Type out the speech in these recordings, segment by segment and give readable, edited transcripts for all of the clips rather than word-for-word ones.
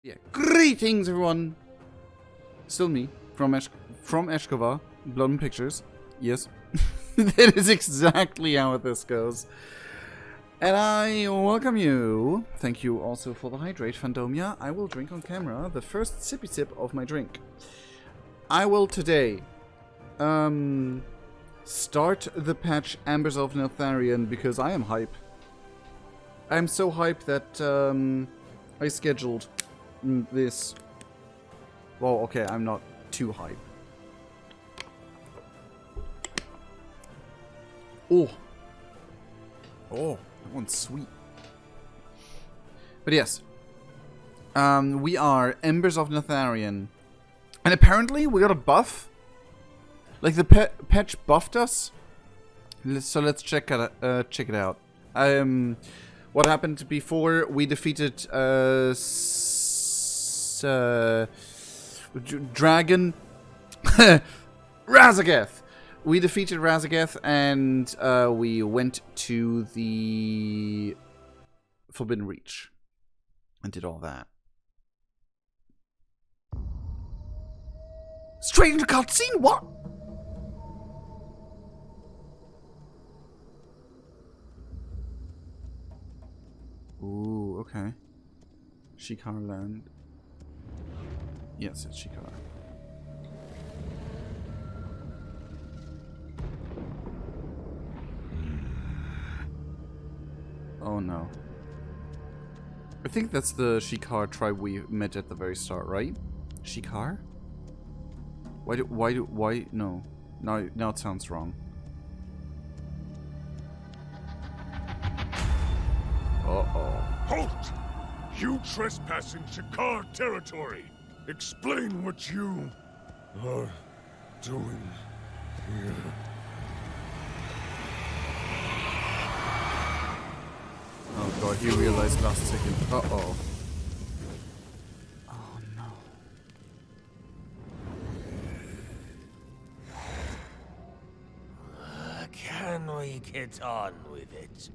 Yeah, greetings everyone! Still me, from Eshkova, Bloodmoon Pictures. Yes, that is exactly how this goes. And I welcome you. Thank you also for the hydrate, Fandomia. I will drink on camera the first sippy sip of my drink. I will today start the patch Embers of Neltharion because I am hype. I'm so hype that I scheduled this. Well, okay, I'm not too hype. Oh, that one's sweet. But yes, we are Embers of Neltharion, and apparently we got a buff. Like the patch buffed us. So let's check it out. What happened before? We defeated Dragon Razageth. We defeated Razageth and we went to the Forbidden Reach and did all that. Straight into cutscene? What? Ooh, okay. Shikar land. Yes, it's Shikar. Oh no. I think that's the Shikar tribe we met at the very start, right? Shikar? Why? No. Now it sounds wrong. Uh-oh. Halt! You trespassing Shikar territory! Explain what you are doing here. Oh god, he realized last second. Uh-oh. Oh no. Can we get on with it?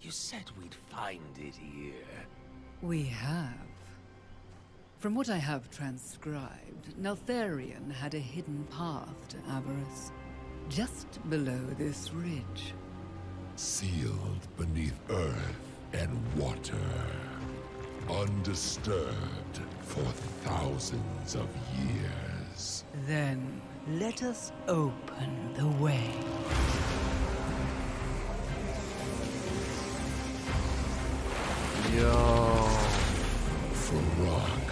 You said we'd find it here. We have. From what I have transcribed, Neltharion had a hidden path to Aberrus, just below this ridge. Sealed beneath earth and water. Undisturbed for thousands of years. Then, let us open the way. Yo. For rock,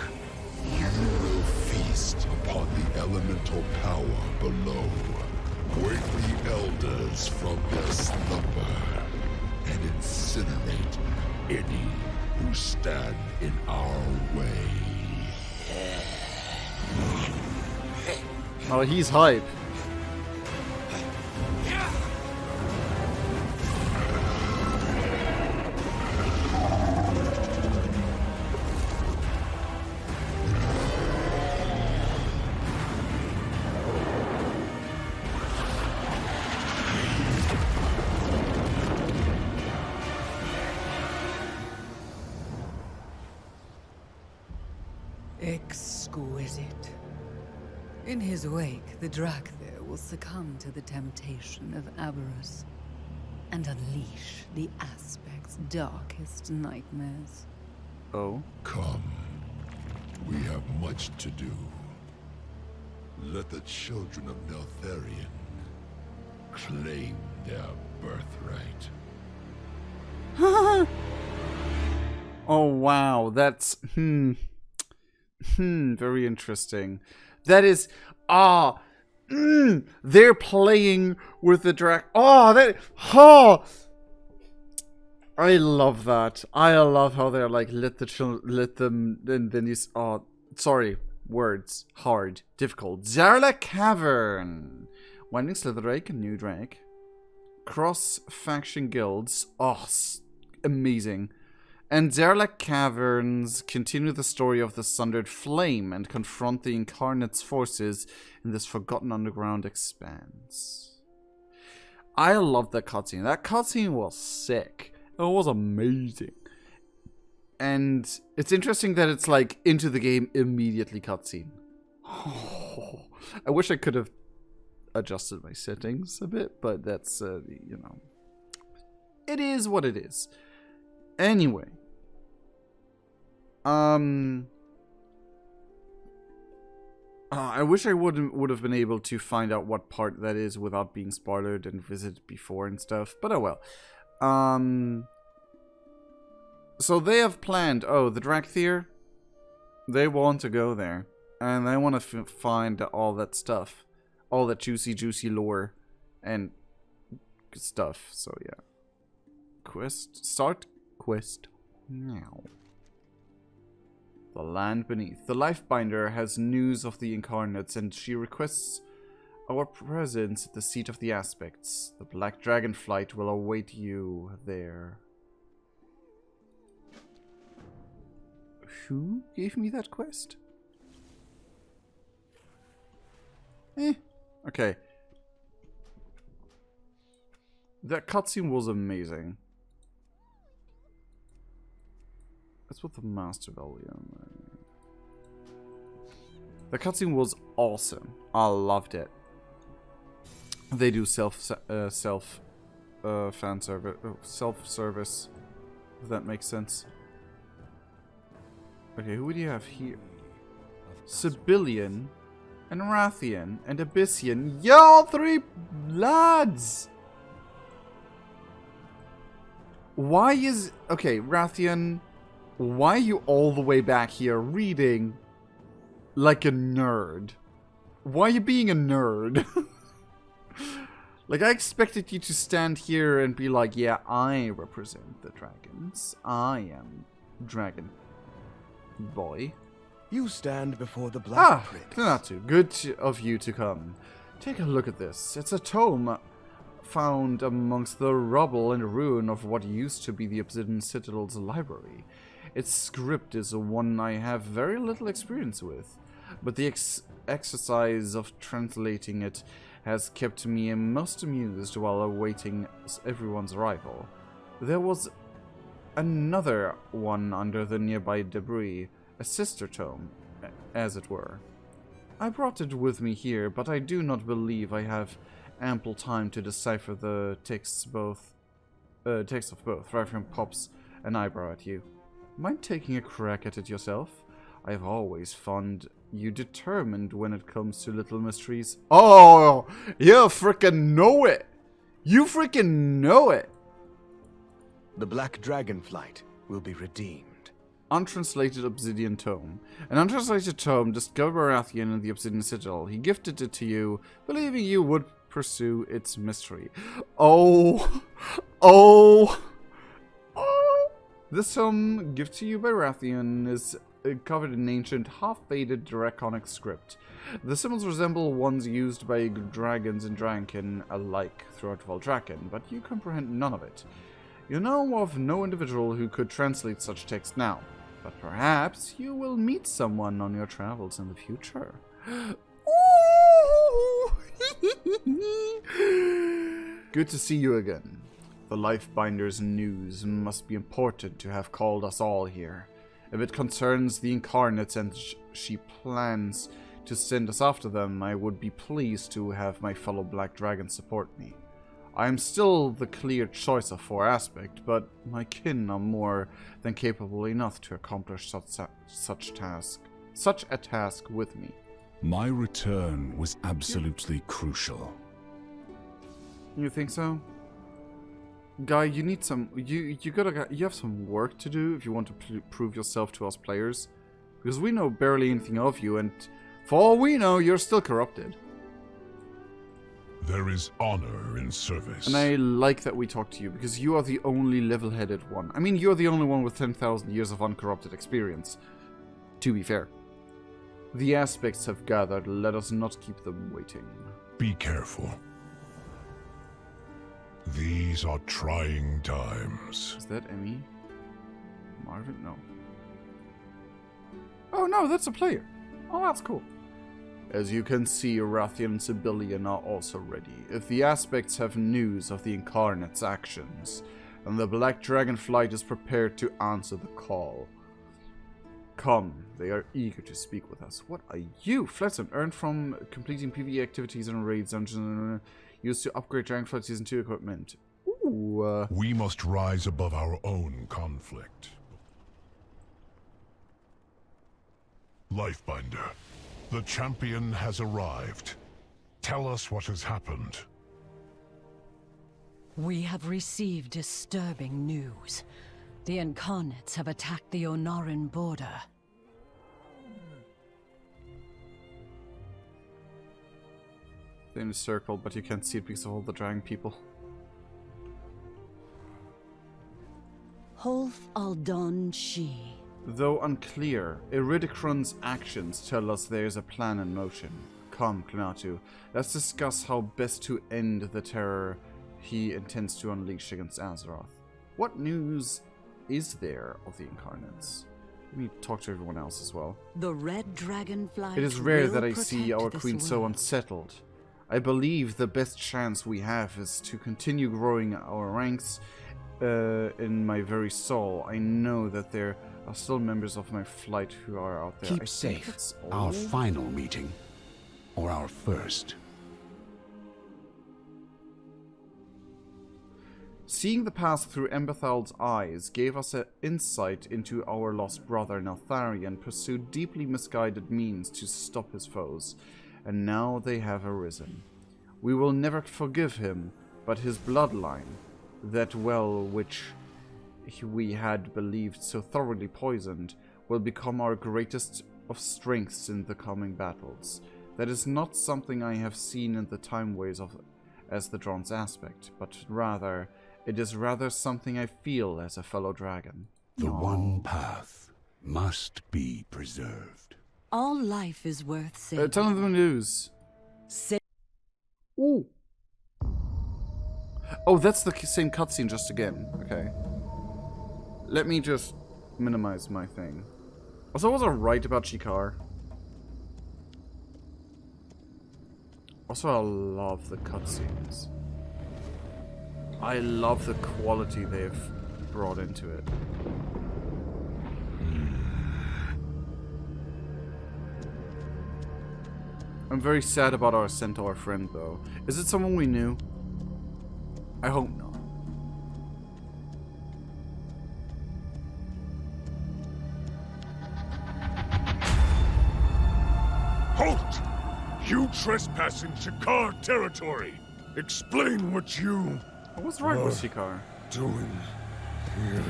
you will feast upon the elemental power below. Wake the elders from their slumber and incinerate any who stand in our way. Oh, he's hype. Exquisite. In his wake, the Drakthir will succumb to the temptation of Aberrus and unleash the aspect's darkest nightmares. Oh. Come. We have much to do. Let the children of Neltharion claim their birthright. Oh wow, that's very interesting. That is they're playing with the I love that. I love how they're like let them and then these sorry, words hard, difficult. Zarla Cavern. Winding Slitherdrake and New Drake. Cross faction guilds. Amazing. And Zarla Caverns continue the story of the Sundered Flame and confront the Incarnate's forces in this forgotten underground expanse. I love that cutscene. That cutscene was sick. It was amazing. And it's interesting that it's like into the game immediately cutscene. I wish I could have adjusted my settings a bit, but that's, you know, it is what it is. Anyway. I wish I would have been able to find out what part that is without being spoiled and visit before and stuff, but oh well. So they have planned, oh, the Dragthier, they want to go there, and they want to find all that stuff, all that juicy lore and stuff, so yeah. Quest, start quest now. The land beneath. The Lifebinder has news of the incarnates, and she requests our presence at the seat of the aspects. The Black Dragonflight will await you there. Who gave me that quest? Okay. That cutscene was amazing. That's what the Master Volume. The cutscene was awesome. I loved it. They do fan service, self-service. If that makes sense. Okay, who do you have here? Sibylian and Rathian and Abyssian. Y'all three lads! Why is... Okay, Rathian, why are you all the way back here reading like a nerd? Why are you being a nerd? Like, I expected you to stand here and be like, yeah, I represent the dragons. I am Dragon Boy. You stand before the Black Prince. Klenatu, good of you to come. Take a look at this. It's a tome found amongst the rubble and ruin of what used to be the Obsidian Citadel's library. Its script is one I have very little experience with, but the exercise of translating it has kept me most amused while awaiting everyone's arrival. There was another one under the nearby debris, a sister tome, as it were. I brought it with me here, but I do not believe I have ample time to decipher the texts of both. Rathian pops an eyebrow at you. Mind taking a crack at it yourself? I've always found you determined when it comes to little mysteries. Oh, you freaking know it! You freaking know it! The Black Dragonflight will be redeemed. Untranslated Obsidian Tome. An untranslated tome discovered by Rathian in the Obsidian Citadel. He gifted it to you, believing you would pursue its mystery. Oh! This tome, gifted to you by Rathian, is covered in ancient, half-faded draconic script. The symbols resemble ones used by dragons and Draenkin alike throughout Valdrakken, but you comprehend none of it. You know of no individual who could translate such text now, but perhaps you will meet someone on your travels in the future. Good to see you again. The Lifebinder's news must be important to have called us all here. If it concerns the incarnates and she plans to send us after them, I would be pleased to have my fellow Black Dragons support me. I am still the clear choice of 4 aspect, but my kin are more than capable enough to accomplish such a task with me. My return was absolutely crucial. You think so? Guy, you need some... You have some work to do if you want to prove yourself to us players. Because we know barely anything of you, and for all we know, you're still corrupted. There is honor in service. And I like that we talk to you, because you are the only level-headed one. I mean, you're the only one with 10,000 years of uncorrupted experience. To be fair. The aspects have gathered, let us not keep them waiting. Be careful. These are trying times. Is that Emmy? Marvin? No. Oh no, that's a player. Oh, that's cool. As you can see, Rathian and Sibylian are also ready. If the aspects have news of the Incarnate's actions, and the Black Dragonflight is prepared to answer the call. Come, they are eager to speak with us. What are you? Flatstone earned from completing PvE activities and raids dungeons used to upgrade Dragonflight Season 2 equipment. Ooh. We must rise above our own conflict. Lifebinder, the champion has arrived. Tell us what has happened. We have received disturbing news. The Incarnates have attacked the Onaran border. They're in a circle, but you can't see it because of all the dragon people. Holf Aldon Shi. Though unclear, Iridikron's actions tell us there's a plan in motion. Come, Klanatu, let's discuss how best to end the terror he intends to unleash against Azeroth. What news is there of the Incarnates? Let me talk to everyone else as well. The Red Dragonflight. It is rare that I will see our protect queen this so world. unsettled. I believe the best chance we have is to continue growing our ranks. In my very soul, I know that there are still members of my flight who are out there. Keep safe. Our final meeting. Or our first. Seeing the past through Emberthal's eyes gave us an insight into our lost brother Neltharion pursued deeply misguided means to stop his foes, and now they have arisen. We will never forgive him, but his bloodline, that well which we had believed so thoroughly poisoned, will become our greatest of strengths in the coming battles. That is not something I have seen in the time ways of as the Drawn's aspect, but rather it is rather something I feel as a fellow dragon. The one path must be preserved. All life is worth saving. Tell them the news. Ooh. Oh, that's the same cutscene just again. Okay. Let me just minimize my thing. Also, was I right about Shikar? Also, I love the cutscenes. I love the quality they've brought into it. I'm very sad about our centaur friend, though. Is it someone we knew? I hope not. Halt! You trespass in Shikar territory! Explain what you What's right with Shikar? doing here.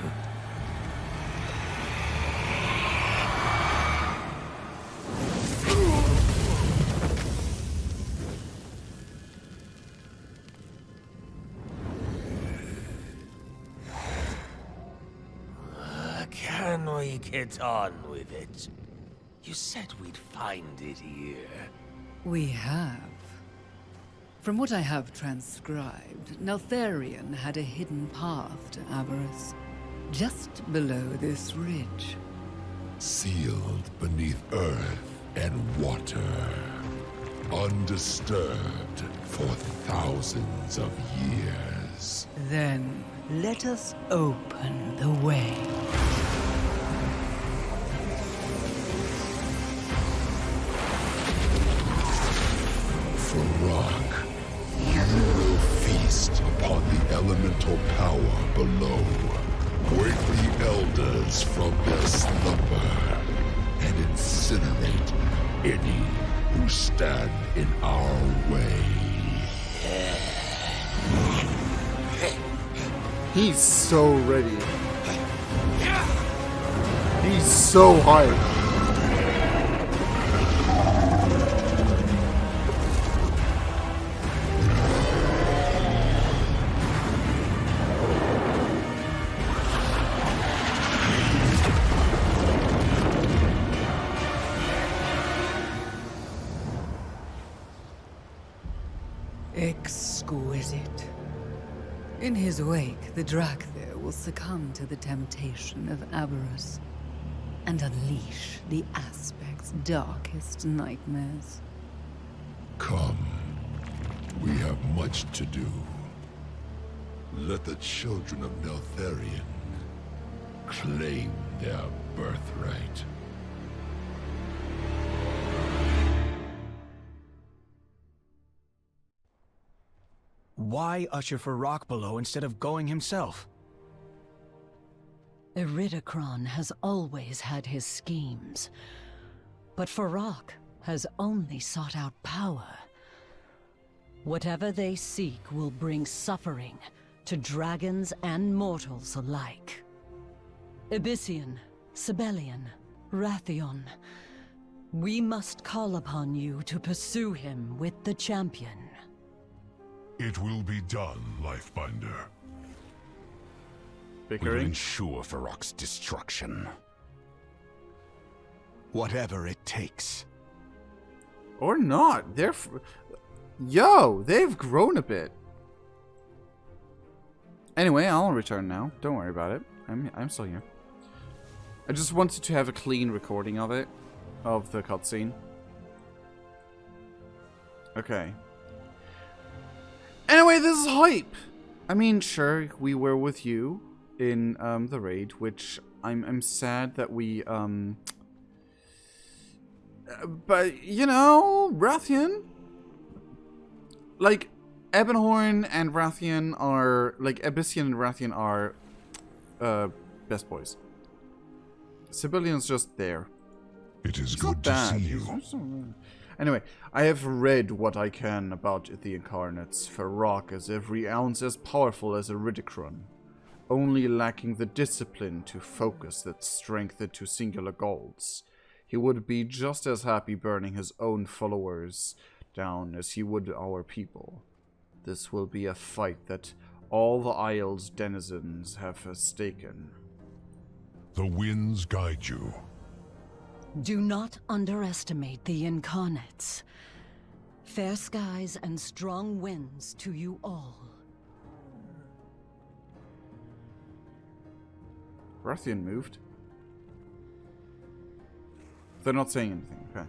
Can we get on with it? You said we'd find it here. We have. From what I have transcribed, Neltharion had a hidden path to Avarice, just below this ridge. Sealed beneath earth and water. Undisturbed for thousands of years. Then let us open the way. For rock, you will feast upon the elemental power below. Wake the elders from their slumber and incinerate any who stand in our way. He's so ready. He's so hyped. Exquisite. In his wake, the Drakthir will succumb to the temptation of Aberrus and unleash the Aspect's darkest nightmares. Come, we have much to do. Let the children of Neltharion claim their birthright. Why usher Farrak below instead of going himself? Iridikron has always had his schemes, but Farrak has only sought out power. Whatever they seek will bring suffering to dragons and mortals alike. Abyssian, Sibelian, Rathion, we must call upon you to pursue him with the champion. It will be done, Lifebinder. We will Bickering. ensure Farrak's destruction. Whatever it takes. Or not. Yo, they've grown a bit. Anyway, I'll return now. Don't worry about it. I'm still here. I just wanted to have a clean recording of it, of the cutscene. Okay. Anyway, this is hype. I mean, sure, we were with you in the raid, which I'm sad that we but you know, Rathian, like Ebonhorn and Rathian are like Abyssian and Rathian are best boys. Sibelian's just there. It is It's not good to bad. see you. Anyway, I have read what I can about the Incarnates. Farrak is every ounce as powerful as Iridikron, only lacking the discipline to focus that strength into singular goals. He would be just as happy burning his own followers down as he would our people. This will be a fight that all the Isle's denizens have a stake in. The winds guide you. Do not underestimate the Incarnates. Fair skies and strong winds to you all. Rathian moved. They're not saying anything, okay.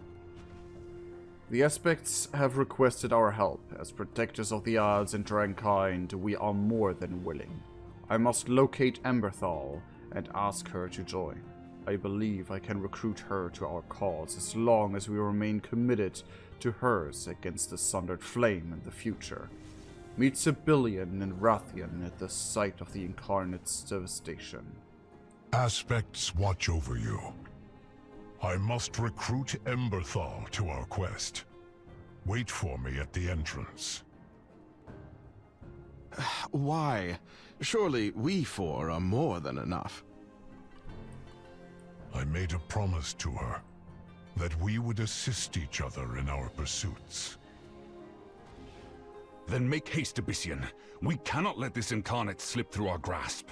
The Aspects have requested our help. As protectors of the Isles and Dragonkind, we are more than willing. I must locate Emberthal and ask her to join. I believe I can recruit her to our cause as long as we remain committed to hers against the Sundered Flame in the future. Meet Sibelian and Rathian at the site of the Incarnate's devastation. Aspects watch over you. I must recruit Emberthal to our quest. Wait for me at the entrance. Why? Surely we four are more than enough. I made a promise to her that we would assist each other in our pursuits. Then make haste, Abyssian. We cannot let this incarnate slip through our grasp.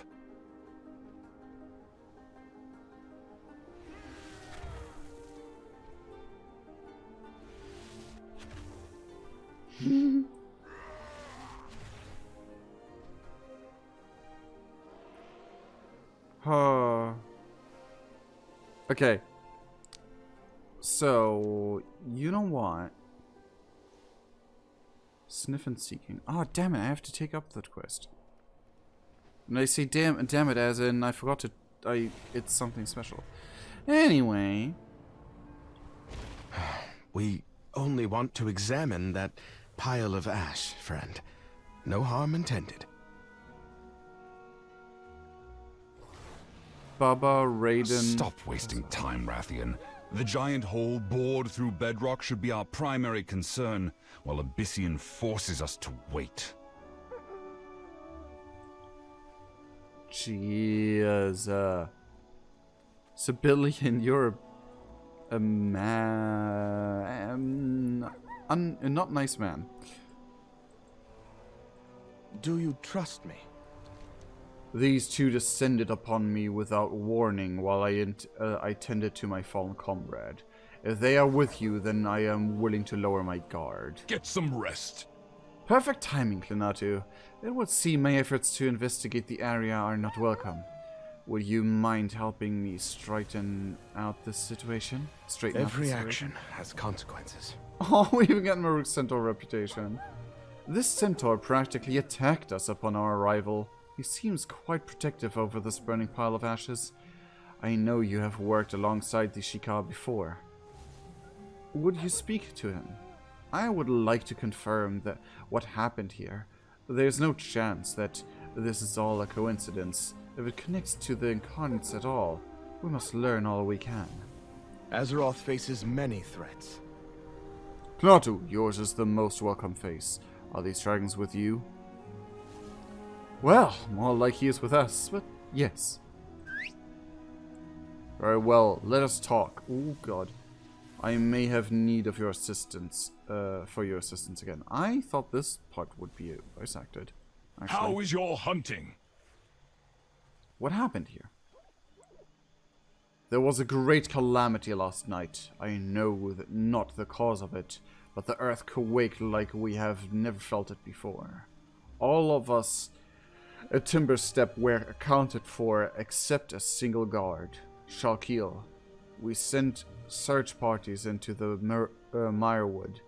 Okay. So, you know what? Sniff and seeking. Oh, damn it, I have to take up that quest. And I say damn it as in I forgot to it's something special. Anyway. We only want to examine that pile of ash, friend. No harm intended. Baba, Raiden. Stop wasting time, Rathian. The giant hole bored through bedrock should be our primary concern, while Abyssian forces us to wait. Jeez. Sibelian, you're a man. Not nice man. Do you trust me? These two descended upon me without warning while I tended to my fallen comrade. If they are with you, then I am willing to lower my guard. Get some rest. Perfect timing, Klinatu. It would seem my efforts to investigate the area are not welcome. Would you mind helping me straighten out this situation? Every action has consequences. Oh, we even got Maruk's Centaur reputation. This centaur practically attacked us upon our arrival. He seems quite protective over this burning pile of ashes. I know you have worked alongside the Shikar before. Would you speak to him? I would like to confirm that what happened here. There's no chance that this is all a coincidence. If it connects to the incarnates at all, we must learn all we can. Azeroth faces many threats. Klaatu, yours is the most welcome face. Are these dragons with you? Well, more like he is with us, but yes. Very well, let us talk. Oh god. I may have need of your assistance, for your assistance again. I thought this part would be voice acted. Actually. How is your hunting? What happened here? There was a great calamity last night. I know that not the cause of it, but the earth quaked like we have never felt it before. All of us at Timber Step were accounted for except a single guard, Shalkeel. We sent search parties into the Mirewood,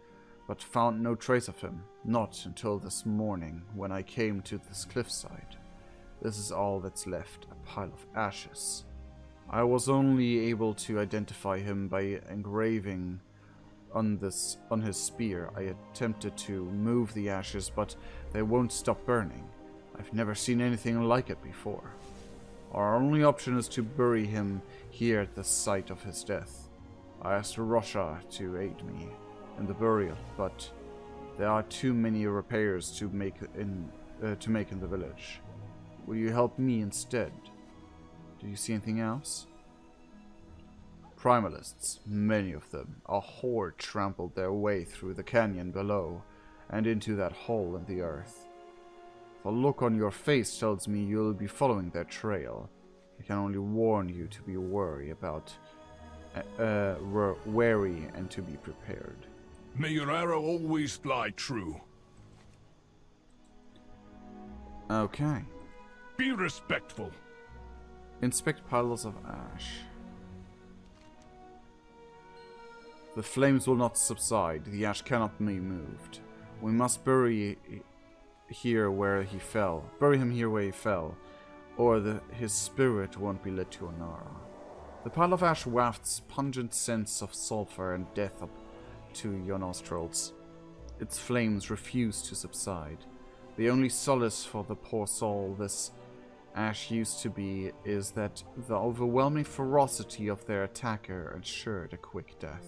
but found no trace of him, not until this morning when I came to this cliffside. This is all that's left, a pile of ashes. I was only able to identify him by engraving on his spear. I attempted to move the ashes, but they won't stop burning. I've never seen anything like it before. Our only option is to bury him here at the site of his death. I asked Rosha to aid me in the burial, but there are too many repairs to make in the village. Will you help me instead? Do you see anything else? Primalists, many of them. A horde trampled their way through the canyon below and into that hole in the earth. The look on your face tells me you'll be following their trail. I can only warn you to be wary and to be prepared. May your arrow always fly true. Okay. Be respectful. Inspect piles of ash. The flames will not subside. The ash cannot be moved. We must bury here where he fell. Bury him here where he fell, or his spirit won't be led to Onara. The pile of ash wafts pungent scents of sulfur and death up to your nostrils. Its flames refuse to subside. The only solace for the poor soul this ash used to be is that the overwhelming ferocity of their attacker ensured a quick death.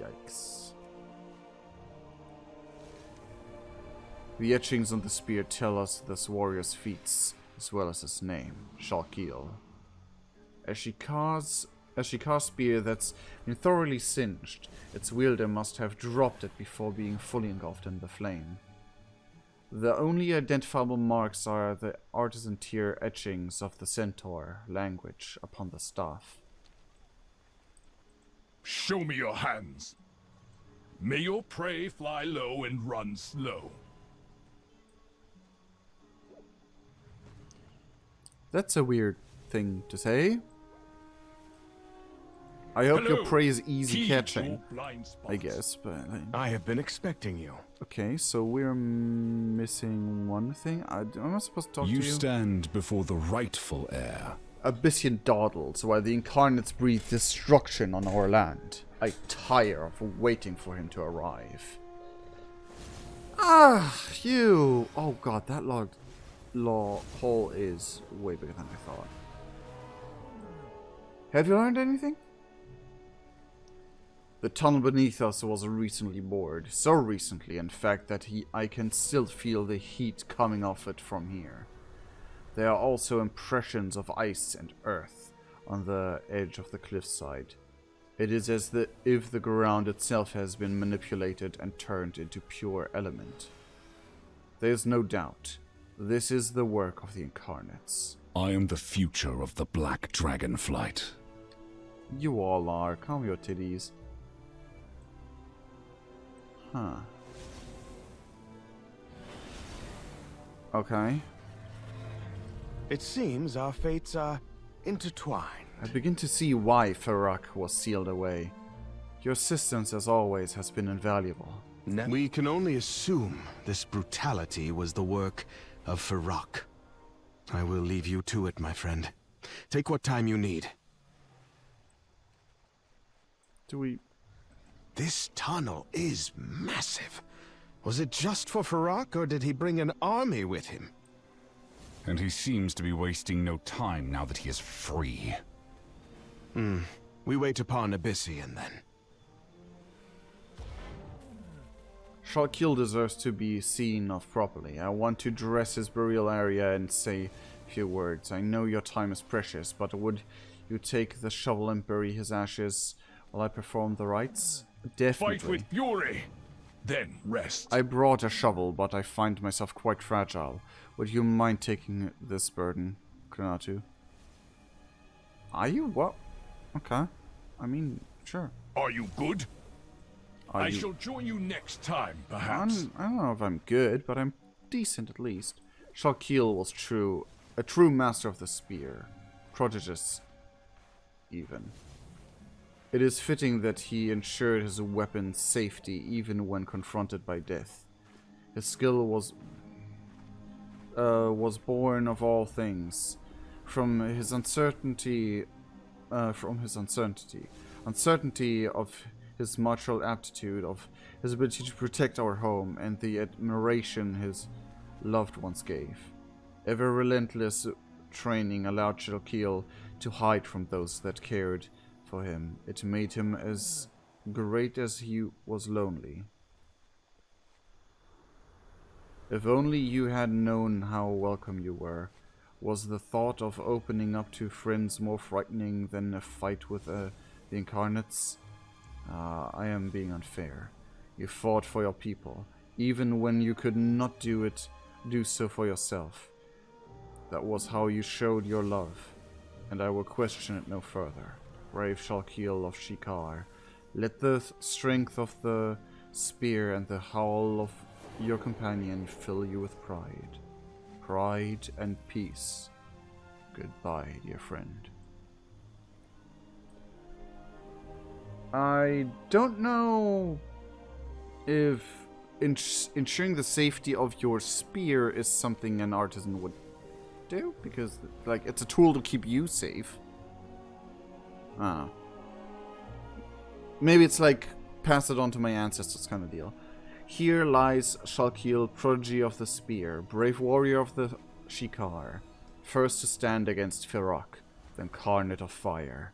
Yikes. The etchings on the spear tell us this warrior's feats, as well as his name, Shalkeel. As she casts spear that's been thoroughly singed, its wielder must have dropped it before being fully engulfed in the flame. The only identifiable marks are the artisan tier etchings of the centaur language upon the staff. Show me your hands. May your prey fly low and run slow. That's a weird thing to say. I hope your prey is easy catching, I guess, but... I have been expecting you. Okay, so we're missing one thing. Am I supposed to talk to you? You stand before the rightful heir. Abyssian dawdles while the incarnates breathe destruction on our land. I tire of waiting for him to arrive. Ah, you! Oh god, that hole is way bigger than I thought. Have you learned anything? The tunnel beneath us was recently bored. So recently, in fact, that I can still feel the heat coming off it from here. There are also impressions of ice and earth on the edge of the cliffside. It is as if the ground itself has been manipulated and turned into pure element. There is no doubt, this is the work of the incarnates. I am the future of the Black Dragonflight. You all are. Calm your titties. Huh. Okay. It seems our fates are intertwined. I begin to see why Farak was sealed away. Your assistance, as always, has been invaluable. We can only assume this brutality was the work of Feroc. I will leave you to it, my friend. Take what time you need. This tunnel is massive. Was it just for Feroc, or did he bring an army with him? And he seems to be wasting no time now that he is free. We wait upon Abyssian, then. Shalkil deserves to be seen of properly. I want to dress his burial area and say a few words. I know your time is precious, but would you take the shovel and bury his ashes while I perform the rites? Definitely. Fight with fury, then rest. I brought a shovel, but I find myself quite fragile. Would you mind taking this burden, Krenatu? Are you? What? Okay. I mean, sure. Are you good? I shall join you next time, perhaps. I don't know if I'm good, but I'm decent at least. Shalkil was a true master of the spear. Prodigious, even. It is fitting that he ensured his weapon's safety even when confronted by death. His skill was born of all things, from his uncertainty of his martial aptitude, of his ability to protect our home, and the admiration his loved ones gave. Ever relentless training allowed Shalkil to hide from those that cared for him. It made him as great as he was lonely. If only you had known how welcome you were. Was the thought of opening up to friends more frightening than a fight with the incarnates? I am being unfair. You fought for your people, even when you could not do so for yourself. That was how you showed your love, and I will question it no further. Brave Shalkil of Shikar, let the strength of the spear and the howl of your companion fill you with pride. Pride and peace. Goodbye, dear friend. I don't know if ensuring the safety of your spear is something an artisan would do, because like it's a tool to keep you safe. Maybe it's like pass it on to my ancestors kind of deal. Here lies Shalkil, prodigy of the spear, brave warrior of the Shikar, first to stand against Feroc, the incarnate of fire.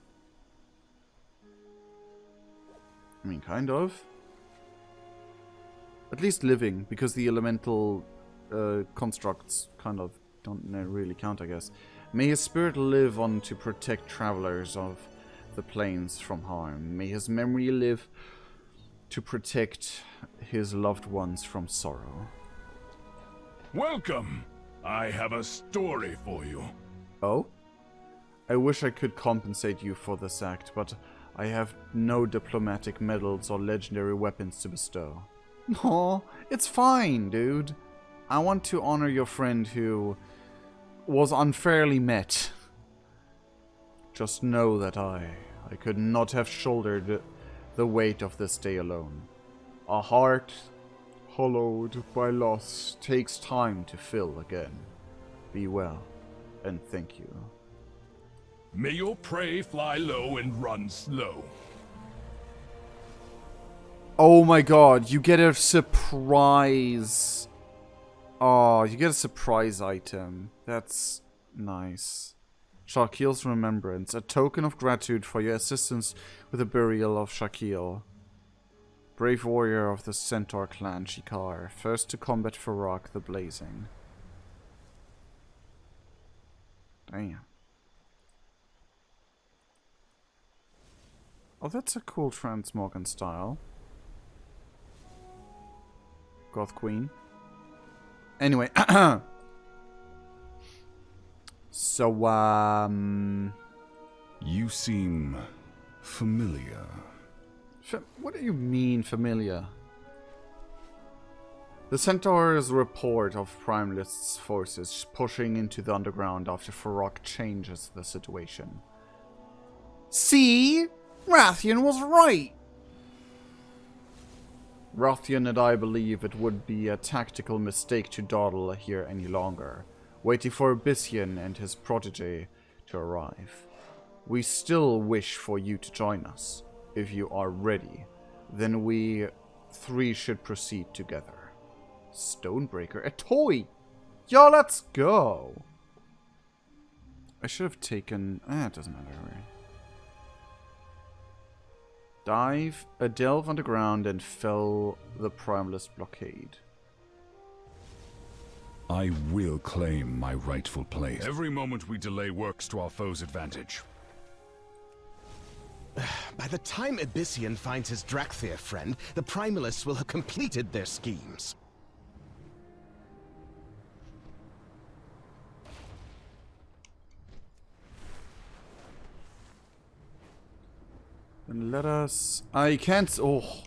I mean, kind of. At least living, because the elemental constructs kind of don't really count, I guess. May his spirit live on to protect travelers of the plains from harm. May his memory live to protect his loved ones from sorrow. Welcome. I have a story for you. Oh? I wish I could compensate you for this act, but I have no diplomatic medals or legendary weapons to bestow. No, it's fine, dude. I want to honor your friend who was unfairly met. Just know that I could not have shouldered the weight of this day alone. A heart hollowed by loss takes time to fill again. Be well, and thank you. May your prey fly low and run slow. Oh my god, you get a surprise. Oh, you get a surprise item. That's nice. Shalkil's remembrance, a token of gratitude for your assistance with the burial of Shalkil. Brave warrior of the Centaur clan Shikar, first to combat Feroc the Blazing. Damn. Oh, that's a cool Transmogrian style. Goth Queen. Anyway, so, You seem familiar. What do you mean, familiar? The Centaur's report of Primalist's forces pushing into the underground after Feroc changes the situation. See? Rathian was right! Rathian and I believe it would be a tactical mistake to dawdle here any longer, waiting for Abyssian and his protege to arrive. We still wish for you to join us. If you are ready, then we three should proceed together. Stonebreaker, a toy! Yo, let's go! I should have taken... it doesn't matter, really. Dive, a delve underground, and fell the Primalist blockade. I will claim my rightful place. Every moment we delay works to our foe's advantage. By the time Abyssian finds his Dracthyr friend, the Primalists will have completed their schemes. Then let us... I can't... Oh.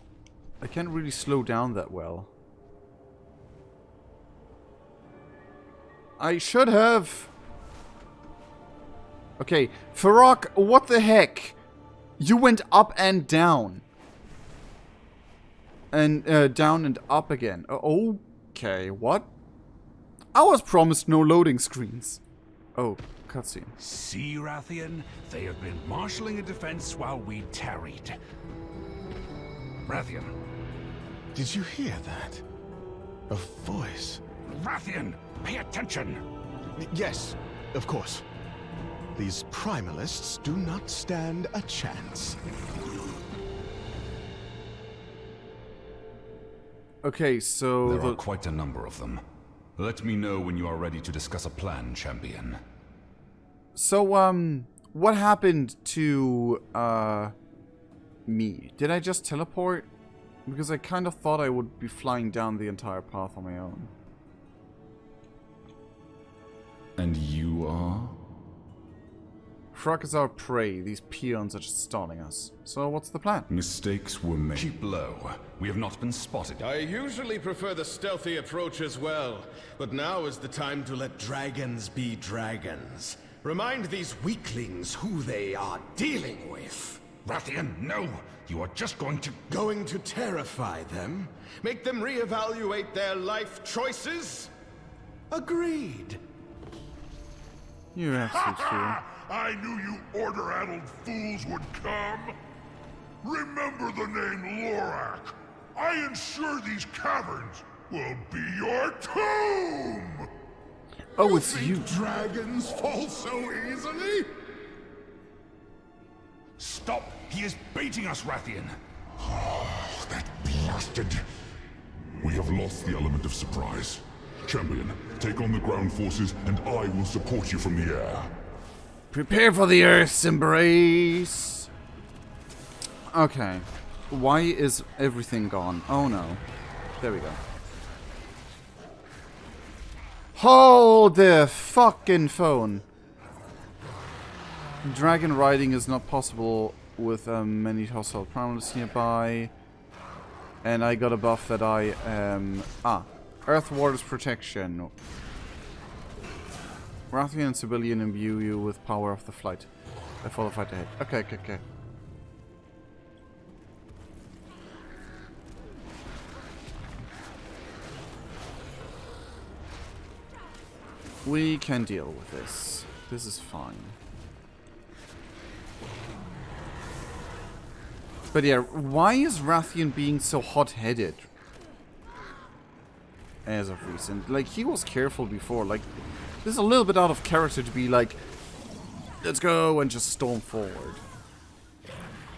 I can't really slow down that well. I should have... Okay. Farok, what the heck? You went up and down. And down and up again. Okay, what? I was promised no loading screens. Oh. Cutscene. See, Rathian? They have been marshalling a defense while we tarried. Rathian. Did you hear that? A voice. Rathian, pay attention! Yes, of course. These Primalists do not stand a chance. Okay, so... There are quite a number of them. Let me know when you are ready to discuss a plan, champion. So, what happened to, me? Did I just teleport? Because I kind of thought I would be flying down the entire path on my own. And you are? Frog is our prey. These peons are just stalling us. So, what's the plan? Mistakes were made. Keep low. We have not been spotted. I usually prefer the stealthy approach as well, but now is the time to let dragons be dragons. Remind these weaklings who they are dealing with. Rathian, no! You are just going to... Going to terrify them? Make them reevaluate their life choices? Agreed. You're absolute fool. I knew you order-addled fools would come. Remember the name Lorak. I ensure these caverns will be your tomb! Oh, it's you. Dragons fall so easily? Stop! He is baiting us, Rathian! Oh, that blasted... We have lost the element of surprise. Champion, take on the ground forces, and I will support you from the air. Prepare for the Earth's embrace! Okay. Why is everything gone? Oh no. There we go. Hold the fucking phone. Dragon riding is not possible with many hostile primals nearby. And I got a buff that I Earth Ward's protection. Rathian and Civilian imbue you with power of the flight. I follow fight ahead. Okay. We can deal with this. This is fine. But yeah, why is Rathian being so hot-headed? As of recent. Like, he was careful before. Like, this is a little bit out of character to be like, let's go and just storm forward.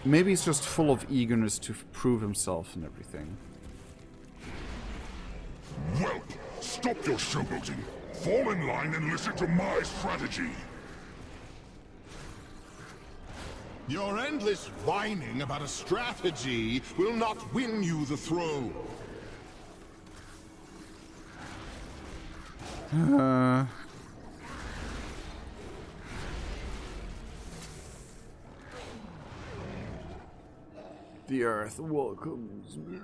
Maybe he's just full of eagerness to prove himself and everything. Well, stop your showboating. Fall in line and listen to my strategy. Your endless whining about a strategy will not win you the throne. The Earth welcomes me.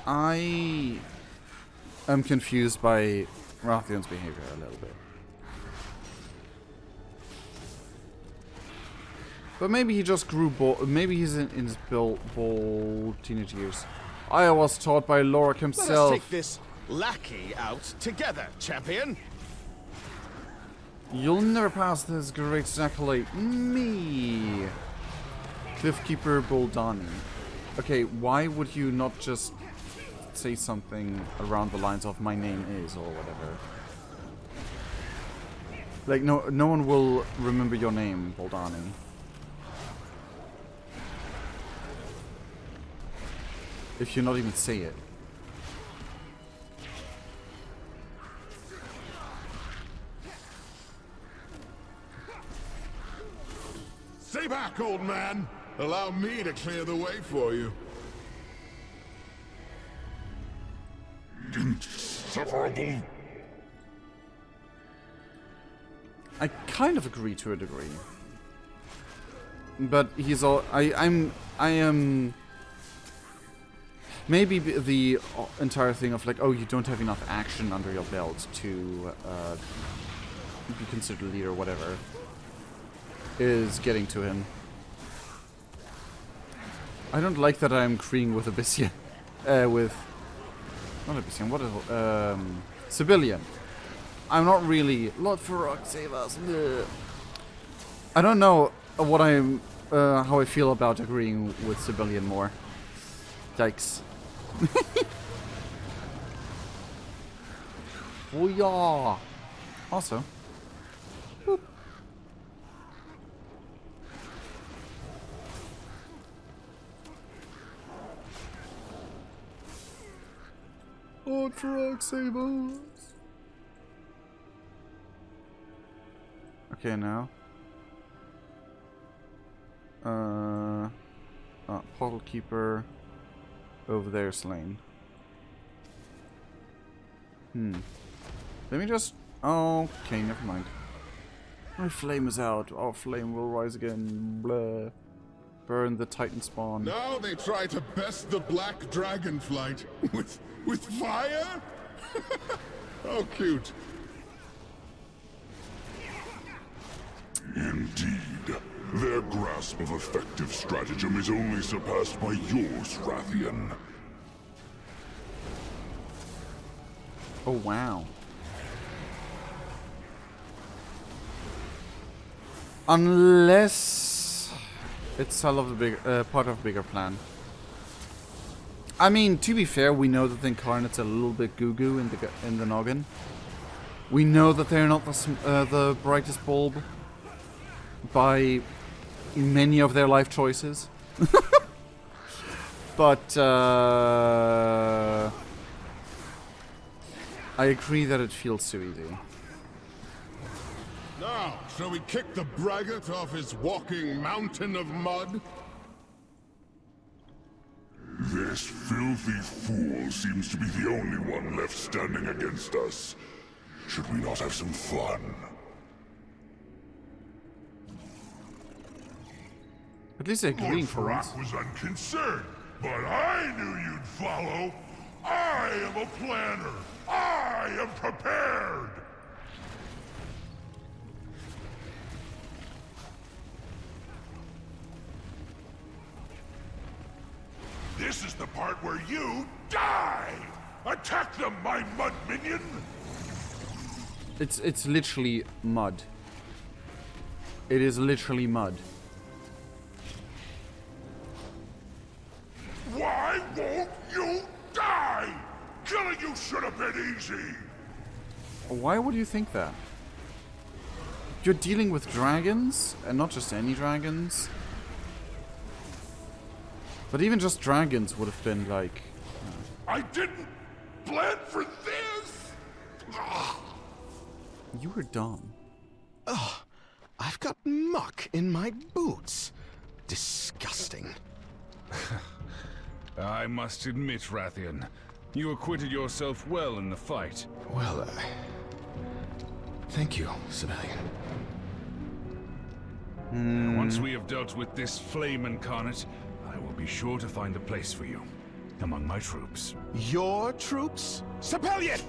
I am confused by Rathian's behavior a little bit. But maybe he just grew bald. Maybe he's in his bald teenage years. I was taught by Lorak Let himself. us take this lackey out together, champion. You'll never pass this great acolyte. Me. Cliffkeeper Boldani. Okay, why would you not just say something around the lines of my name is or whatever? Like, no one will remember your name, Boldani. If you not even say it. Stay back, old man. Allow me to clear the way for you. Insufferable. I kind of agree to a degree. But he's all... I am... Maybe the entire thing of like, oh, you don't have enough action under your belt to be considered leader or whatever, is getting to him. I don't like that I'm agreeing with Abyssian. With... Not Abyssian, what is... Civilian. I'm not really... Lord Farok, save us. Bleh. I don't know what I'm... how I feel about agreeing with Civilian more. Yikes. Oh yeah. Also. Boop. Lord Farok, save us. Okay, now. Portal Keeper over there slain. Let me just... Okay, never mind. My flame is out. Our flame will rise again. Blah. Burn the Titan spawn. Now they try to best the Black Dragonflight with fire? How cute. Indeed. Their grasp of effective stratagem is only surpassed by yours, Rathian. Oh, wow. Unless it's part of the bigger plan. I mean, to be fair, we know that the Incarnate's a little bit goo-goo in the noggin. We know that they're not the brightest bulb by many of their life choices. But I agree that it feels too easy. Now, shall we kick the braggart off his walking mountain of mud? This filthy fool seems to be the only one left standing against us. Should we not have some fun? At least they're agreeing for once. Lord Farok was unconcerned, but I knew you'd follow. I am a planner. I am prepared. This is the part where you die! Attack them, my mud minion! It's literally mud. It is literally mud. Why won't you die? Killing you should have been easy! Why would you think that? You're dealing with dragons, and not just any dragons. But even just dragons would have been like... I didn't plan for this! You were dumb. Ugh, I've got muck in my boots. Disgusting. I must admit, Rathian, you acquitted yourself well in the fight. Well, thank you, Civilian. Once we have dealt with this flame incarnate, I will be sure to find a place for you among my troops. Your troops? Civilian!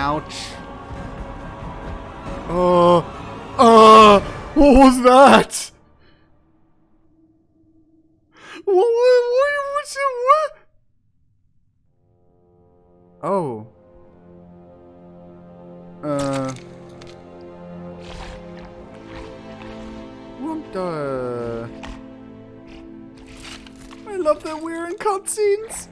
Ouch. What was that? What? Oh. What the? I love that we're in cutscenes.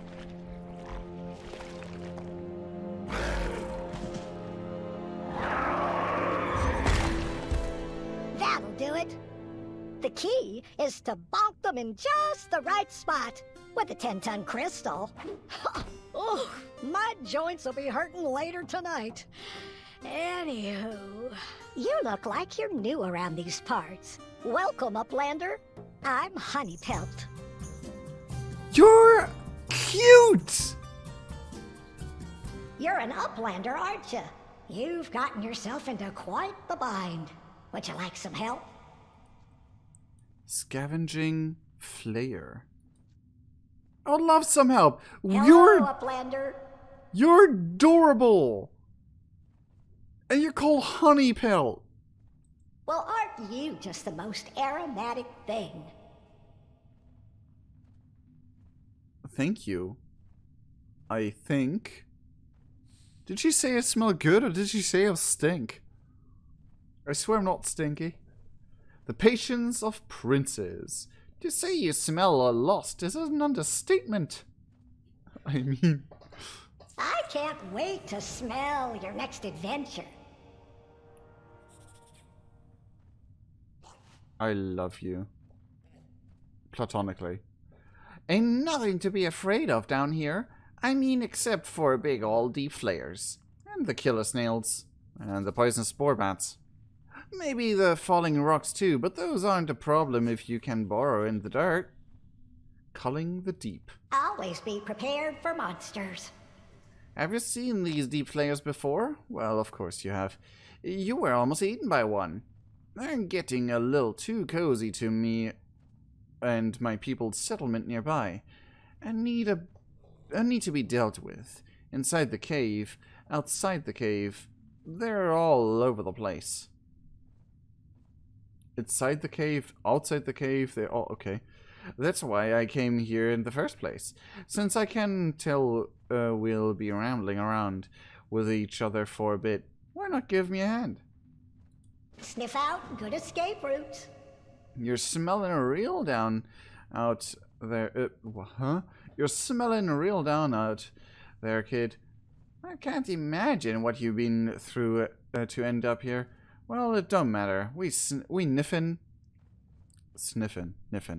That'll do it. The key is to bonk them in just the right spot with a 10-ton crystal. Oh, my joints will be hurting later tonight. Anywho, you look like you're new around these parts. Welcome, Uplander. I'm Honeypelt. You're cute! You're an Uplander, aren't you? You've gotten yourself into quite the bind. Would you like some help? Scavenging Flayer. I would love some help. Hello, Uplander. You're adorable. And you're called Honeypelt. Well, aren't you just the most aromatic thing? Thank you. I think. Did she say I smell good or did she say I stink? I swear I'm not stinky. The patience of princes. To say you smell lost is an understatement. I mean... I can't wait to smell your next adventure. I love you. Platonically. Ain't nothing to be afraid of down here. I mean, except for big old deep flayers. And the killer snails. And the poisonous spore bats. Maybe the falling rocks too, but those aren't a problem if you can burrow in the dirt. Culling the deep. Always be prepared for monsters. Have you seen these deep flayers before? Well, of course you have. You were almost eaten by one. They're getting a little too cozy to me and my people's settlement nearby. And need to be dealt with. Inside the cave, outside the cave, they're all over the place. Inside the cave, outside the cave, they're all... Okay. That's why I came here in the first place. Since I can tell we'll be rambling around with each other for a bit, why not give me a hand? Sniff out good escape routes. You're smelling real down out there. Huh? You're smelling real down out there, kid. I can't imagine what you've been through to end up here. Well, it don't matter. We niffin. Niffin.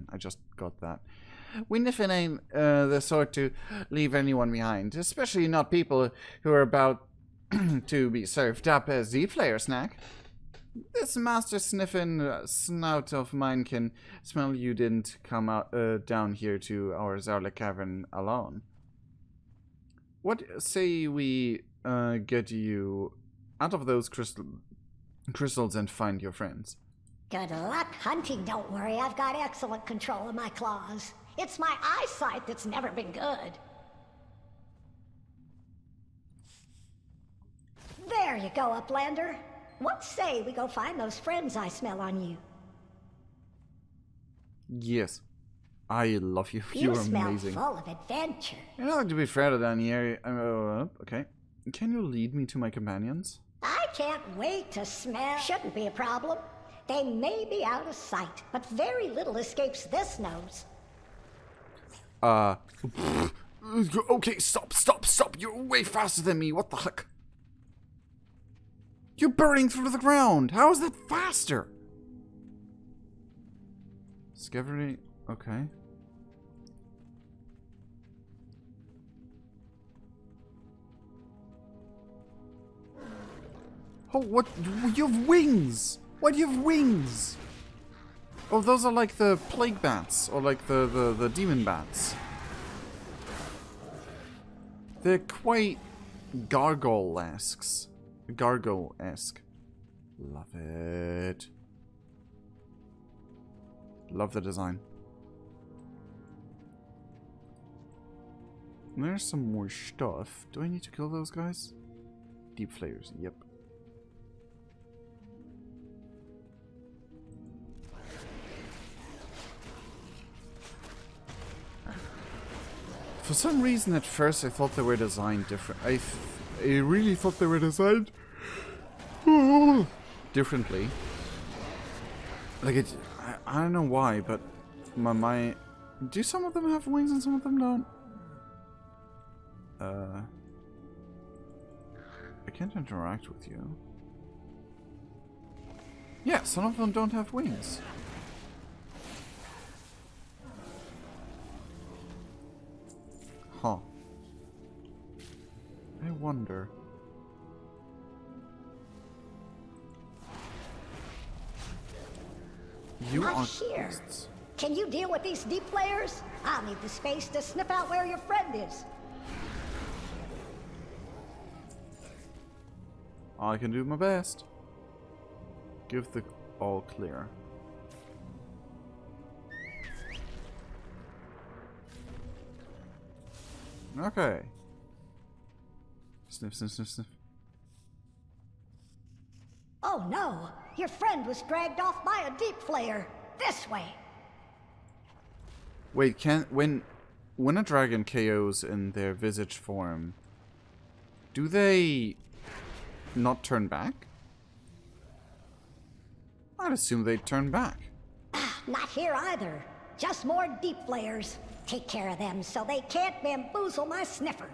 I just got that. We niffin ain't the sort to leave anyone behind, especially not people who are about to be served up as the player snack. This master sniffin snout of mine can smell you didn't come out down here to our Zarla cavern alone. What say we get you out of those crystals and find your friends? Good luck hunting, don't worry. I've got excellent control of my claws. It's my eyesight that's never been good. There you go, Uplander. What say we go find those friends I smell on you? Yes. I love you. You're amazing. You smell full of adventure. You're not to be afraid of down here. Okay. Can you lead me to my companions? I can't wait to smell. Shouldn't be a problem. They may be out of sight, but very little escapes this nose. Okay, stop. You're way faster than me. What the heck? You're burning through the ground. How is that faster? Scavenging. Okay. Oh, what? You have wings! Why do you have wings? Oh, those are like the plague bats, or like the demon bats. They're quite gargoyle-esque. Gargoyle-esque. Love it. Love the design. There's some more stuff. Do I need to kill those guys? Deep flayers, yep. For some reason at first I thought they were designed different. I really thought they were designed differently. Like it, I don't know why, but my do some of them have wings and some of them don't? I can't interact with you. Yeah, some of them don't have wings. Huh. I wonder. You are here. beasts. Can you deal with these deep flayers? I'll need the space to sniff out where your friend is. I can do my best. Give the all clear. Okay. Sniff, sniff, sniff, sniff. Oh no! Your friend was dragged off by a deep flayer. This way. Wait, when a dragon KOs in their visage form, do they not turn back? I'd assume they'd turn back. Not here either. Just more deep flayers. Take care of them so they can't bamboozle my sniffer.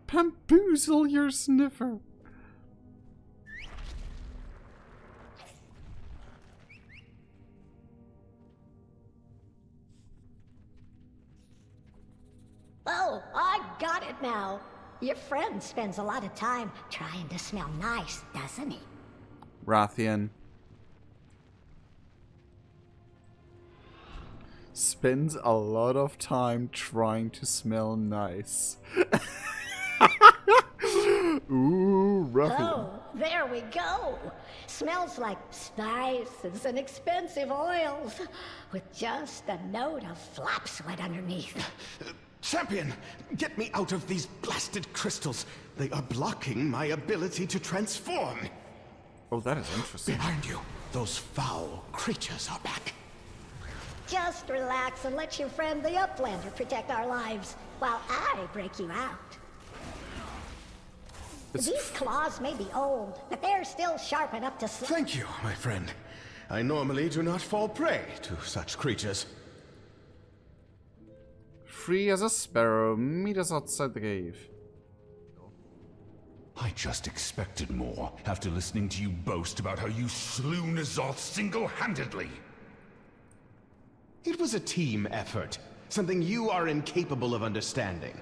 Bamboozle your sniffer. Oh, I got it now. Your friend spends a lot of time trying to smell nice, doesn't he? Rathian spends a lot of time trying to smell nice. Ooh, Rathian. Oh, there we go. Smells like spices and expensive oils, with just a note of flop sweat underneath. Champion, get me out of these blasted crystals. They are blocking my ability to transform. Oh, that is interesting. Behind you, those foul creatures are back. Just relax and let your friend the Uplander protect our lives, while I break you out. These claws may be old, but they're still sharp enough to Thank you, my friend. I normally do not fall prey to such creatures. Free as a sparrow, meet us outside the cave. I just expected more after listening to you boast about how you slew N'Zoth single-handedly. It was a team effort, something you are incapable of understanding.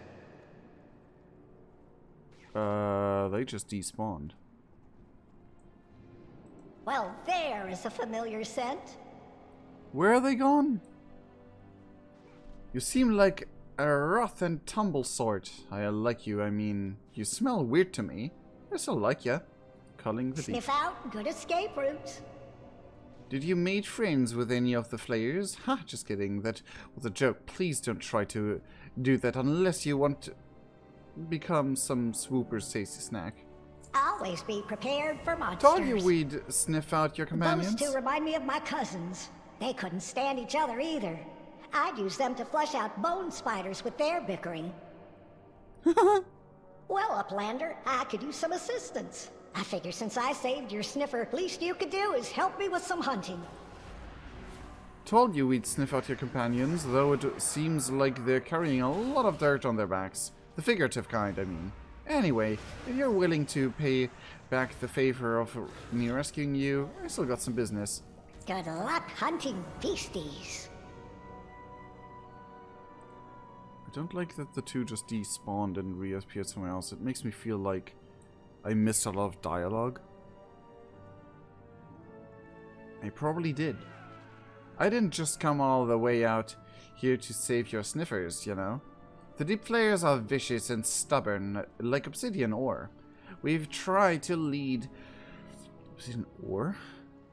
They just despawned. Well, there is a familiar scent. Where are they gone? You seem like a rough and tumble sort. I like you, I mean, you smell weird to me. I still like ya. Culling the deep. Sniff out good escape routes. Did you make friends with any of the flayers? Ha, just kidding. That was a joke. Please don't try to do that unless you want to become some swooper's tasty snack. Always be prepared for monsters. Told you we'd sniff out your companions. Those two remind me of my cousins. They couldn't stand each other either. I'd use them to flush out bone spiders with their bickering. Well, Uplander, I could use some assistance. I figure since I saved your sniffer, least you could do is help me with some hunting. Told you we'd sniff out your companions, though it seems like they're carrying a lot of dirt on their backs. The figurative kind, I mean. Anyway, if you're willing to pay back the favor of me rescuing you, I still got some business. Good luck hunting beasties. I don't like that the two just despawned and reappeared somewhere else. It makes me feel like I missed a lot of dialogue. I probably did. I didn't just come all the way out here to save your sniffers, you know. The deep flayers are vicious and stubborn, like obsidian ore. We've tried to lead... Obsidian ore?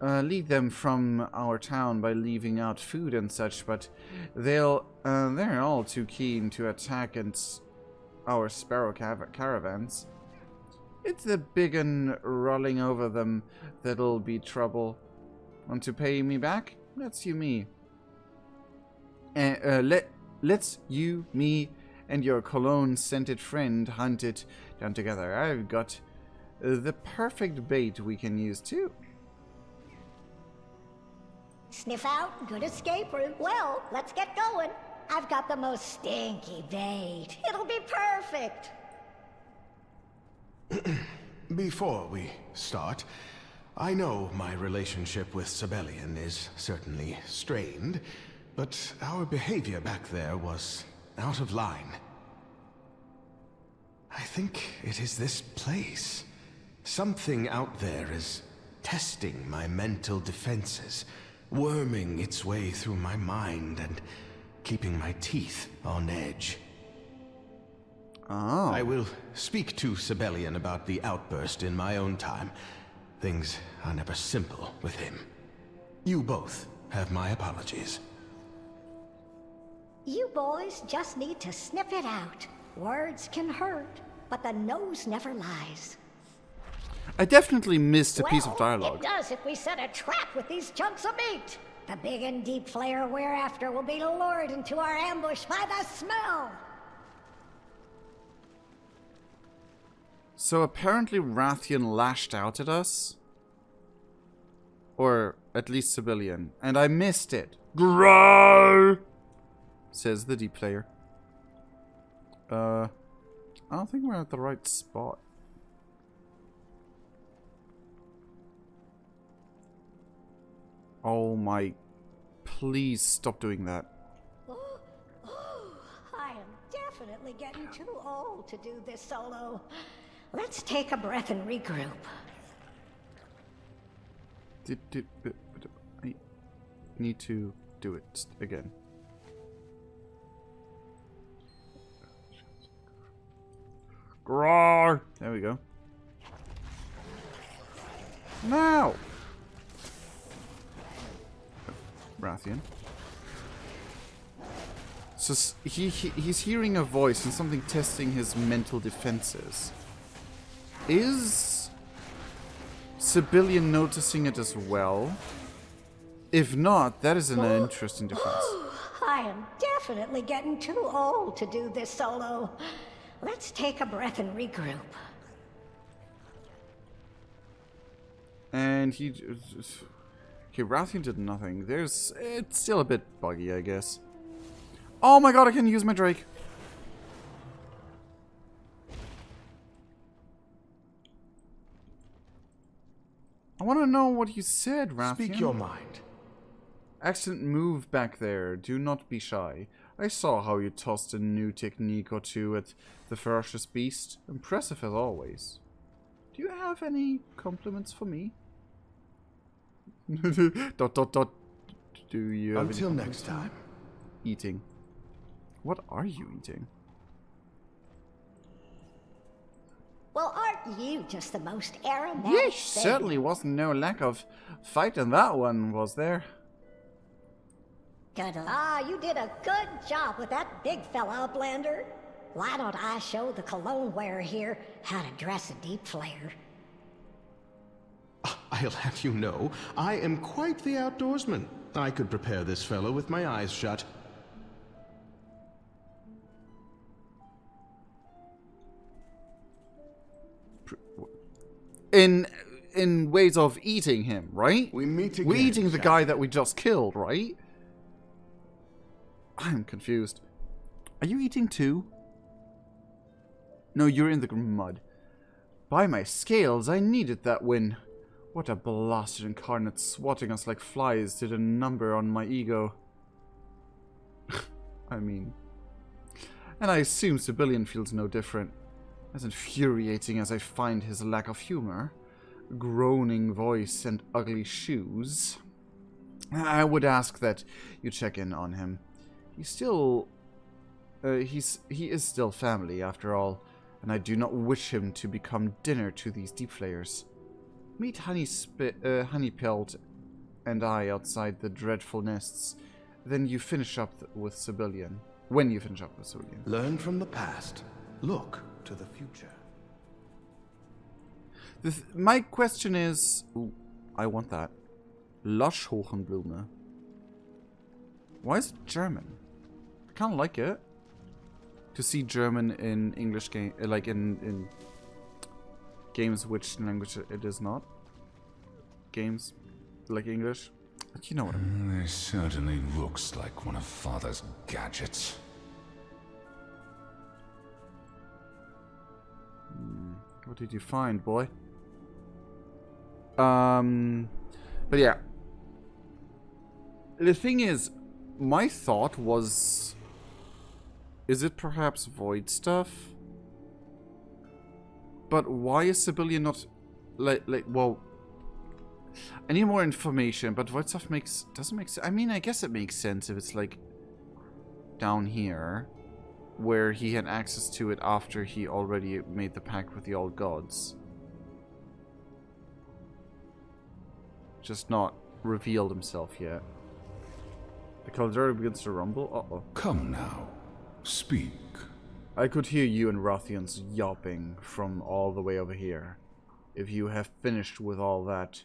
Lead them from our town by leaving out food and such, but they're all too keen to attack our sparrow caravans. It's the big un rolling over them that'll be trouble. Want to pay me back? Let's you me. Let's you, me, and your cologne-scented friend hunt it down together. I've got the perfect bait we can use too. Sniff out, good escape route. Well, let's get going. I've got the most stinky bait. It'll be perfect. Before we start, I know my relationship with Sibelian is certainly strained, but our behavior back there was out of line. I think it is this place. Something out there is testing my mental defenses, worming its way through my mind and keeping my teeth on edge. Oh. I will speak to Sibelian about the outburst in my own time. Things are never simple with him. You both have my apologies. You boys just need to sniff it out. Words can hurt, but the nose never lies. I definitely missed a piece of dialogue. It does if we set a trap with these chunks of meat. The big and deep flayer we're after will be lured into our ambush by the smell. So apparently Rathian lashed out at us. Or at least Sibelian. And I missed it. Grow! Says the deep player. I don't think we're at the right spot. Oh my... Please stop doing that. I am definitely getting too old to do this solo. Let's take a breath and regroup. I need to do it again. Groar! There we go. Now! Rathian. So he's hearing a voice and something testing his mental defenses. Is Sibelian noticing it as well? If not, that is an interesting difference. I am definitely getting too old to do this solo. Let's take a breath and regroup. And he... Okay, Rathian did nothing. It's still a bit buggy, I guess. Oh my god, I can use my Drake. I want to know what you said, Rathian. Speak your mind. Excellent move back there. Do not be shy. I saw how you tossed a new technique or two at the ferocious beast. Impressive as always. Do you have any compliments for me? Do you have Until next time. Eating. What are you eating? Well, aren't you just the most aromatic Yes, thing? certainly wasn't no lack of fight in that one, was there? Good. Ah, you did a good job with that big fella, Blender. Why don't I show the cologne wearer here how to dress a deep flayer? I'll have you know, I am quite the outdoorsman. I could prepare this fellow with my eyes shut. In ways of eating him, right? We meet again. We're eating the guy that we just killed, right? I'm confused. Are you eating too? No, you're in the mud. By my scales, I needed that win. What a blasted incarnate swatting us like flies did a number on my ego. I mean... And I assume Sibelian feels no different. As infuriating as I find his lack of humor, groaning voice, and ugly shoes, I would ask that you check in on him. He is still family, after all, and I do not wish him to become dinner to these deep flayers. Meet Honeypelt and I outside the dreadful nests. Then you finish up with Sibelian. When you finish up with Sibelian. Learn from the past. Look to the future. My question is... Ooh, I want that. Lush-Hochenblume. Why is it German? I kind of like it. To see German in English game... like in games which language it is not. Games like English. But you know what I mean. This certainly looks like one of Father's gadgets. What did you find, boy? But yeah. The thing is, my thought was... Is it perhaps void stuff? But why is Sibylla not... well... I need more information, but void stuff doesn't make sense. I mean, I guess it makes sense if it's like... down here. Where he had access to it after he already made the pact with the old gods. Just not revealed himself yet. The caldera begins to rumble. Uh-oh. Come now. Speak. I could hear you and Rathion's yelping from all the way over here. If you have finished with all that,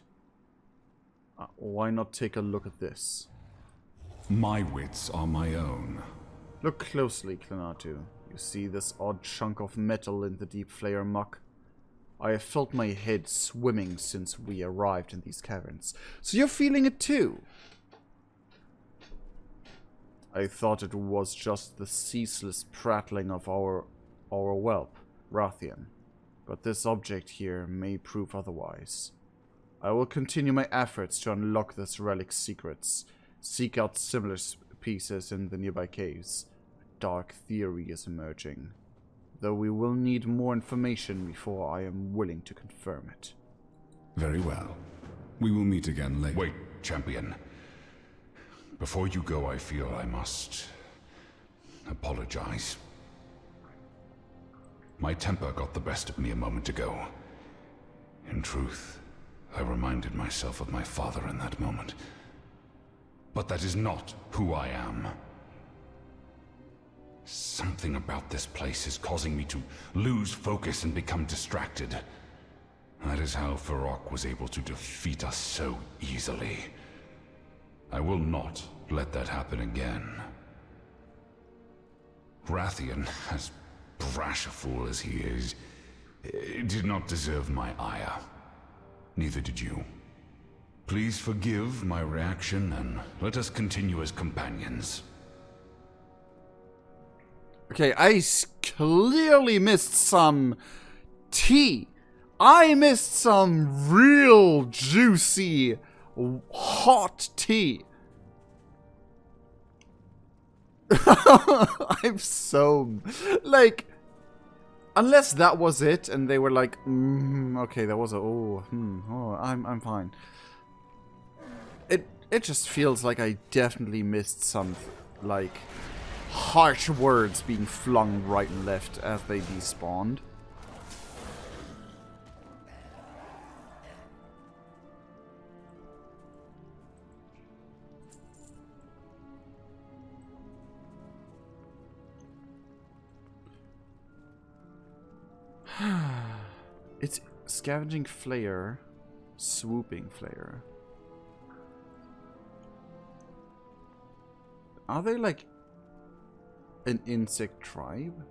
why not take a look at this? My wits are my own. Look closely, Klanatu. You see this odd chunk of metal in the deep flare muck? I have felt my head swimming since we arrived in these caverns. So you're feeling it too? I thought it was just the ceaseless prattling of our whelp, Rathian. But this object here may prove otherwise. I will continue my efforts to unlock this relic's secrets. Seek out similar pieces in the nearby caves. A dark theory is emerging. Though we will need more information before I am willing to confirm it. Very well. We will meet again later. Wait, champion. Before you go, I feel I must apologize. My temper got the best of me a moment ago. In truth, I reminded myself of my father in that moment. But that is not who I am. Something about this place is causing me to lose focus and become distracted. That is how Farok was able to defeat us so easily. I will not let that happen again. Rathian, as brash a fool as he is, did not deserve my ire. Neither did you. Please forgive my reaction and let us continue as companions. Okay, I clearly missed some tea. I missed some real juicy, hot tea. I'm so... like... Unless that was it, and they were like, okay, that was a... I'm fine. It just feels like I definitely missed some, like... harsh words being flung right and left as they despawned. It's scavenging flare, swooping flare. Are they like an insect tribe?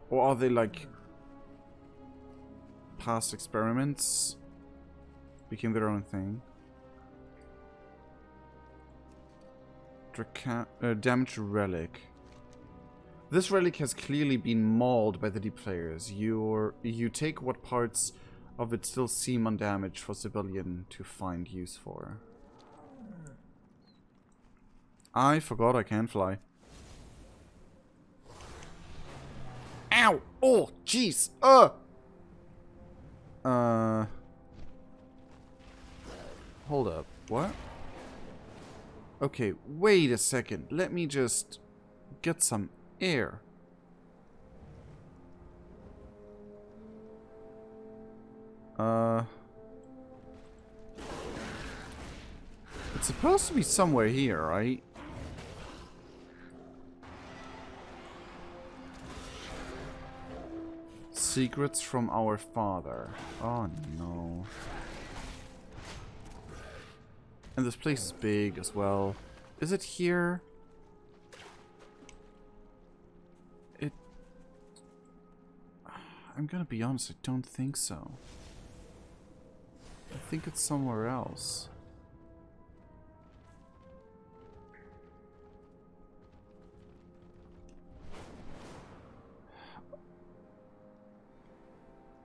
Or are they like past experiments became their own thing? Damaged relic. This relic has clearly been mauled by the deep flayers. You take what parts of it still seem undamaged for civilian to find use for. I forgot I can fly. Ow! Oh, jeez! Hold up. What? Okay, wait a second. Let me just get some air. It's supposed to be somewhere here, right? Secrets from our father. Oh no. And this place is big as well. Is it here? I'm gonna be honest, I don't think so. I think it's somewhere else.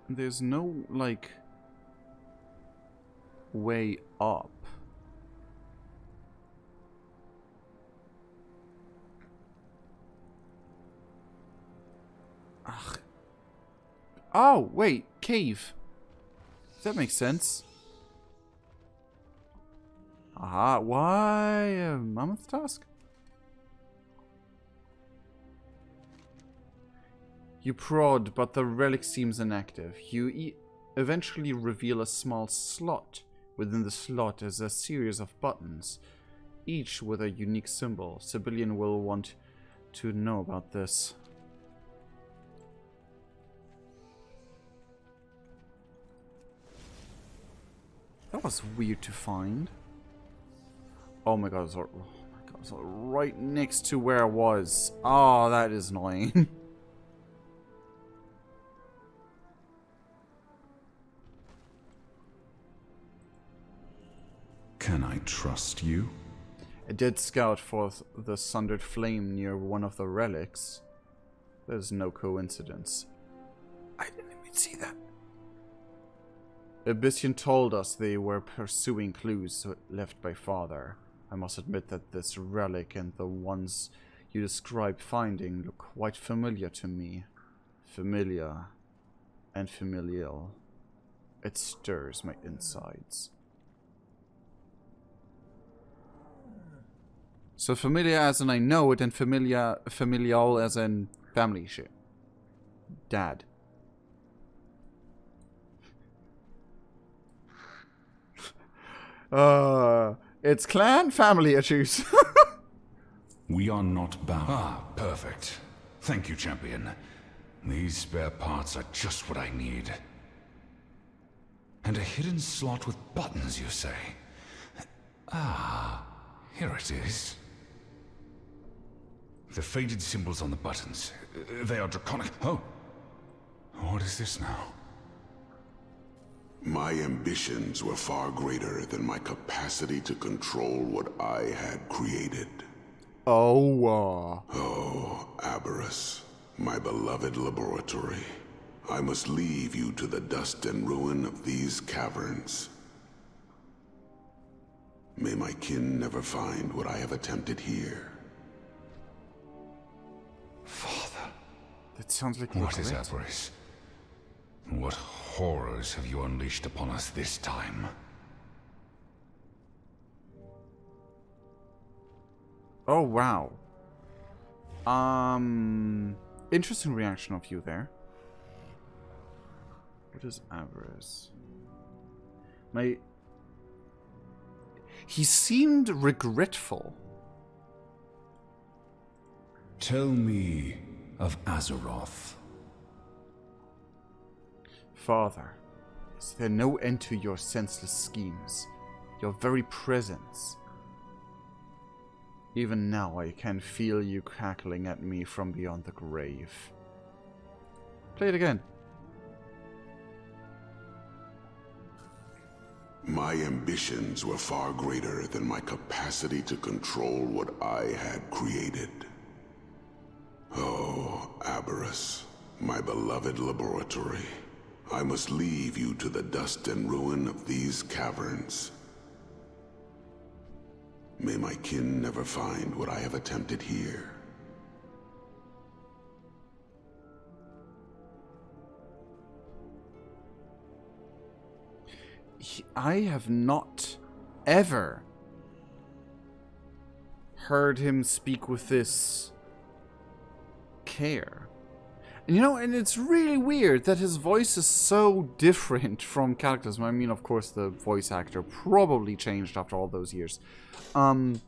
There's no, like, way up. Ugh. Oh, wait, cave. That makes sense. Aha, why a mammoth tusk? You prod, but the relic seems inactive. You eventually reveal a small slot. Within the slot is a series of buttons, each with a unique symbol. Civilian will want to know about this. That was weird to find. Oh my god, it's right next to where I was. Oh, that is annoying. Can I trust you? I did scout for the sundered flame near one of the relics. There's no coincidence. I didn't even see that. Abyssian told us they were pursuing clues left by Father. I must admit that this relic and the ones you describe finding look quite familiar to me. Familiar and familial. It stirs my insides. So familiar as in I know it, and familial as in family shit. Dad. It's clan family issues. We are not bound. Ah, perfect. Thank you, champion. These spare parts are just what I need. And a hidden slot with buttons, you say? Ah, here it is. The faded symbols on the buttons. They are draconic. Oh. What is this now? My ambitions were far greater than my capacity to control what I had created. Oh, Oh, Embers, my beloved laboratory. I must leave you to the dust and ruin of these caverns. May my kin never find what I have attempted here. Father. that sounds like What is Embers? What horrors have you unleashed upon us this time? Oh, wow. Interesting reaction of you there. What is Embers? He seemed regretful. Tell me of Azeroth. Father, is there no end to your senseless schemes? Your very presence. Even now I can feel you cackling at me from beyond the grave. Play it again. My ambitions were far greater than my capacity to control what I had created. Oh, Embers, my beloved laboratory. I must leave you to the dust and ruin of these caverns. May my kin never find what I have attempted here. I have not ever heard him speak with this care. And you know, and it's really weird that his voice is so different from characters. I mean, of course, the voice actor probably changed after all those years. But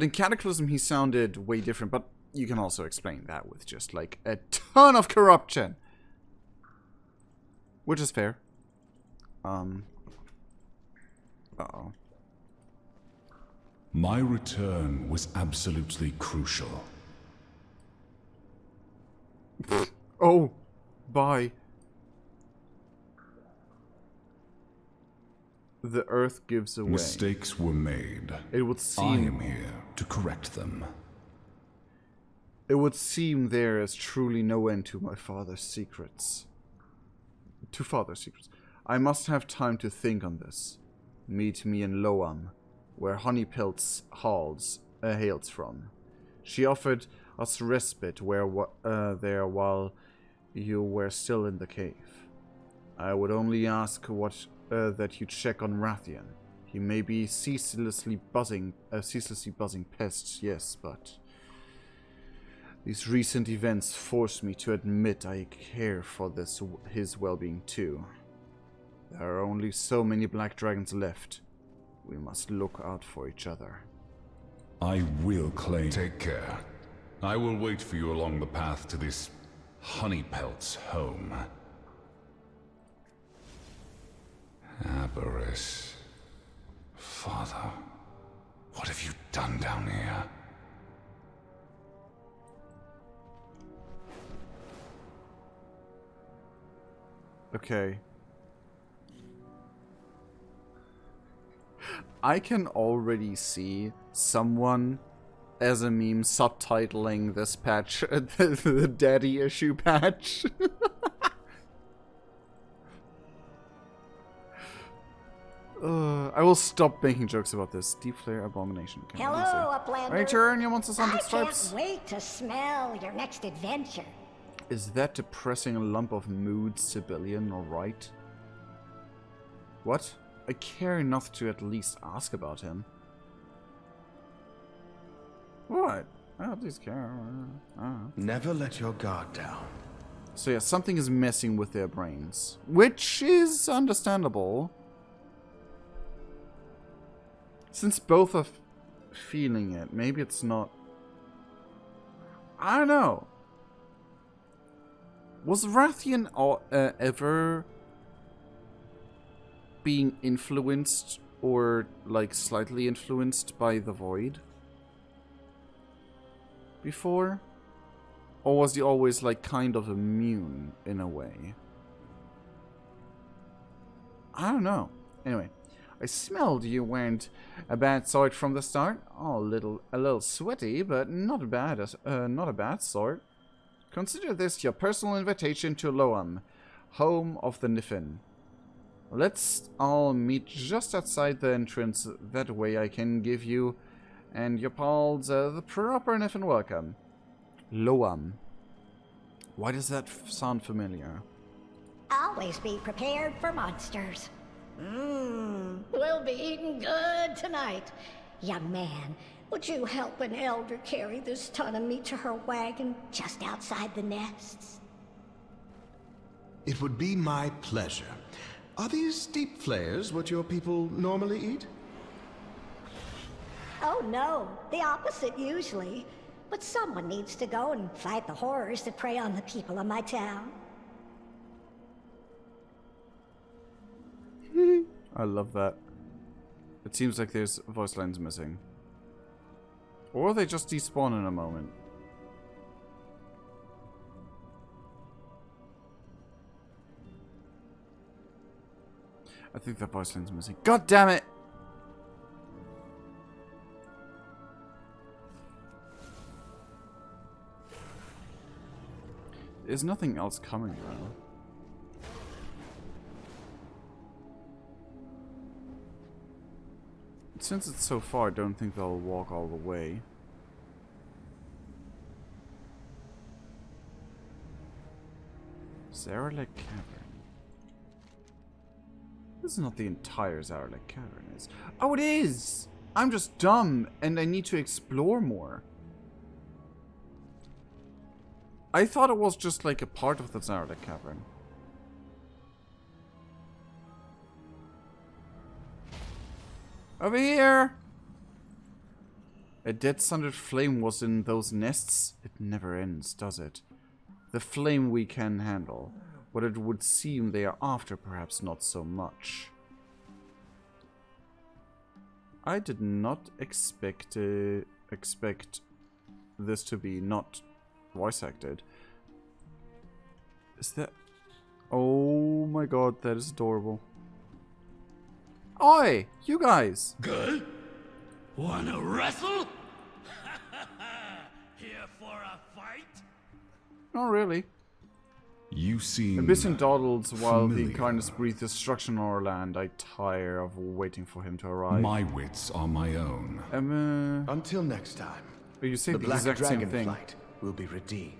in Cataclysm, he sounded way different. But you can also explain that with just, like, a ton of corruption. Which is fair. Uh-oh. My return was absolutely crucial. Oh, bye. The earth gives away. Mistakes were made. It would I seem am here to correct them. It would seem there is truly no end to my father's secrets. To father's secrets. I must have time to think on this. Meet me in Loam, where Honeypilt's hails from. She offered us respite there while you were still in the cave. I would only ask that you check on Rathian. He may be ceaselessly buzzing pests, yes, but these recent events force me to admit I care for his well-being too. There are only so many black dragons left. We must look out for each other. I will claim. Take care. I will wait for you along the path to this Honeypelt's home. Embers. Father, what have you done down here? Okay. I can already see someone as a meme subtitling this patch the daddy issue patch. I will stop making jokes about this. Deep Flare Abomination. Hello, Uplander. Right, turn your monsters on I stripes. can't wait to smell your next adventure. Is that depressing lump of mood civilian alright? What? I care enough to at least ask about him. What? I at least care. Never let your guard down. So yeah, something is messing with their brains. Which is understandable. Since both are feeling it, maybe it's not... I don't know. Was Rathian ever being influenced or like slightly influenced by the void before? Or was he always like kind of immune in a way? I don't know. Anyway, I smelled you weren't a bad sort from the start. Oh, a little sweaty, but not a bad sort. Consider this your personal invitation to Loam, home of the Niffin. Let's all meet just outside the entrance. That way I can give you and your pals the proper Niffin welcome. Loam. Why does that sound familiar? Always be prepared for monsters. We'll be eating good tonight. Young man, would you help an elder carry this ton of meat to her wagon just outside the nests? It would be my pleasure. Are these deep flayers what your people normally eat? Oh no, the opposite usually. But someone needs to go and fight the horrors that prey on the people of my town. I love that. It seems like there's voice lines missing. Or they just despawn in a moment. I think that voice line's missing. God damn it! There's nothing else coming though. Since it's so far, I don't think they'll walk all the way. Zaralek Cavern. This is not the entire Zaralek Cavern, is. Oh, it is! I'm just dumb, and I need to explore more. I thought it was just like a part of the Zaralek Cavern. Over here! A dead sundered flame was in those nests. It never ends, does it? The flame we can handle. What it would seem they are after, perhaps not so much. I did not expect this to be not voice acted. Is that... Oh my god, that is adorable. Oi, you guys! Good? Wanna wrestle? Here for a fight? Not really. You seem Abyssian dawdles while the familiar. Incarnates breathe destruction on our land. I tire of waiting for him to arrive. My wits are my own. Until next time, You say the the Black exact same thing. Dragonflight will be redeemed.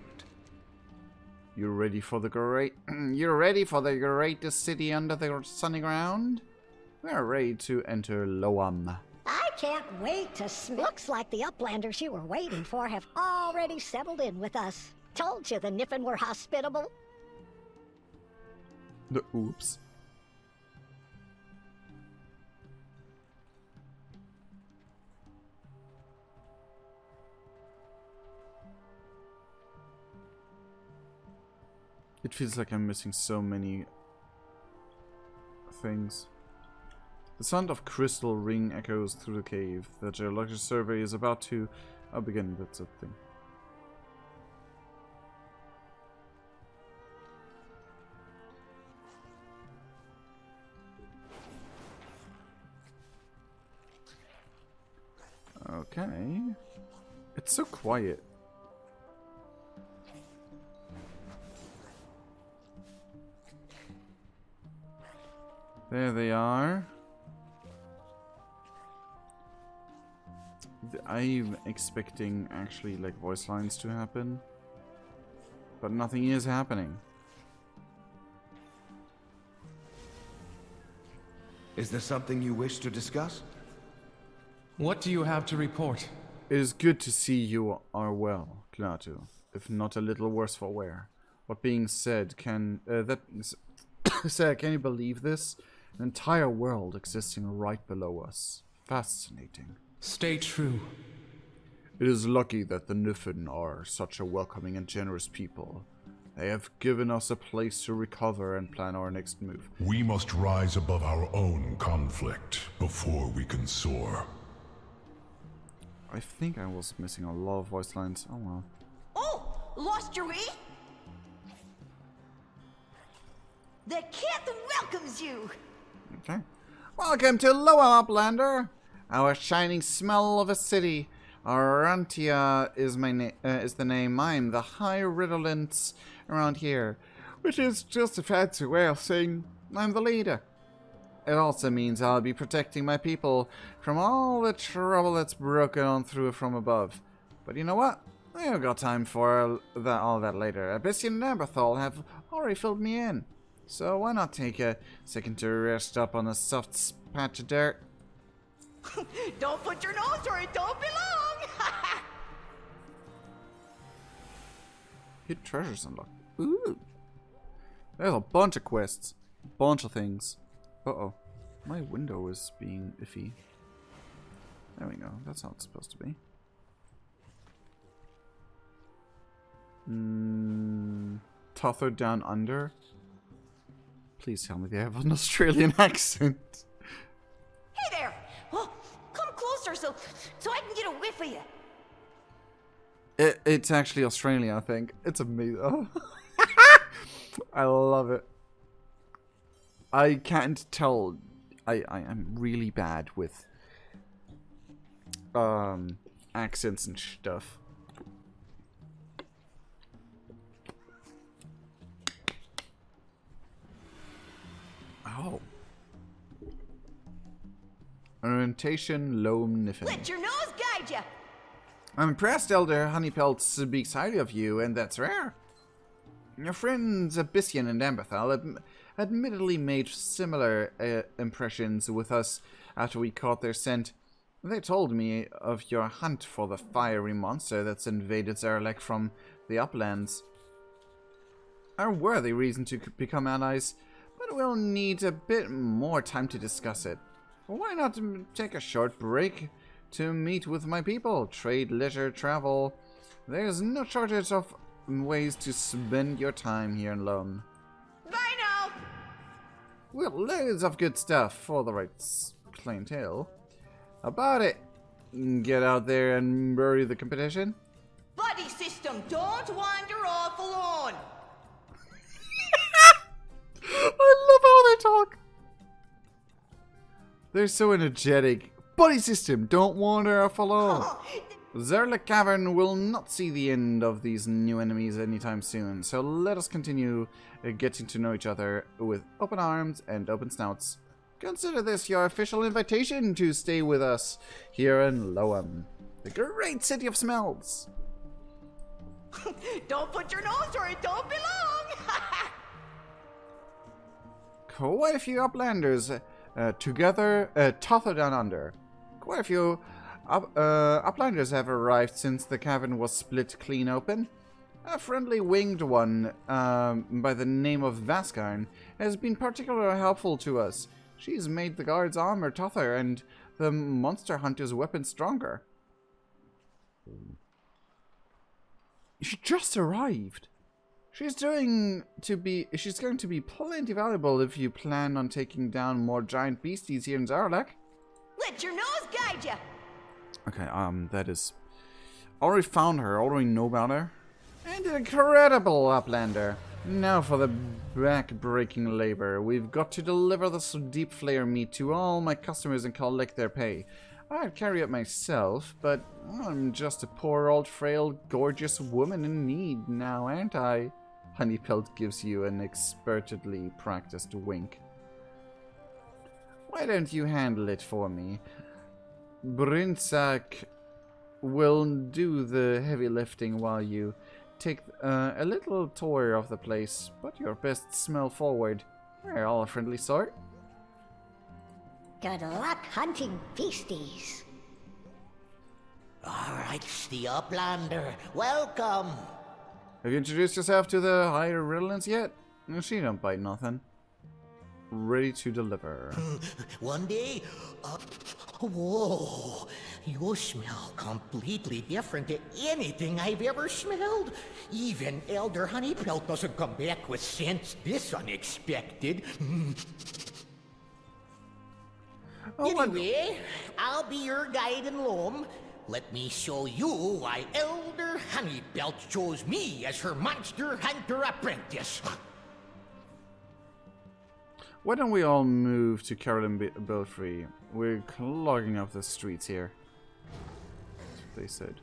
You ready for the great? You're ready for the greatest city under the sunny ground? We are ready to enter Loam. I can't wait to looks like the Uplanders you were waiting for have already settled in with us. Told you the Niffin were hospitable. Oops. It feels like I'm missing so many things. The sound of crystal ring echoes through the cave. The geological survey is about to begin. That's a thing. Okay. It's so quiet. There they are. I'm expecting actually like voice lines to happen, but nothing is happening. Is there something you wish to discuss? What do you have to report? It is good to see you are well, Klaatu, if not a little worse for wear. What being said, can you believe this? An entire world existing right below us. Fascinating. Stay true. It is lucky that the Niffin are such a welcoming and generous people. They have given us a place to recover and plan our next move. We must rise above our own conflict before we can soar. I think I was missing a lot of voice lines. Oh well. Oh, lost your way? The kid welcomes you. Okay. Welcome to Loa, Uplander. Our shining smell of a city. Arantia is is the name. I'm the High Redolence around here, which is just a fancy way of saying I'm the leader. It also means I'll be protecting my people from all the trouble that's broken on through from above. But you know what? We haven't got time for all that later. Abyssian and Amberthal have already filled me in. So why not take a second to rest up on a soft patch of dirt? Don't put your nose where it don't belong. Hidden treasures unlocked. Ooh. There's a bunch of quests. Bunch of things. Uh-oh. My window is being iffy. There we go. That's how it's supposed to be. Tother Down Under? Please tell me they have an Australian accent. Hey there. Oh, come closer so I can get a whiff of you. It's actually Australian, I think. It's amazing. Oh. I love it. I can't tell. I am really bad with accents and stuff. Oh. Orientation Loam Niffin. Let your nose guide you. I'm impressed Elder Honeypelt speaks highly of you, and that's rare. Your friends Abyssian and Amberthal admittedly made similar impressions with us after we caught their scent. They told me of your hunt for the fiery monster that's invaded Zaralek from the uplands. A worthy reason to become allies, but we'll need a bit more time to discuss it. Why not take a short break to meet with my people. Trade, leisure, travel. There's no shortage of ways to spend your time here alone. Bye now! Well, loads of good stuff for the right clientele. About it. Get out there and bury the competition. Buddy system, don't wander off alone! I love how they talk. They're so energetic. Buddy system, don't wander off alone. Zerlik Cavern will not see the end of these new enemies anytime soon, so let us continue getting to know each other with open arms and open snouts. Consider this your official invitation to stay with us here in Loam, the great city of smells. Don't put your nose where it don't belong! Quite a few uplanders together, tougher down under. Quite a few uplanders have arrived since the cavern was split clean open. A friendly winged one by the name of Vaskarn has been particularly helpful to us. She's made the guard's armor tougher and the monster hunter's weapons stronger. She just arrived. She's going to be plenty valuable if you plan on taking down more giant beasties here in Zarlak. Let your nose guide ya! Okay, that is... Already found her, already know about her. And an incredible uplander. Now for the back-breaking labor. We've got to deliver this deep flare meat to all my customers and collect their pay. I'd carry it myself, but I'm just a poor old frail gorgeous woman in need now, aren't I? Honeypelt gives you an expertly practiced wink. Why don't you handle it for me? Brinsak will do the heavy lifting while you take a little tour of the place, but your best smell forward. We're all a friendly sort. Good luck hunting beasties. Alright, the Uplander. Welcome. Have you introduced yourself to the higher redolence yet? She don't bite nothing. Ready to deliver. One day, whoa, you smell completely different to anything I've ever smelled. Even Elder Honeypelt doesn't come back with scents this unexpected. Anyway, I'll be your guide in Loam. Let me show you why Elder Honeypelt chose me as her monster hunter apprentice. Why don't we all move to Carolyn Belfry? We're clogging up the streets here. That's what they said.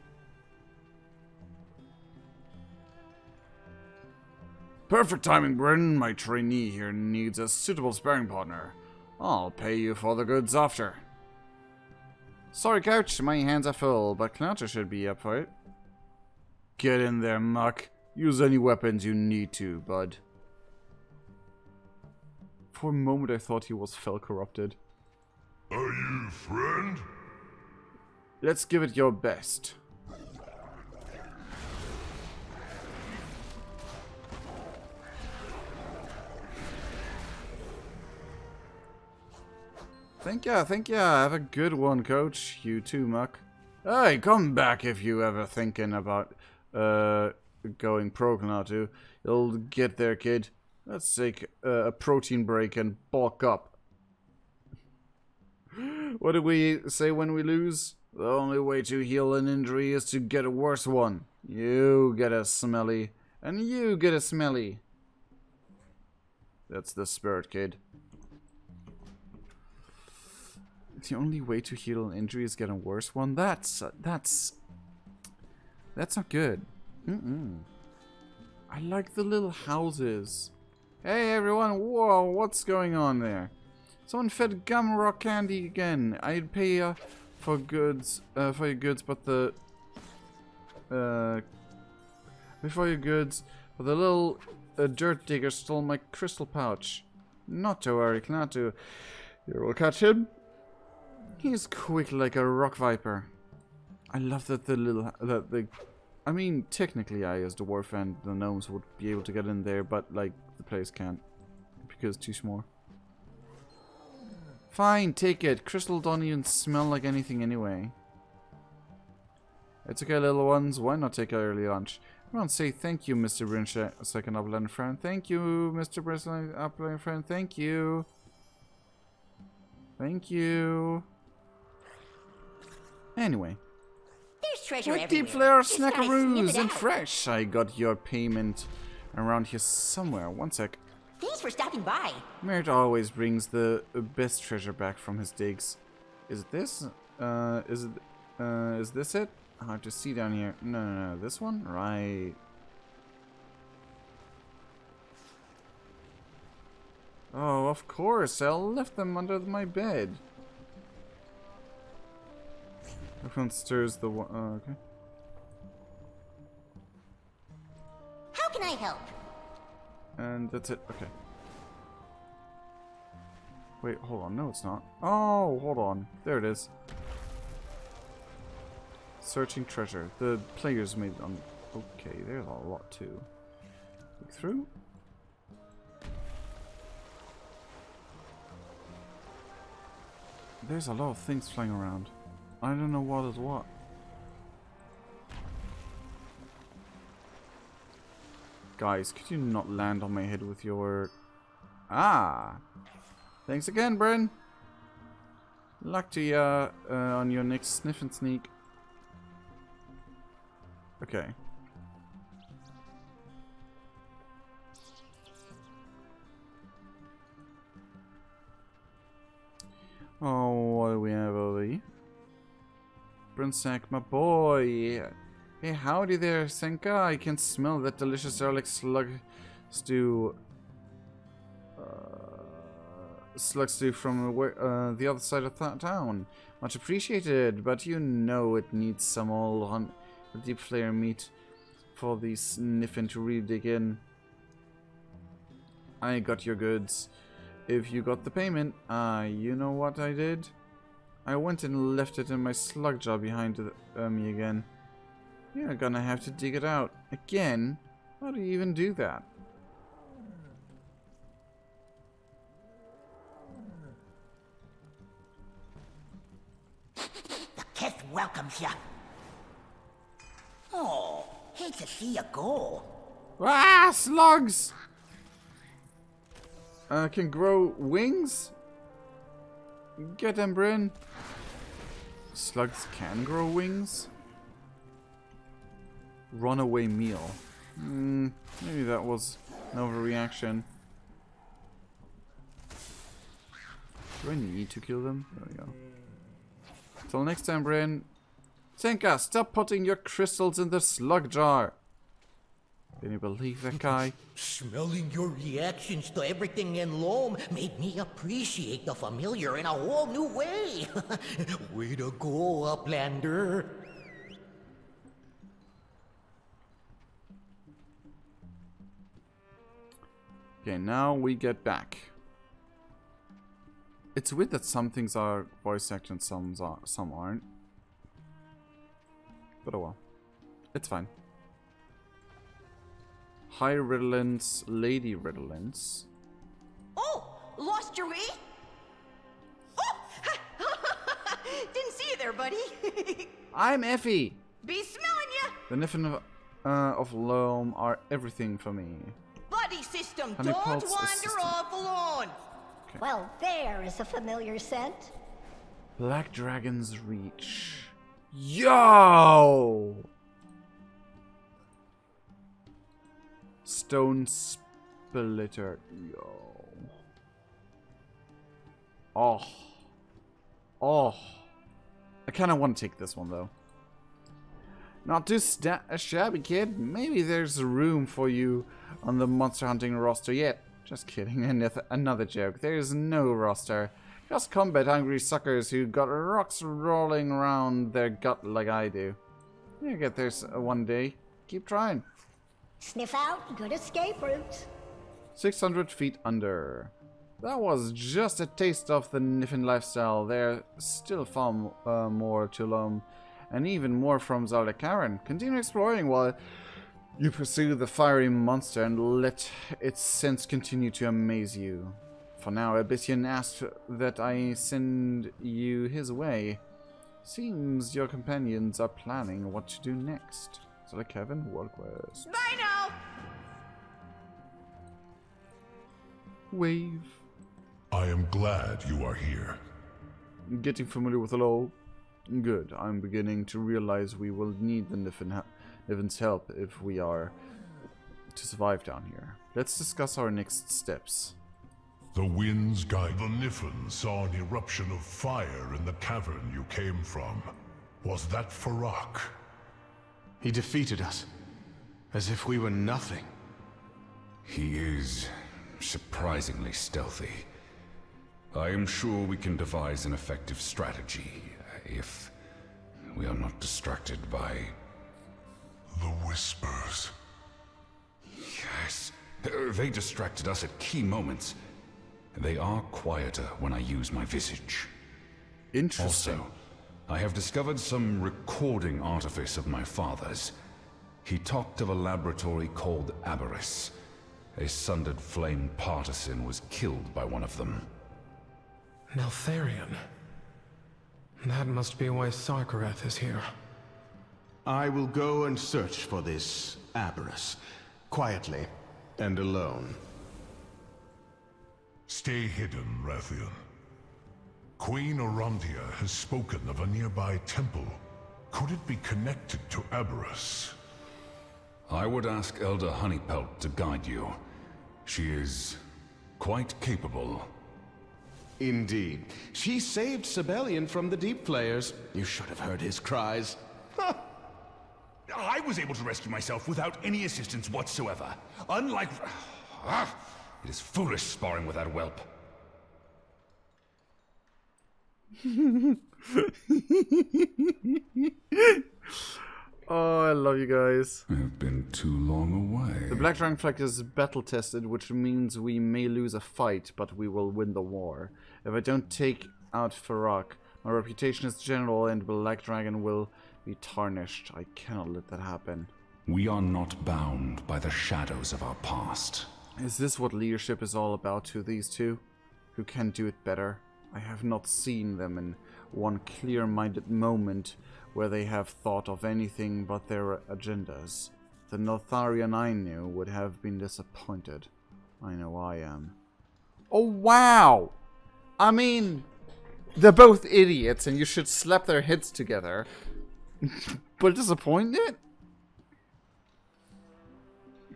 Perfect timing, Bryn. My trainee here needs a suitable sparring partner. I'll pay you for the goods after. Sorry, coach. My hands are full, but Knouter should be up for it. Get in there, muck. Use any weapons you need to, bud. For a moment I thought he was fell corrupted. Are you friend? Let's give it your best. Thank ya. Have a good one, coach. You too, muck. Hey, come back if you ever thinking about going pro Knouter. You'll get there, kid. Let's take a protein break and bulk up. What do we say when we lose? The only way to heal an injury is to get a worse one. You get a smelly, and you get a smelly. That's the spirit, kid. The only way to heal an injury is get a worse one? That's not good. I like the little houses. Hey everyone, whoa, what's going on there? Someone fed gum rock candy again. I'd pay for goods, for your goods, but the before your goods, but the little dirt digger stole my crystal pouch. Not to worry, Knouter. Here, we'll catch him. He's quick like a rock viper. I love that I mean, technically I as dwarf and the gnomes would be able to get in there, but like the players can't because it's too small. Fine, take it. Crystal don't even smell like anything anyway. It's okay, little ones. Why not take an early lunch? Come on, say thank you, Mr. Brinch, second upland friend. Thank you, Mr. Brinch, upland friend. Thank you. Thank you. Anyway. There's treasure Like everywhere. deep flare, Just gotta sniff snackaroos, it and out. fresh. I got your payment around here somewhere. One sec. Thanks for stopping by. Merritt always brings the best treasure back from his digs. Is it this? Is this it? Hard to see down here. No. This one? Right. Oh, of course. I left them under my bed. Everyone stirs the one. Okay. How can I help? And that's it. Okay. Wait, hold on. No, it's not. Oh, hold on. There it is. Searching treasure. The players made it on. Okay, there's a lot too. Look through. There's a lot of things flying around. I don't know what is what. Guys, could you not land on my head with your... Ah! Thanks again, Bryn. Luck to ya on your next sniff and sneak. Okay. Oh, what do we have over here? Brinsack, my boy. Hey, howdy there, Senka. I can smell that delicious garlic slug stew. Slug stew from the other side of town. Much appreciated, but you know it needs some old deep flare meat for the sniffing to really dig in. I got your goods. If you got the payment, you know what I did? I went and left it in my slug jar behind me again. You're gonna have to dig it out. Again? How do you even do that? The Kith welcomes ya. Oh, hate to see ya go. Ah, slugs! Can grow wings? Get them, Bryn. Slugs can grow wings? Runaway meal. Maybe that was an overreaction. Do I need to kill them? There we go. Till next time, Bryn. Senka, stop putting your crystals in the slug jar. Can you believe that guy? Smelling your reactions to everything in Loam made me appreciate the familiar in a whole new way. Way to go, Uplander. Okay, now we get back. It's weird that some things are voice acted and some aren't. But oh well. It's fine. High Redolence, Lady Redolence. Oh, lost your way? Oh! Didn't see you there, buddy. I'm Effie! Be smelling ya! The Niffin of Loam are everything for me. Buddy system, Honey don't Pulse wander Assistant. off alone. Okay. Well, there is a familiar scent. Black Dragon's Reach. Yo! Stone Splitter. Yo. Oh. Oh. I kind of want to take this one, though. Not too shabby, kid. Maybe there's room for you on the monster hunting roster yet. Just kidding. Another joke. There's no roster. Just combat-hungry suckers who got rocks rolling around their gut like I do. You'll get there one day. Keep trying. Sniff out good escape routes. 600 feet under. That was just a taste of the Niffin lifestyle. There's still far more to Loam, and even more from Zelda Karen. Continue exploring while you pursue the fiery monster and let its scents continue to amaze you. For now, Abyssian asked that I send you his way. Seems your companions are planning what to do next. So like Kevin, world quest. Bye now! Wave. I am glad you are here. Getting familiar with the law. Good. I'm beginning to realize we will need the Niven's help if we are to survive down here. Let's discuss our next steps. The winds guide. The Niffen saw an eruption of fire in the cavern you came from. Was that Farak? He defeated us, as if we were nothing. He is surprisingly stealthy. I am sure we can devise an effective strategy if we are not distracted by... The Whispers. Yes, they distracted us at key moments. They are quieter when I use my visage. Interesting. Also, I have discovered some recording artifice of my father's. He talked of a laboratory called Embers. A sundered flame partisan was killed by one of them. Neltharion. That must be why Sarkareth is here. I will go and search for this Embers, quietly and alone. Stay hidden, Rathian. Queen Orontia has spoken of a nearby temple. Could it be connected to Embers? I would ask Elder Honeypelt to guide you. She is quite capable. Indeed. She saved Sibelian from the Deep Players. You should have heard his cries. I was able to rescue myself without any assistance whatsoever. Unlike... It is foolish sparring with that whelp. Oh, I love you guys. I've been too long away. The Black Dragonflight is battle tested, which means we may lose a fight, but we will win the war. If I don't take out Farak, my reputation as general and Black Dragon will be tarnished. I cannot let that happen. We are not bound by the shadows of our past. Is this what leadership is all about to these two? Who can do it better? I have not seen them in one clear-minded moment where they have thought of anything but their agendas. The Neltharion I knew would have been disappointed. I know I am. Oh, wow! I mean, they're both idiots and you should slap their heads together. But disappointed?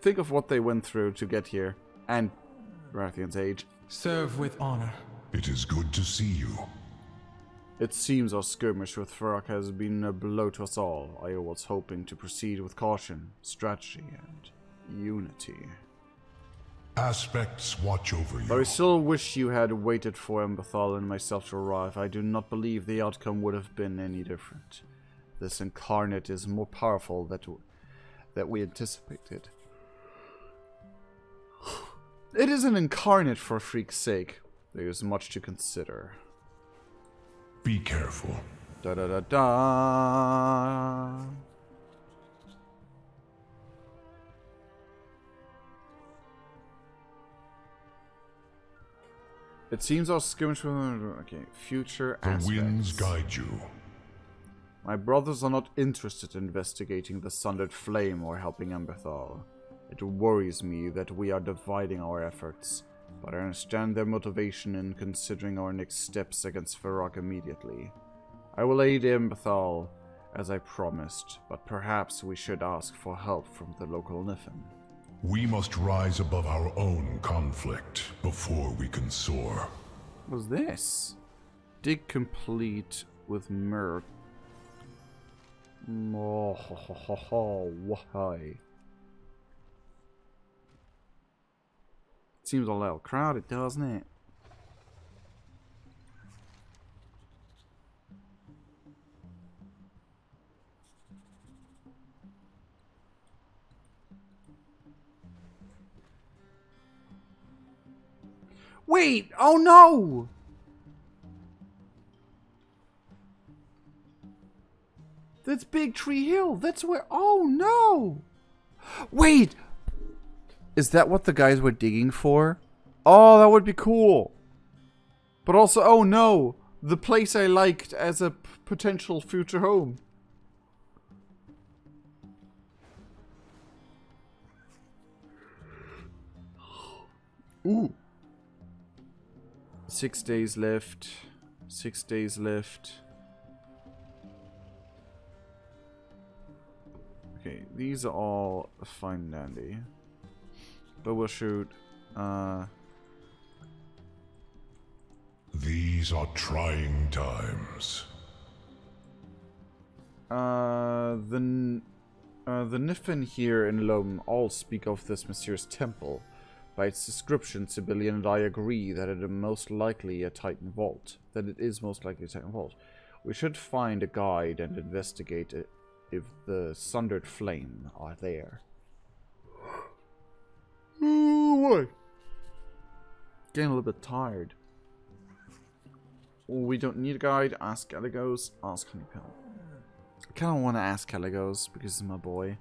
Think of what they went through to get here. And Rathian's age. Serve with honor. It is good to see you. It seems our skirmish with Farak has been a blow to us all. I was hoping to proceed with caution, strategy, and unity. Aspects watch over you. But I still wish you had waited for Emberthal and myself to arrive. I do not believe the outcome would have been any different. This incarnate is more powerful than we anticipated. It is an incarnate for freak's sake. There is much to consider. Be careful. Da da da da. It seems our skirmish with... Okay, future aspects. The winds guide you. My brothers are not interested in investigating the sundered flame or helping Emberthal. It worries me that we are dividing our efforts, but I understand their motivation in considering our next steps against Farak immediately. I will aid Emberthal, as I promised, but perhaps we should ask for help from the local Niffen. We must rise above our own conflict before we can soar. What's this? Dig complete with myrrh. Oh, ho, ho, ho, ho, why? Seems a little crowded, doesn't it? Wait! Oh no! That's Big Tree Hill. That's where... Oh no! Wait! Is that what the guys were digging for? Oh, that would be cool. But also, oh no! the place I liked as a potential future home. Ooh. 6 days left. 6 days left. Okay, these are all fine and dandy. But we'll shoot. These are trying times. The Niffin here in Loam all speak of this mysterious temple. By its description, Civilian and I agree that it is most likely a Titan vault. We should find a guide and investigate it if the Sundered Flame are there. What? Getting a little bit tired. We don't need a guide. Ask Caligos. Ask Honeypill. I kind of want to ask Caligos because he's my boy.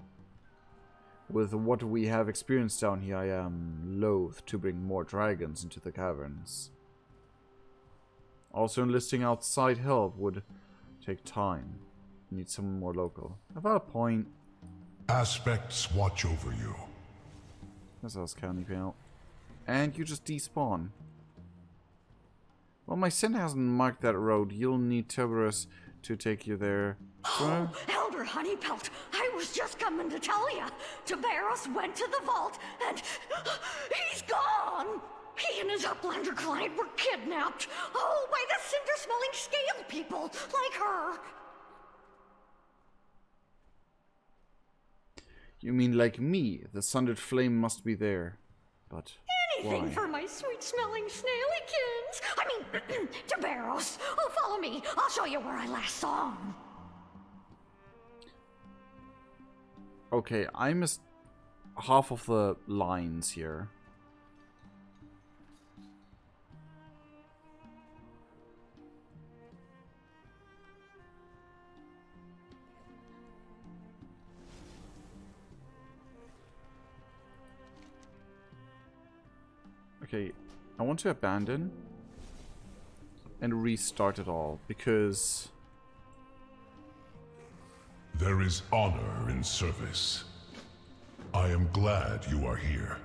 With what we have experienced down here, I am loath to bring more dragons into the caverns. Also, enlisting outside help would take time. Need someone more local. About a point. Aspects watch over you. That's us, Honeypill. And you just despawn. Well, my scent hasn't marked that road. You'll need Tiberius to take you there. Oh, Elder Honeypelt, I was just coming to tell you. Tiberius went to the vault, and he's gone! He and his Uplander client were kidnapped. Oh, by the cinder-smelling scale people, like her. You mean like me? The Sundered Flame must be there. But Anything why? for my sweet-smelling snailykins. I mean, Tiberius. Oh, follow me. I'll show you where I last saw him. Okay, I missed half of the lines here. Okay, I want to abandon and restart it all because There is honor in service. I am glad you are here.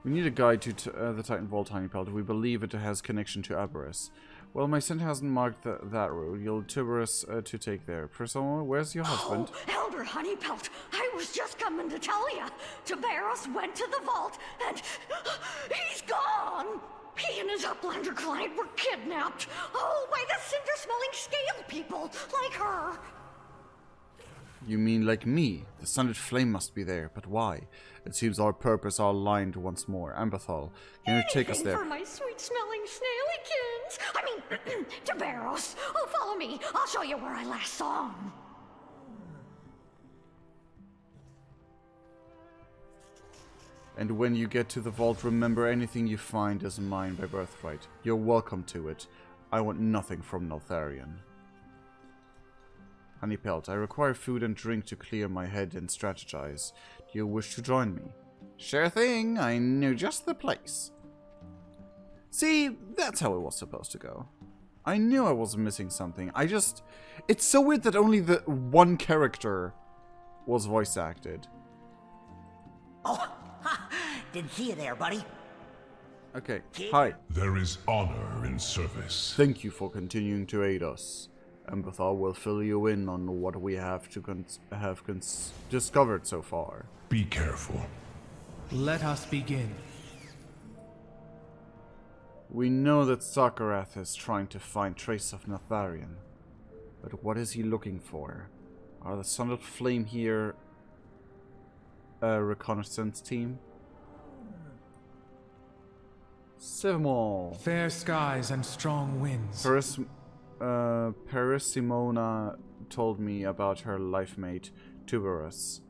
we need a guide to the Titan Vault Honeypelt. We believe it has connection to Embers. Well, my scent hasn't marked that road. You'll Tiberius to take there. Priscilla, where's your husband? Oh, Elder Honeypelt, I was just coming to tell you. Tiberius went to the vault, and he's gone! He and his Uplander client were kidnapped. Oh, by the cinder-smelling scale people, like her. You mean like me? The Sundered Flame must be there, but why? It seems our purpose are aligned once more. Amberthal, can you take us there? For my sweet-smelling snailykins. I mean, Tiberius. Oh, follow me. I'll show you where I last saw him. And when you get to the vault, remember anything you find is mine by birthright. You're welcome to it. I want nothing from Neltharion. Honeypelt, I require food and drink to clear my head and strategize. Do you wish to join me? Sure thing, I knew just the place. See, that's how it was supposed to go. I knew I was missing something. It's so weird that only the one character was voice acted. Oh, ha! Didn't see you there, buddy. Okay, hi. There is honor in service. Thank you for continuing to aid us. Emberthal will fill you in on what we have discovered so far. Be careful. Let us begin. We know that Sakarath is trying to find trace of Neltharion. But what is he looking for? Are the Sundered Flame here a reconnaissance team? Sivmal. Fair skies and strong winds. Parasimona told me about her life mate, Tiberius,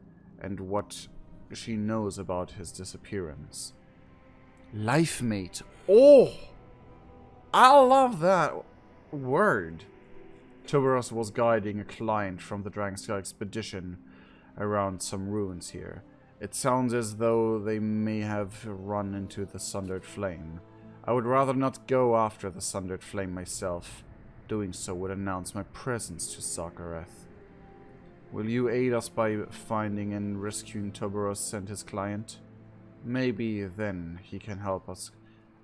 and what she knows about his disappearance. Life mate. Oh! I love that word. Tiberius was guiding a client from the Dragonflight expedition around some ruins here. It sounds as though they may have run into the Sundered Flame. I would rather not go after the Sundered Flame myself. Doing so would announce my presence to Sarkareth. Will you aid us by finding and rescuing Toboros and his client? Maybe then he can help us,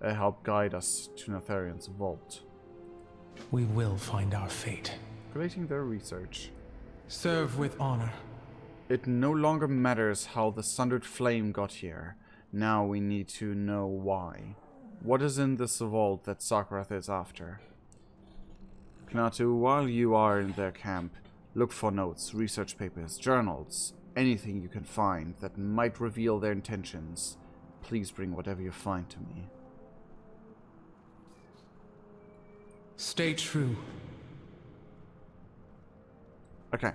help guide us to Neltharion's vault. We will find our fate. Collating their research. Serve with honor. It no longer matters how the Sundered Flame got here. Now we need to know why. What is in this vault that Sarkareth is after? Knatu, while you are in their camp, look for notes, research papers, journals, anything you can find that might reveal their intentions. Please bring whatever you find to me. Stay true. Okay.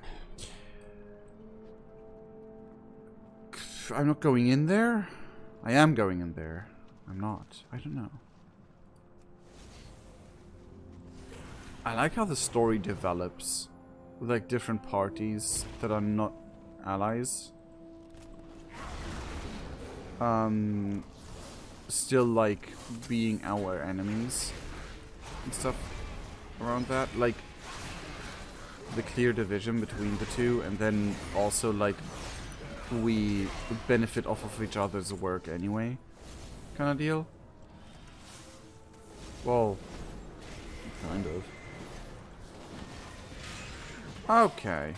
I'm not going in there? I am going in there. I'm not. I don't know. I like how the story develops with like different parties that are not allies. Still like being our enemies and stuff around that. Like the clear division between the two, and then also like we benefit off of each other's work anyway, kind of deal. Well, kind of. Okay.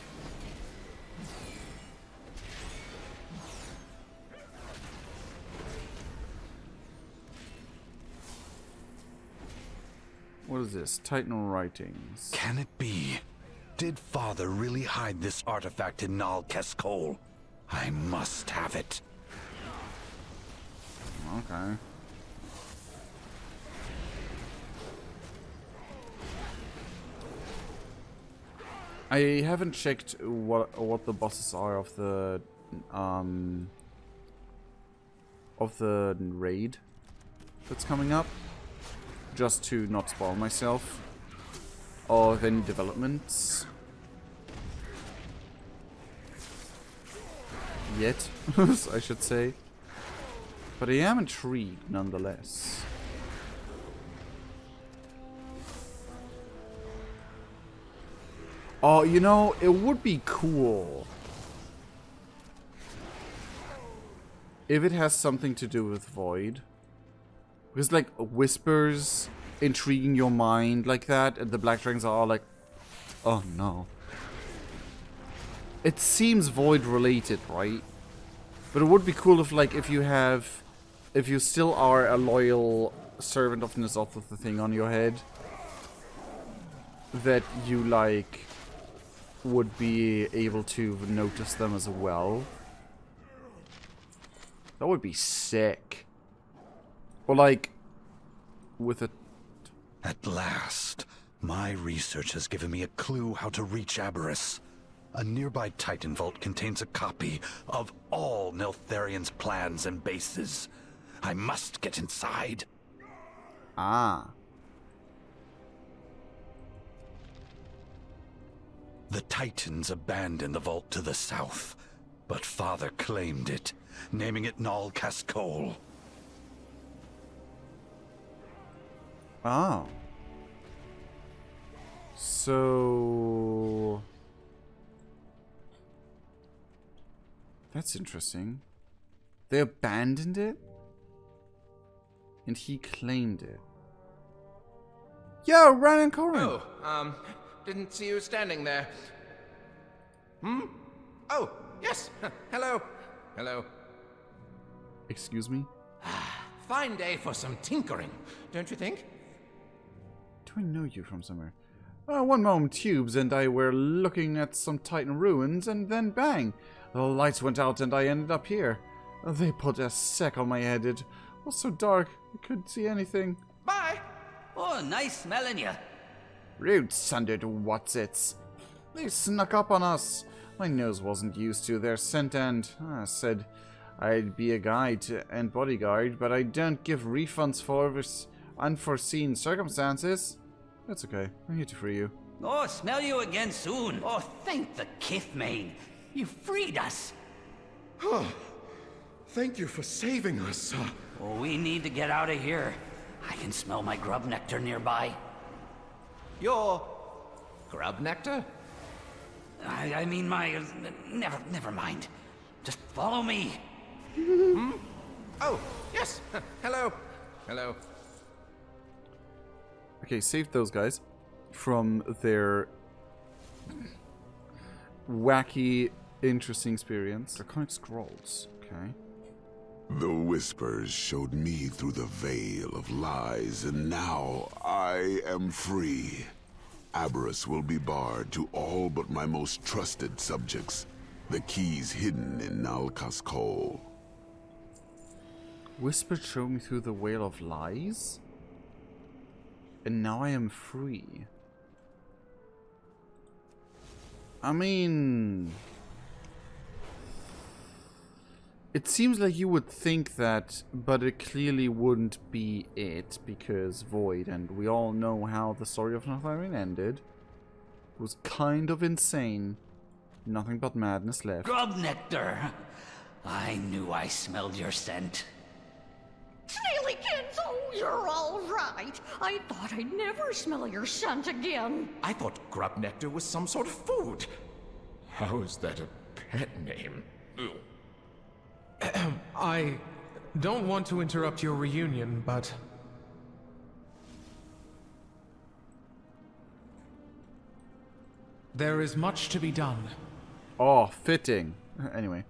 What is this? Titan writings. Can it be? Did Father really hide this artifact in Nal Keskol? I must have it. Okay. I haven't checked what the bosses are of the raid that's coming up, just to not spoil myself, or of any developments yet, I should say. But I am intrigued nonetheless. Oh, you know, it would be cool if it has something to do with Void. Because, like, whispers intriguing your mind like that, and the Black Dragons are all like, oh no. It seems Void related, right? But it would be cool if, like, if you still are a loyal servant of N'Zoth with the thing on your head, that you, like, would be able to notice them as well. That would be sick. Or like, with a... At last, my research has given me a clue how to reach Aberrus. A nearby Titan Vault contains a copy of all Neltharion's plans and bases. I must get inside. Ah. The Titans abandoned the vault to the south, but Father claimed it, naming it Nal Keskol. Oh. So... That's interesting. They abandoned it? And he claimed it. Yo, Ran and Corin! Oh, didn't see you standing there. Hmm? Oh, yes. Hello. Hello. Excuse me? Fine day for some tinkering, don't you think? Do I know you from somewhere? One moment, Tubes and I were looking at some Titan ruins, and then bang! The lights went out and I ended up here. They put a sack on my head. It was so dark, I couldn't see anything. Bye! Oh, nice smelling you. Rude sundered whatsits. They snuck up on us. My nose wasn't used to their scent, and I said I'd be a guide and bodyguard, but I don't give refunds for unforeseen circumstances. That's okay. I'm here to free you. Oh, smell you again soon. Oh, thank the Kithmane. You freed us. Oh, thank you for saving us. Oh, we need to get out of here. I can smell my grub nectar nearby. Your grub nectar? I mean my... Never mind. Just follow me. Hmm? Oh, yes. Hello. Hello. Okay, save those guys from their wacky, interesting experience. Draconic scrolls. Okay. The whispers showed me through the veil of lies, and now I am free. Aberrus will be barred to all but my most trusted subjects. The keys hidden in Nalka's Call. Whisper showed me through the veil of lies? And now I am free. I mean... It seems like you would think that, but it clearly wouldn't be it, because Void, and we all know how the story of Neltharion ended, was kind of insane. Nothing but madness left. Grub nectar! I knew I smelled your scent. Snailykins, oh, you're all right. I thought I'd never smell your scent again. I thought grub nectar was some sort of food. How is that a pet name? Ew. I don't want to interrupt your reunion, but... there is much to be done. Oh, fitting. Anyway.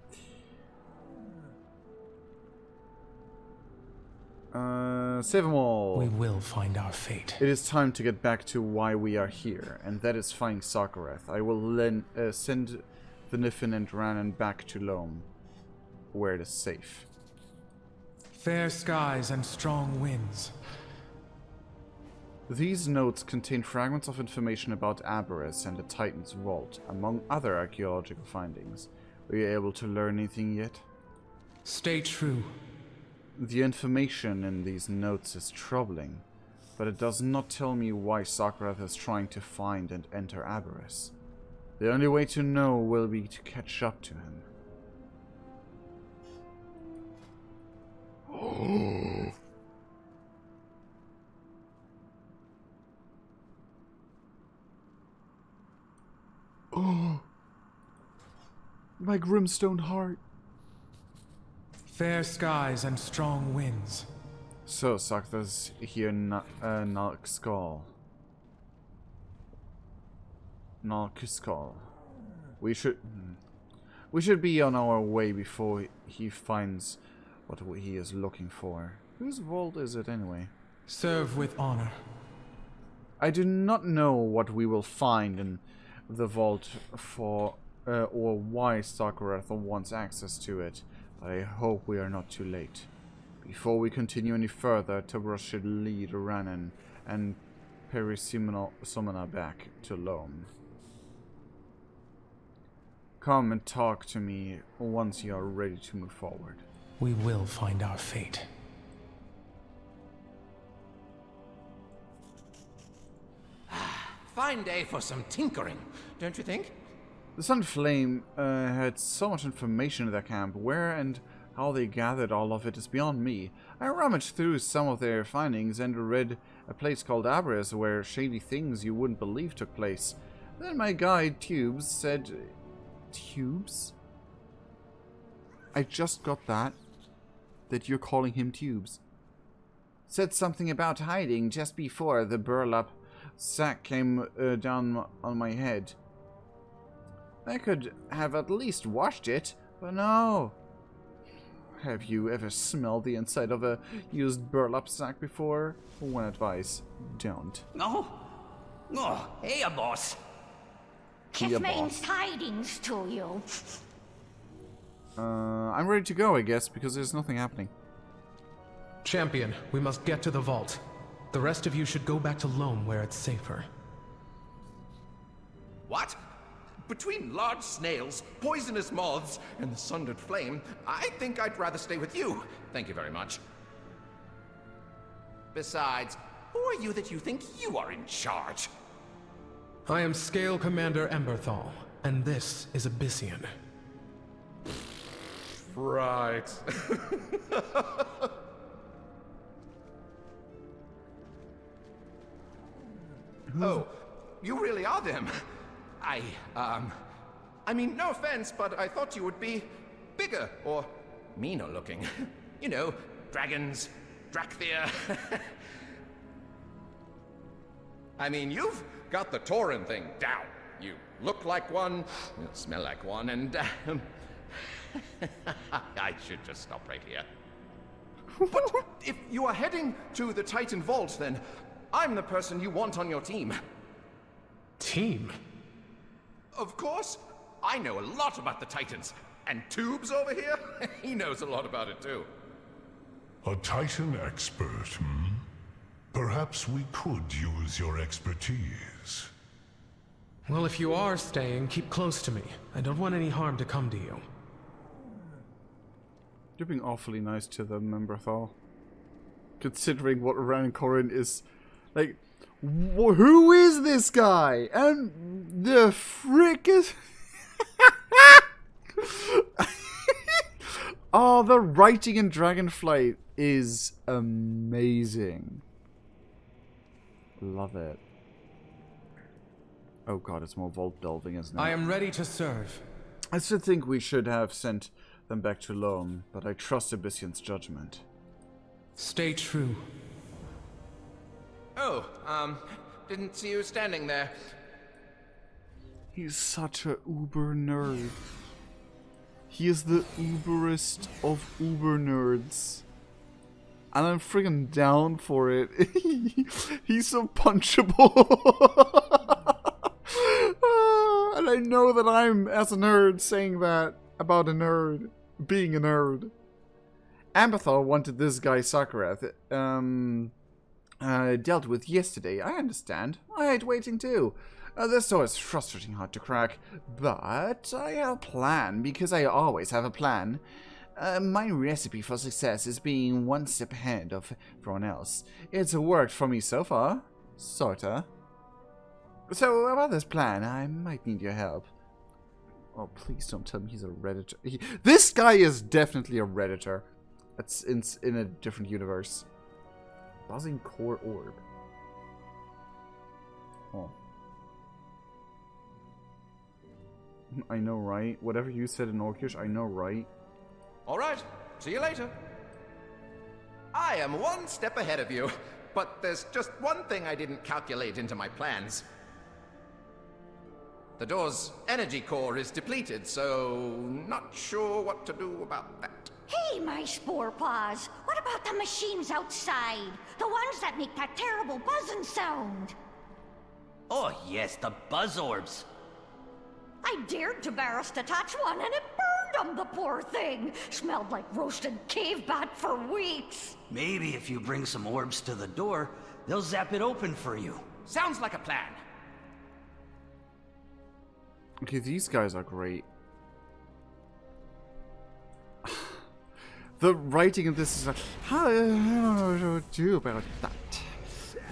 Save them all. We will find our fate. It is time to get back to why we are here, and that is finding Sarkareth. I will then send the Niffin and Ranan back to Loam, where it is safe. Fair skies and strong winds. These notes contain fragments of information about Aberrus and the Titan's Vault, among other archaeological findings. Were you able to learn anything yet? Stay true. The information in these notes is troubling, but it does not tell me why Sarkareth is trying to find and enter Aberrus. The only way to know will be to catch up to him. Oh. Oh. My Grimstone heart. Fair skies and strong winds. So, Sarkareth's here in Nalkskal. Nalkskal. We should be on our way before he finds what he is looking for. Whose vault is it anyway? Serve with honor. I do not know what we will find in the vault for, or why Sarkareth wants access to it, but I hope we are not too late. Before we continue any further, Tobros should lead Ranan and Perisumana back to Loam. Come and talk to me once you are ready to move forward. We will find our fate. Fine day for some tinkering, don't you think? The Sun Flame had so much information in their camp. Where and how they gathered all of it is beyond me. I rummaged through some of their findings and read a place called Aberrus where shady things you wouldn't believe took place. Then my guide, Tubes, said... Tubes? I just got that you're calling him Tubes. Said something about hiding just before the burlap sack came down on my head. I could have at least washed it, but no. Have you ever smelled the inside of a used burlap sack before? One advice, don't. No? Oh, hey, boss. Kithmane's tidings to you. I'm ready to go, I guess, because there's nothing happening. Champion, we must get to the vault. The rest of you should go back to Loam where it's safer. What? Between large snails, poisonous moths, and the sundered flame, I think I'd rather stay with you. Thank you very much. Besides, who are you that you think you are in charge? I am Scale Commander Emberthal, and this is Abyssian. Right. Oh, you really are them. I mean, no offense, but I thought you would be bigger or meaner looking. You know, dragons, Drakthir. I mean, you've got the Tauren thing down. You look like one, you smell like one, and I should just stop right here. But if you are heading to the Titan Vault, then I'm the person you want on your team. Team? Of course. I know a lot about the Titans. And Tubes over here, he knows a lot about it too. A Titan expert, hmm? Perhaps we could use your expertise. Well, if you are staying, keep close to me. I don't want any harm to come to you. You're being awfully nice to them, Emberthal. Considering what Rancorin is... Like, who is this guy? And the frick is... Oh, the writing in Dragonflight is amazing. Love it. Oh god, it's more vault delving, isn't it? I am ready to serve. I still think we should have sent them back to Loam, but I trust Abyssion's judgment. Stay true. Oh, didn't see you standing there. He's such a uber nerd. He is the uberest of uber nerds. And I'm friggin' down for it. He's so punchable. And I know that I'm, as a nerd, saying that about a nerd. Being a nerd. Amberthal wanted this guy Sakarath dealt with yesterday. I understand. I hate waiting too. This door is frustrating hard to crack, but I have a plan, because I always have a plan. My recipe for success is being one step ahead of everyone else. It's worked for me so far. Sorta. So, about this plan, I might need your help. Oh, please don't tell me he's a Redditor. This guy is definitely a Redditor. It's in a different universe. Buzzing core orb. Oh. I know, right? Whatever you said in Orcish, I know, right? Alright, see you later. I am one step ahead of you, but there's just one thing I didn't calculate into my plans. The door's energy core is depleted, so not sure what to do about that. Hey, my spore paws. What about the machines outside? The ones that make that terrible buzzing sound? Oh yes, the buzz orbs. I dared Tabaris to touch one and it burned him, the poor thing. Smelled like roasted cave bat for weeks. Maybe if you bring some orbs to the door, they'll zap it open for you. Sounds like a plan. Okay, these guys are great. The writing of this is like, I don't know what to do about that.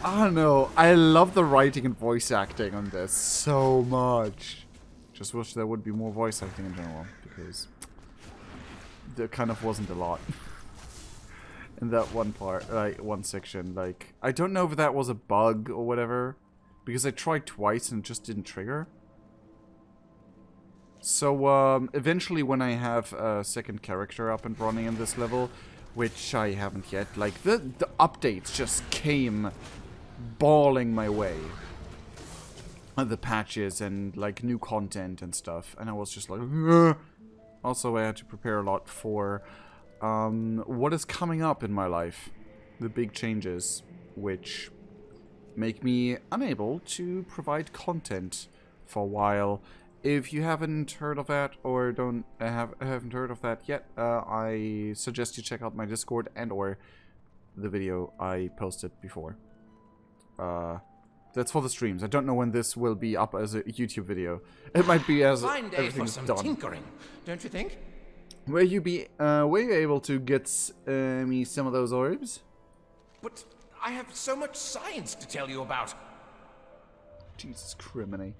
I don't know. I love the writing and voice acting on this so much. Just wish there would be more voice acting in general, because there kind of wasn't a lot in that one part, like one section. Like, I don't know if that was a bug or whatever, because I tried twice and it just didn't trigger. So, eventually when I have a second character up and running in this level, which I haven't yet, like, the updates just came bawling my way. The patches and, like, new content and stuff, and I was just like, ugh. Also, I had to prepare a lot for what is coming up in my life. The big changes, which make me unable to provide content for a while. If you haven't heard of that, or haven't heard of that yet, I suggest you check out my Discord and or the video I posted before. That's for the streams. I don't know when this will be up as a YouTube video. It might be as Fine day everything's for some done. tinkering, don't you think? Were you able to get me some of those orbs? But I have so much science to tell you about. Jesus criminy.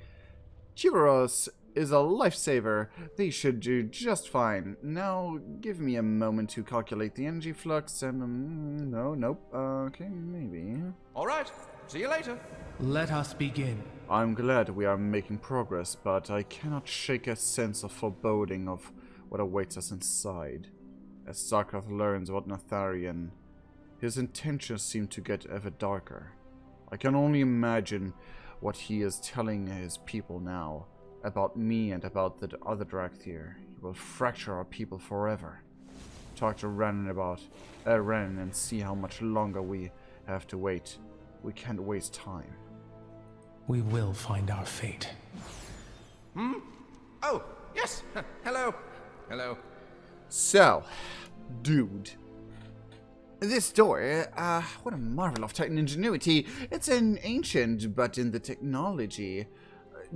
Chivaros is a lifesaver. They should do just fine. Now, give me a moment to calculate the energy flux and... nope. Okay, maybe. Alright, See you later. Let us begin. I'm glad we are making progress, but I cannot shake a sense of foreboding of what awaits us inside. As Sarkarth learns about Neltharion, his intentions seem to get ever darker. I can only imagine what he is telling his people now, about me and about the other Dragthyr. He will fracture our people forever. Talk to Ren and see how much longer we have to wait. We can't waste time. We will find our fate. Oh, yes. Hello. Hello. So, dude. This door, what a marvel of Titan ingenuity. It's an ancient, but in the technology.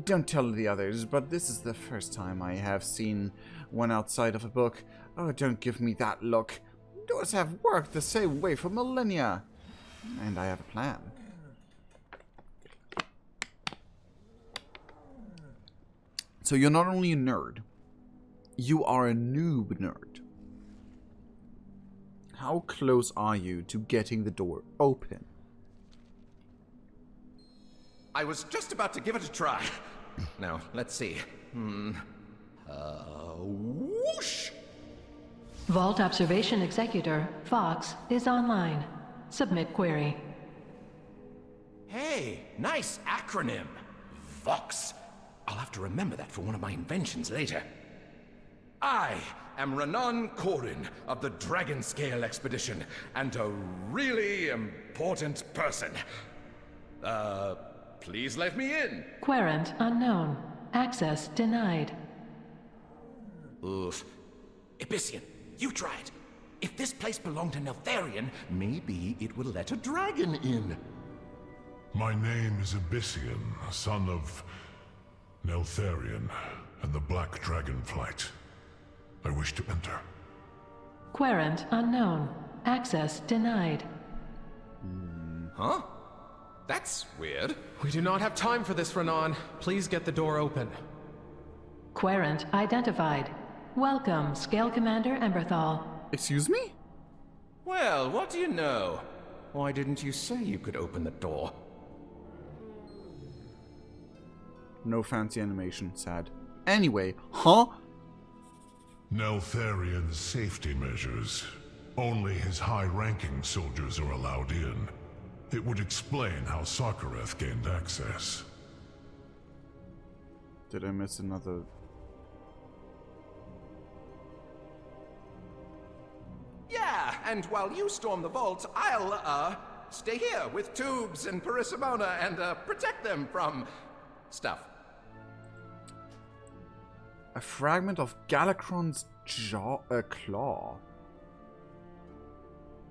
Don't tell the others, but this is the first time I have seen one outside of a book. Oh, don't give me that look. Doors have worked the same way for millennia. And I have a plan. So you're not only a nerd, you are a noob nerd. How close are you to getting the door open? I was just about to give it a try. Now, let's see. Whoosh! Vault Observation Executor, Fox, is online. Submit query. Hey, nice acronym. Vox. I'll have to remember that for one of my inventions later. I am Renan Corin of the Dragon Scale Expedition, and a really important person. Please let me in. Querent unknown. Access denied. Oof. Abyssian, you try it. If this place belonged to Neltharion, maybe it would let a dragon in. My name is Abyssian, son of Neltharion and the Black Dragonflight. I wish to enter. Querent unknown. Access denied. Huh? That's weird. We do not have time for this, Renan. Please get the door open. Querent identified. Welcome, Scale Commander Emberthal. Excuse me? Well, what do you know? Why didn't you say you could open the door? No fancy animation, sad. Anyway, huh? Neltharion's safety measures. Only his high-ranking soldiers are allowed in. It would explain how Sarkareth gained access. Did I miss another? Yeah, and while you storm the vault, I'll, stay here with Tubes and Parissimona and, protect them from stuff. A fragment of Galakron's claw.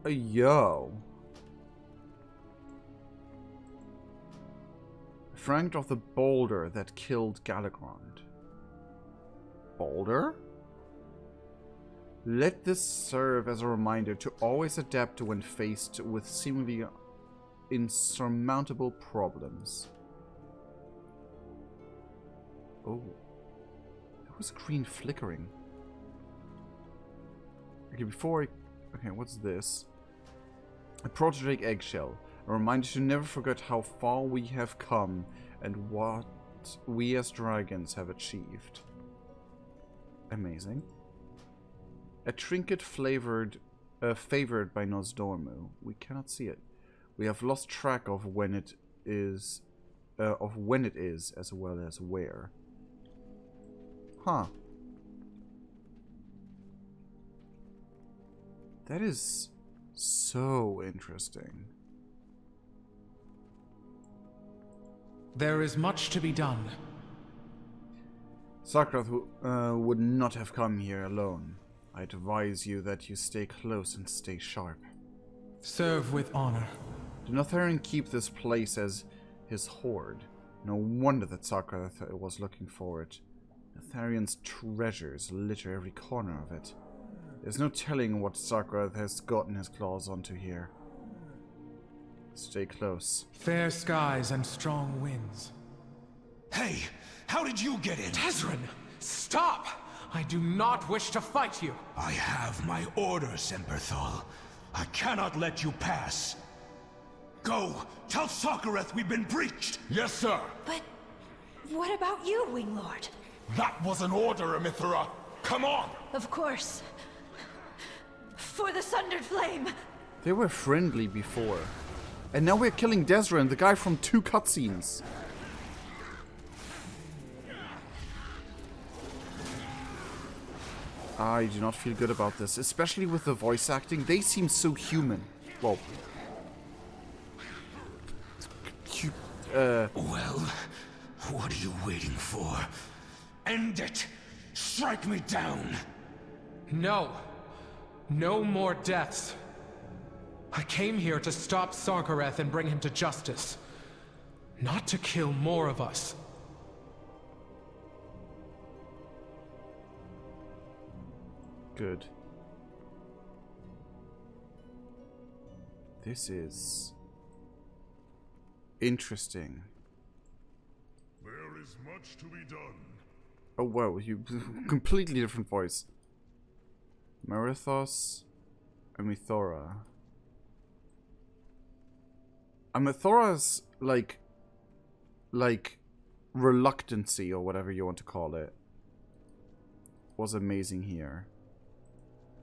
Yo. A fragment of the boulder that killed Galakron. Boulder? Let this serve as a reminder to always adapt when faced with seemingly insurmountable problems. Oh. There was green flickering. Okay, before I... Okay, what's this? A protodrake eggshell. A reminder to never forget how far we have come and what we as dragons have achieved. Amazing. A trinket favored by Nosdormu. We cannot see it. We have lost track of when it is, as well as where. Huh. That is so interesting. There is much to be done. Sarkareth would not have come here alone. I advise you that you stay close and stay sharp. Serve with honor. Do Neltharion keep this place as his hoard? No wonder that Sarkareth was looking for it. Neltharion's treasures litter every corner of it. There's no telling what Sarkareth has gotten his claws onto here. Stay close. Fair skies and strong winds. Hey, how did you get in? Tezrin, stop! I do not wish to fight you. I have my orders, Emberthal. I cannot let you pass. Go! Tell Sokareth we've been breached! Yes, sir! But what about you, Wing Lord? That was an order, Emithra! Come on! Of course. For the Sundered Flame! They were friendly before. And now we're killing Desran, the guy from 2 cutscenes. I do not feel good about this, especially with the voice acting. They seem so human. Well... Well, what are you waiting for? End it! Strike me down! No. No more deaths. I came here to stop Sarkareth and bring him to justice. Not to kill more of us. Good. This is... interesting. There is much to be done. Oh wow, you completely different voice. Marithos, Amithora. Amithora's like reluctancy or whatever you want to call it was amazing here.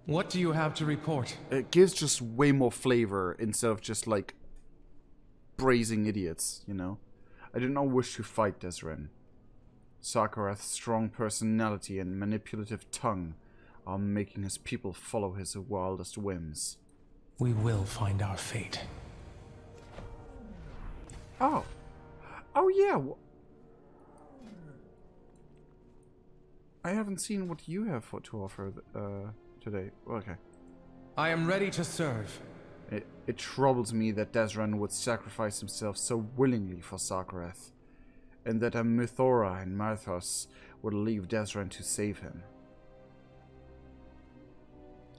What do you have to report? It gives just way more flavor instead of just like brazen idiots, you know. I do not wish to fight Desran. Sarkareth's strong personality and manipulative tongue are making his people follow his wildest whims. We will find our fate. Oh. Oh yeah. I haven't seen what you have to offer today. Okay. I am ready to serve. It troubles me that Desran would sacrifice himself so willingly for Sarkareth, and that Amithora and Marthos would leave Desran to save him.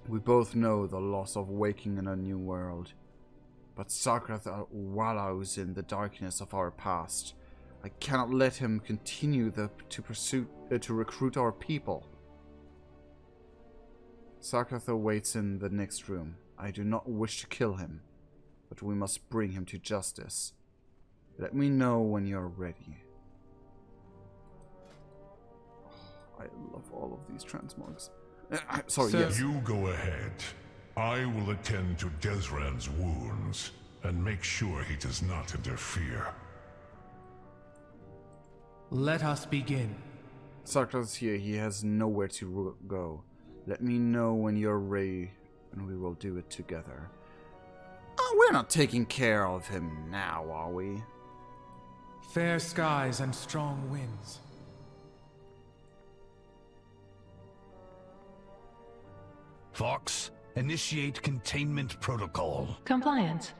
We both know the loss of waking in a new world, but Sarkareth wallows in the darkness of our past. I cannot let him continue to recruit our people. Sarkareth awaits in the next room. I do not wish to kill him, but we must bring him to justice. Let me know when you're ready. Oh, I love all of these transmogs. Sorry, yes. You go ahead. I will attend to Desran's wounds and make sure he does not interfere. Let us begin. Sarkareth's here. He has nowhere to go. Let me know when you're ready, and we will do it together. Oh, we're not taking care of him now, are we? Fair skies and strong winds. Fox, initiate containment protocol. Compliance.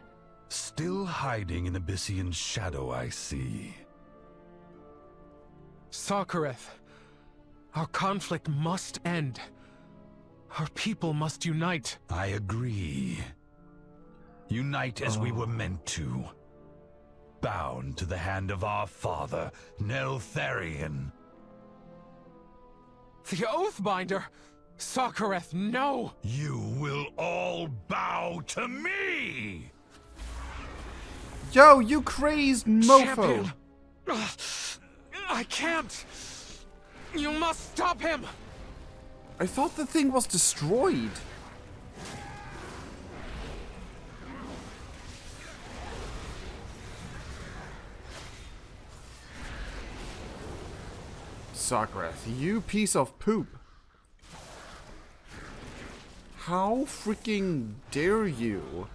Still hiding in Abyssian shadow, I see. Sarkareth, our conflict must end. Our people must unite. I agree. Unite as we were meant to. Bound to the hand of our father, Neltharion. The Oathbinder! Sarkareth, no! You will all bow to me! Yo, you crazed mofo! Champion. I can't! You must stop him! I thought the thing was destroyed. Sarkareth, you piece of poop. How freaking dare you?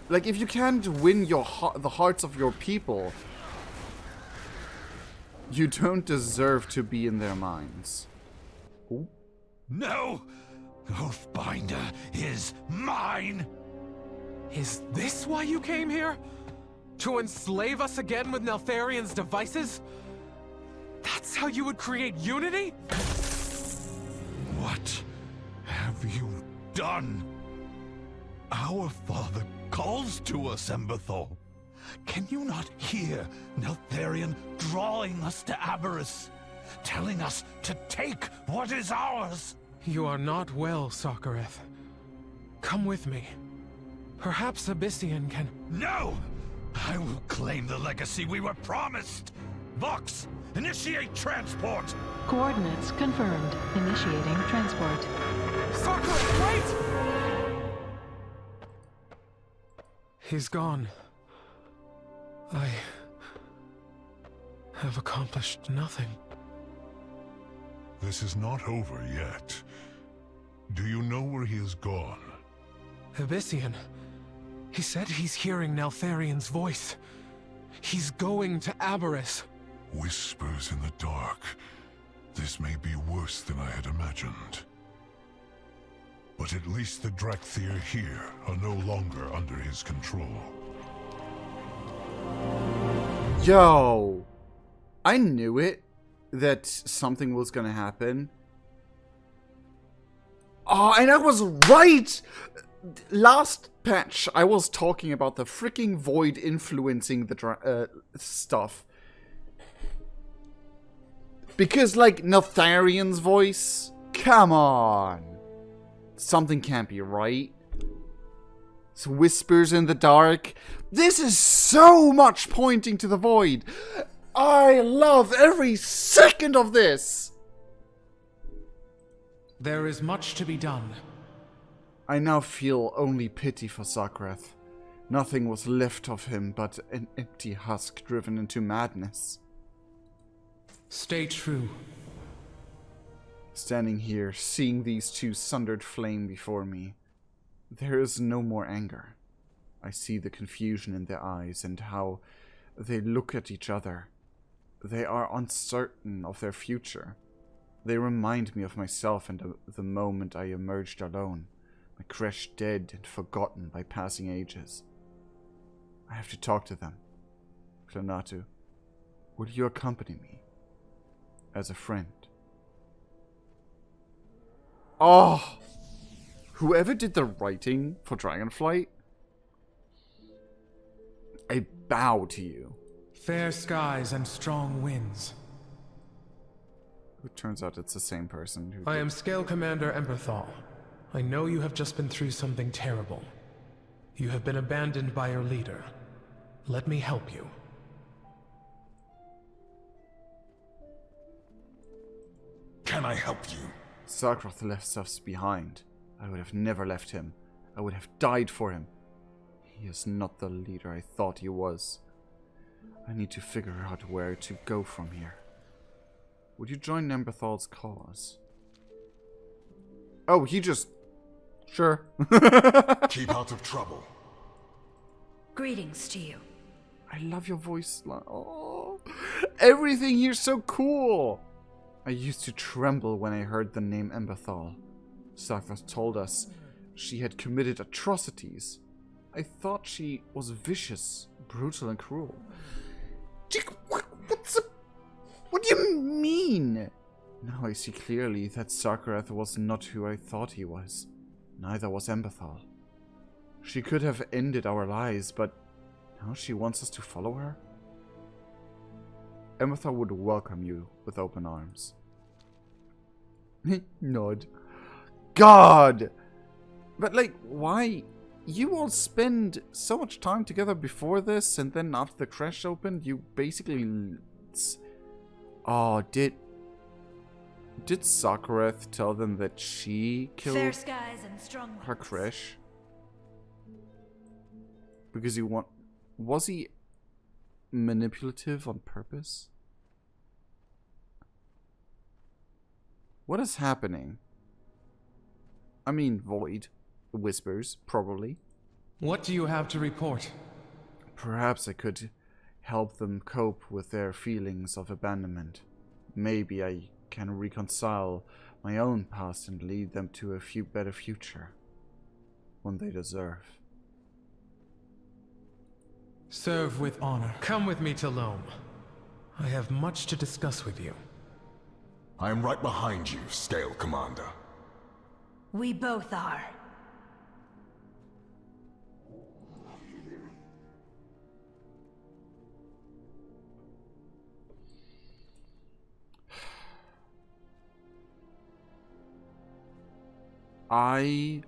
Like, if you can't win the hearts of your people, you don't deserve to be in their minds. Ooh. No! Oathbinder is mine! Is this why you came here? To enslave us again with Neltharion's devices? That's how you would create unity? What have you done? Our father calls to us, Emberthal. Can you not hear Neltharion drawing us to Aberrus? Telling us to take what is ours? You are not well, Sarkareth. Come with me. Perhaps Abyssian can... No! I will claim the legacy we were promised! Vox, initiate transport! Coordinates confirmed. Initiating transport. Sarkar, wait! He's gone. I have accomplished nothing. This is not over yet. Do you know where he has gone? Abyssian. He said he's hearing Neltharion's voice. He's going to Aberys. Whispers in the dark. This may be worse than I had imagined. But at least the Drakthir here are no longer under his control. Yo! I knew it. That something was gonna happen. Oh, and I was right! Last patch, I was talking about the freaking void influencing the stuff. Because, like, Neltharion's voice? Come on! Something can't be right. It's whispers in the dark. This is so much pointing to the void. I love every second of this! There is much to be done. I now feel only pity for Sarkar. Nothing was left of him but an empty husk driven into madness. Stay true. Standing here, seeing these two sundered flame before me, there is no more anger. I see the confusion in their eyes and how they look at each other. They are uncertain of their future. They remind me of myself and the moment I emerged alone, my crash dead and forgotten by passing ages. I have to talk to them. Klanatu, would you accompany me? As a friend. Oh! Whoever did the writing for Dragonflight, I bow to you. Fair skies and strong winds. It turns out it's the same person who I am Scale Commander Emberthal. I know you have just been through something terrible. You have been abandoned by your leader. Let me help you. Can I help you? Sarkar left us behind. I would have never left him. I would have died for him. He is not the leader I thought he was. I need to figure out where to go from here. Would you join Emberthal's cause? Oh, he just... Sure. Keep out of trouble. Greetings to you. I love your voice. Oh, everything here's so cool. I used to tremble when I heard the name Emberthal. Sarkar told us she had committed atrocities. I thought she was vicious, brutal, and cruel. What do you mean? Now I see clearly that Sarkar was not who I thought he was. Neither was Emberthal. She could have ended our lives, but now she wants us to follow her? Emberthal would welcome you with open arms. Nod. God! But like, why? You all spend so much time together before this, and then after the crash opened, you basically... Oh, did Sarkar tell them that she killed Fair skies and strong her crash? Because was he manipulative on purpose? What is happening? I mean, void. Whispers, probably. What do you have to report? Perhaps I could help them cope with their feelings of abandonment. Maybe I can reconcile my own past and lead them to a better future. One they deserve. Serve with honor. Come with me to Loam. I have much to discuss with you. I am right behind you, Scale Commander. We both are. I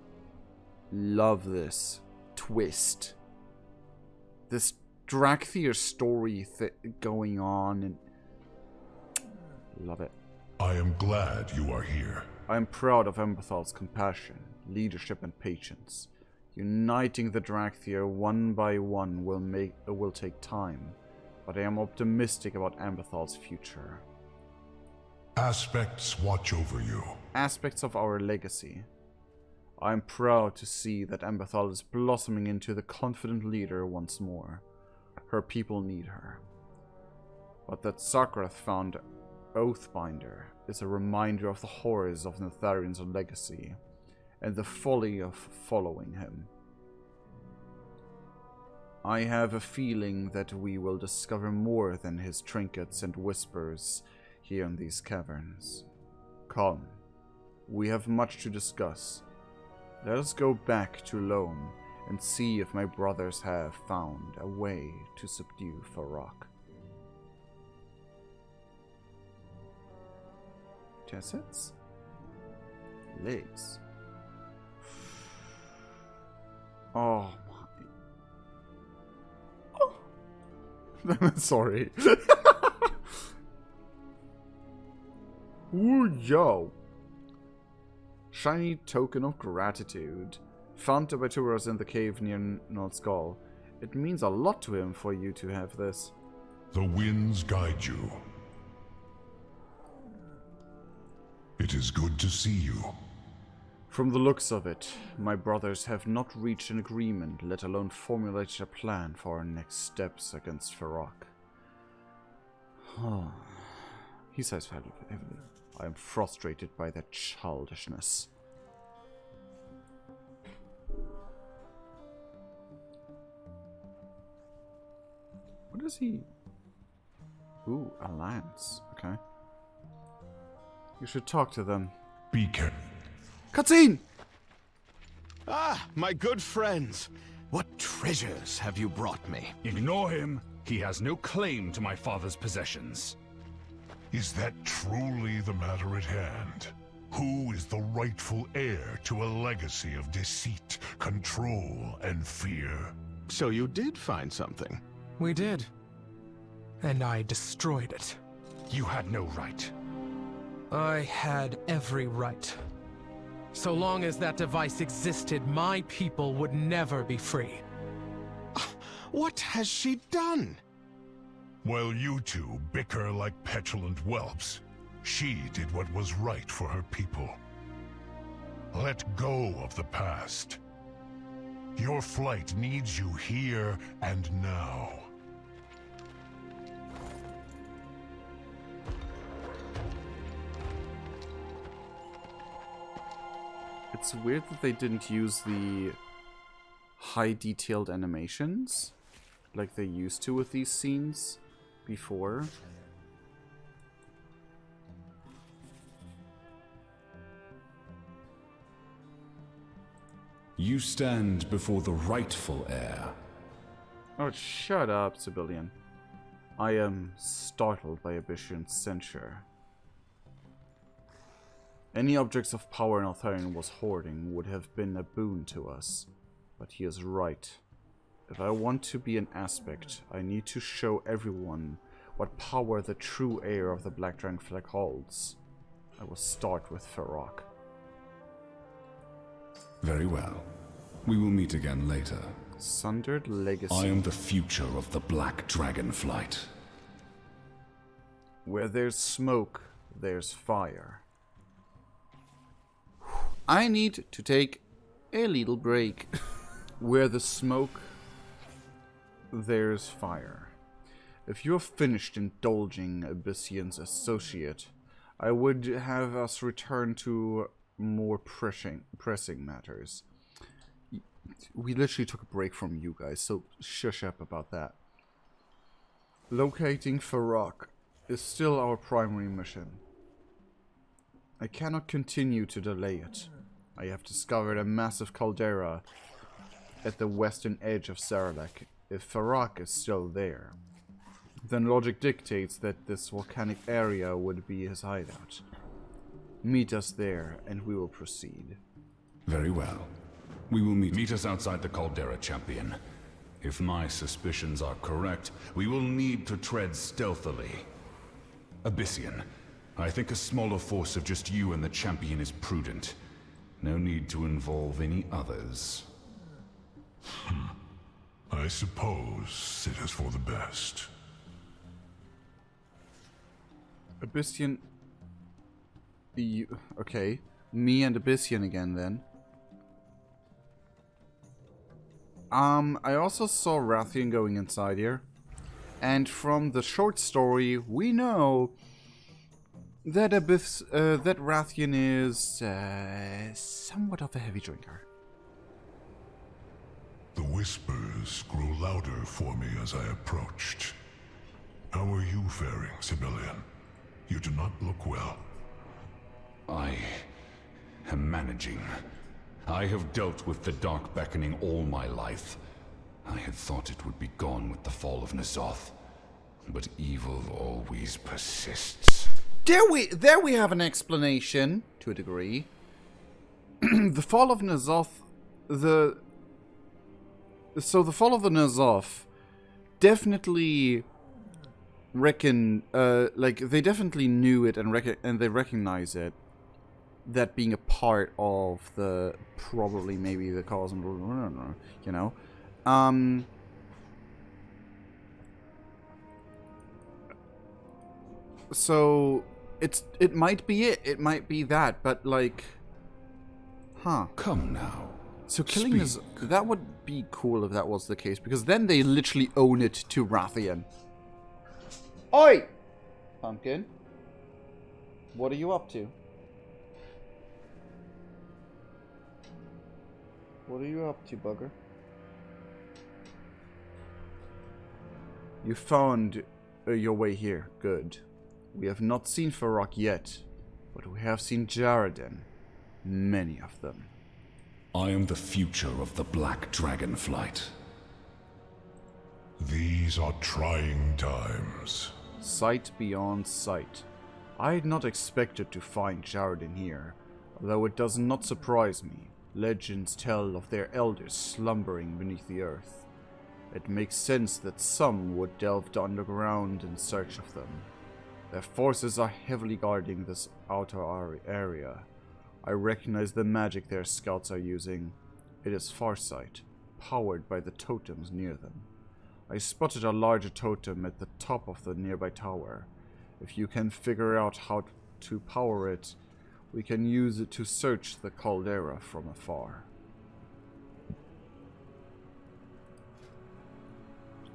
love this. twist. This Dragthier story going on, and love it. I am glad you are here. I am proud of Emberthal's compassion, leadership, and patience. Uniting the Dragthier one by one will take time, but I am optimistic about Emberthal's future. Aspects watch over you. Aspects of our legacy. I am proud to see that Emberthal is blossoming into the confident leader once more. Her people need her. But that Sarkareth found Oathbinder is a reminder of the horrors of Neltharion's legacy, and the folly of following him. I have a feeling that we will discover more than his trinkets and whispers here in these caverns. Come, we have much to discuss. Let us go back to Loam and see if my brothers have found a way to subdue Farok. Tessets? Legs. Oh my. Oh. Sorry. Ooh, yo. Shiny token of gratitude. Found by Turas in the cave near Nullskull. It means a lot to him for you to have this. The winds guide you. It is good to see you. From the looks of it, my brothers have not reached an agreement, let alone formulated a plan for our next steps against Farok. He sighs heavily. I am frustrated by their childishness. What is he? Ooh, a lance. Okay. You should talk to them. Be careful. Cutscene! Ah, my good friends. What treasures have you brought me? Ignore him. He has no claim to my father's possessions. Is that truly the matter at hand? Who is the rightful heir to a legacy of deceit, control, and fear? So you did find something. We did. And I destroyed it. You had no right. I had every right. So long as that device existed, my people would never be free. What has she done? While you two bicker like petulant whelps, she did what was right for her people. Let go of the past. Your flight needs you here and now. It's weird that they didn't use the high detailed animations like they used to with these scenes before. You stand before the rightful heir. Oh, shut up, civilian. I am startled by Abyssion's censure. Any objects of power Neltharion was hoarding would have been a boon to us, but he is right. If I want to be an aspect, I need to show everyone what power the true heir of the Black Dragonflight holds. I will start with Farok. Very well. We will meet again later. Sundered Legacy. I am the future of the Black Dragonflight. Where there's smoke, there's fire. I need to take a little break. Where the smoke, there's fire. If you're finished indulging Abyssion's associate, I would have us return to more pressing matters. We literally took a break from you guys, so shush up about that. Locating Farok is still our primary mission. I cannot continue to delay it. I have discovered a massive caldera at the western edge of Sarlacc. If Farok is still there, then logic dictates that this volcanic area would be his hideout. Meet us there, and we will proceed. Very well. We will meet us outside the Caldera, champion. If my suspicions are correct, we will need to tread stealthily. Abyssian, I think a smaller force of just you and the champion is prudent. No need to involve any others. I suppose it is for the best. Abyssian... Okay. Me and Abyssian again, then. I also saw Rathian going inside here. And from the short story, we know that that Rathian is somewhat of a heavy drinker. The whispers grew louder for me as I approached. How are you faring, civilian? You do not look well. I am managing. I have dealt with the Dark Beckoning all my life. I had thought it would be gone with the fall of N'Zoth, but evil always persists. There we have an explanation, to a degree. The fall of N'Zoth... So the fall of the N'Zoth definitely they definitely knew it and they recognize it. That being a part of the, probably maybe the cosmic, you know. So it might be it might be that, but like, huh? Come now. So killing is, that would be cool if that was the case, because then they literally own it to Rathian. Oi, Pumpkin. What are you up to? What are you up to, bugger? You found your way here. Good. We have not seen Farok yet, but we have seen Jareden. Many of them. I am the future of the Black Dragonflight. These are trying times. Sight beyond sight. I had not expected to find Jareden here, although it does not surprise me. Legends tell of their elders slumbering beneath the earth. It makes sense that some would delve underground in search of them. Their forces are heavily guarding this outer area. I recognize the magic their scouts are using. It is Farsight, powered by the totems near them. I spotted a larger totem at the top of the nearby tower. If you can figure out how to power it, we can use it to search the caldera from afar.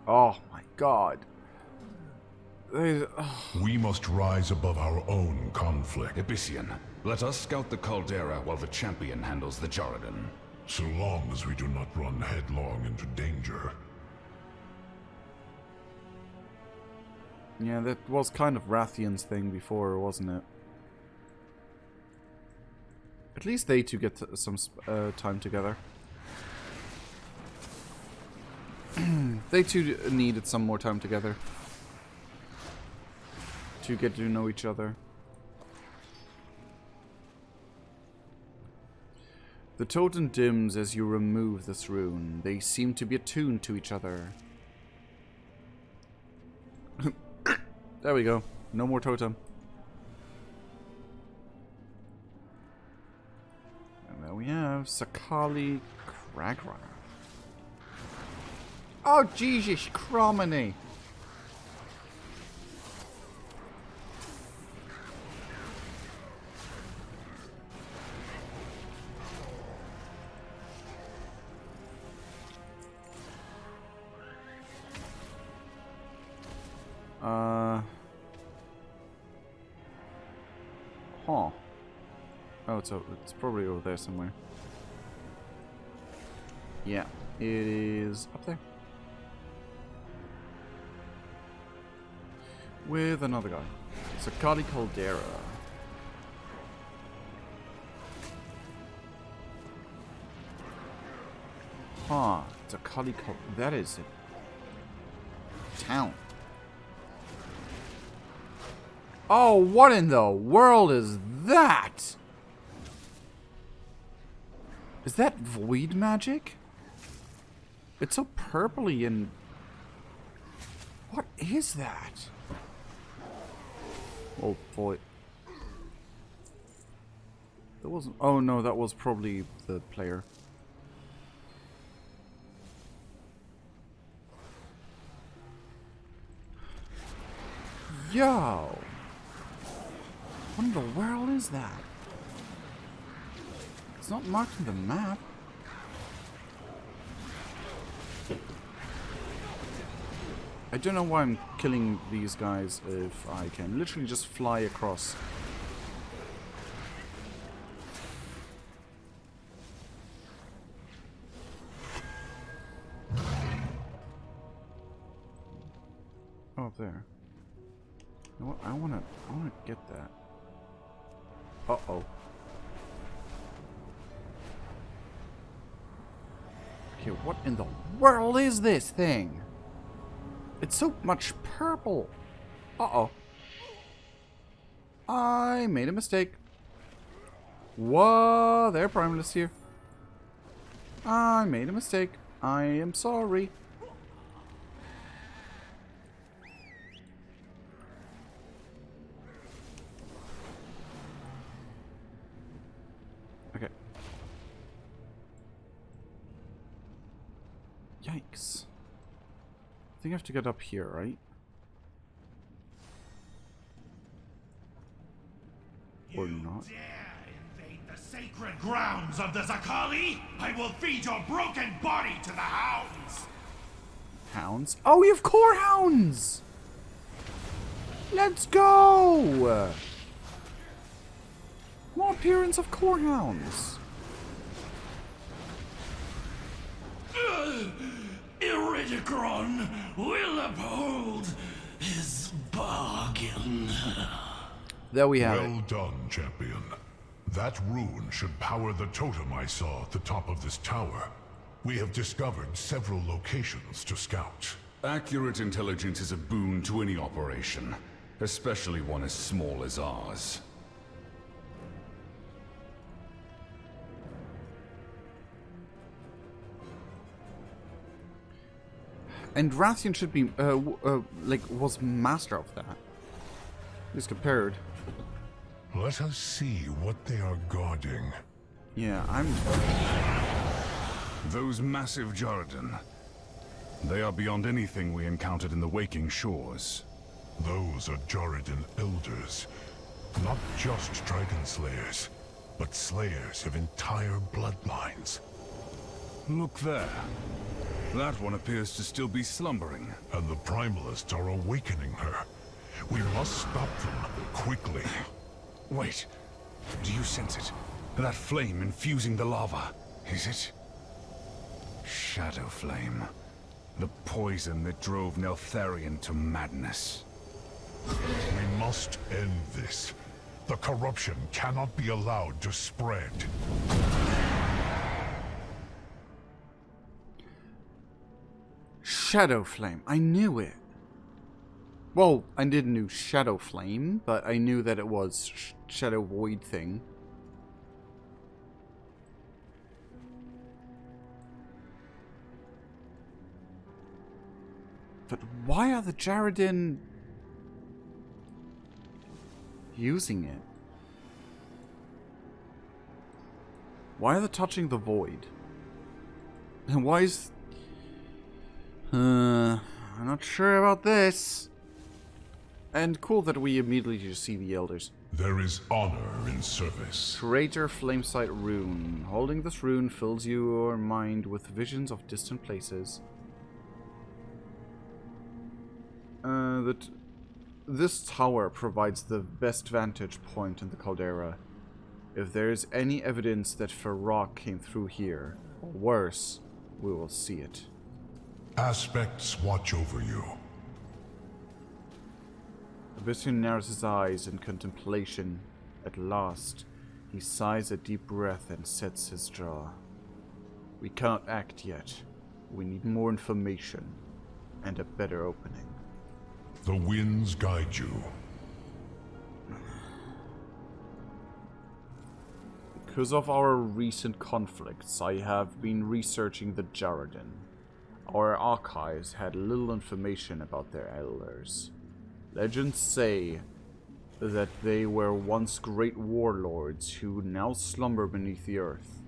Oh my god. We must rise above our own conflict. Abyssian, let us scout the caldera while the champion handles the Jareden. So long as we do not run headlong into danger. Yeah, that was kind of Rathian's thing before, wasn't it? At least they two get some time together. They two needed some more time together. To get to know each other. The totem dims as you remove this rune. They seem to be attuned to each other. There we go. No more totem. And there we have Sakali Kragrunner. Oh, Jesus, Cromony! Huh. Oh, it's probably over there somewhere. Yeah, it is up there. With another guy. Sakali Caldera. Huh. Sakali Caldera. That is a town. Oh, what in the world is that? Is that void magic? It's so purpley and... What is that? Oh, void. That wasn't... Oh no, that was probably the player. Yo! What in the world is that? It's not marked on the map. I don't know why I'm killing these guys if I can literally just fly across. Oh, up there. You know what? I wanna get that. Uh-oh. Okay, what in the world is this thing? It's so much purple. Uh-oh. I made a mistake. Whoa, there, Primalist here. I made a mistake. I am sorry. Okay. Yikes. I think I have to get up here, right? Or not. The sacred grounds of the Zakali, I will feed your broken body to the hounds. Hounds? Oh, we have core hounds! Let's go! More appearance of core hounds. Iridicron will uphold his bargain. There we have it. Well done, champion. That rune should power the totem I saw at the top of this tower. We have discovered several locations to scout. Accurate intelligence is a boon to any operation, especially one as small as ours. And Rathian should be, like, was master of that. At least compared. Let us see what they are guarding. Yeah, I'm... Those massive Jarden. They are beyond anything we encountered in the Waking Shores. Those are Jarden elders. Not just dragon slayers, but slayers of entire bloodlines. Look there. That one appears to still be slumbering. And the Primalists are awakening her. We must stop them, quickly. Wait. Do you sense it? That flame infusing the lava. Is it? Shadow flame. The poison that drove Neltharion to madness. We must end this. The corruption cannot be allowed to spread. Shadow Flame. I knew it. Well, I didn't know Shadow Flame, but I knew that it was Shadow Void thing. But why are the Jarden using it? Why are they touching the void? And why is... I'm not sure about this. And cool that we immediately just see the elders. There is honor in service. Crater Flamesight Rune. Holding this rune fills your mind with visions of distant places. This tower provides the best vantage point in the caldera. If there is any evidence that Feroc came through here, or worse, we will see it. Aspects watch over you. Abyssian narrows his eyes in contemplation. At last, he sighs a deep breath and sets his jaw. We cannot act yet. We need more information and a better opening. The winds guide you. Because of our recent conflicts, I have been researching the Jarden. Our archives had little information about their elders. Legends say that they were once great warlords who now slumber beneath the earth.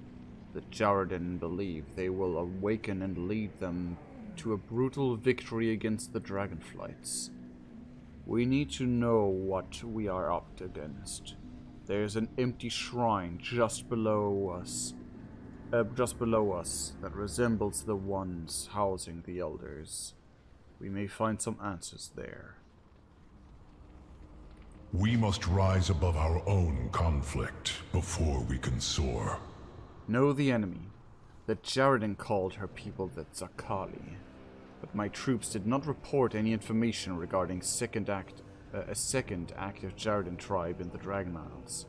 The Jarden believe they will awaken and lead them to a brutal victory against the Dragonflights. We need to know what we are up against. There's an empty shrine just below us that resembles the ones housing the elders. We may find some answers there. We must rise above our own conflict before we can soar. Know the enemy. The Jarden called her people the Zakali, but my troops did not report any information regarding a second active Jarden tribe in the Dragon Isles.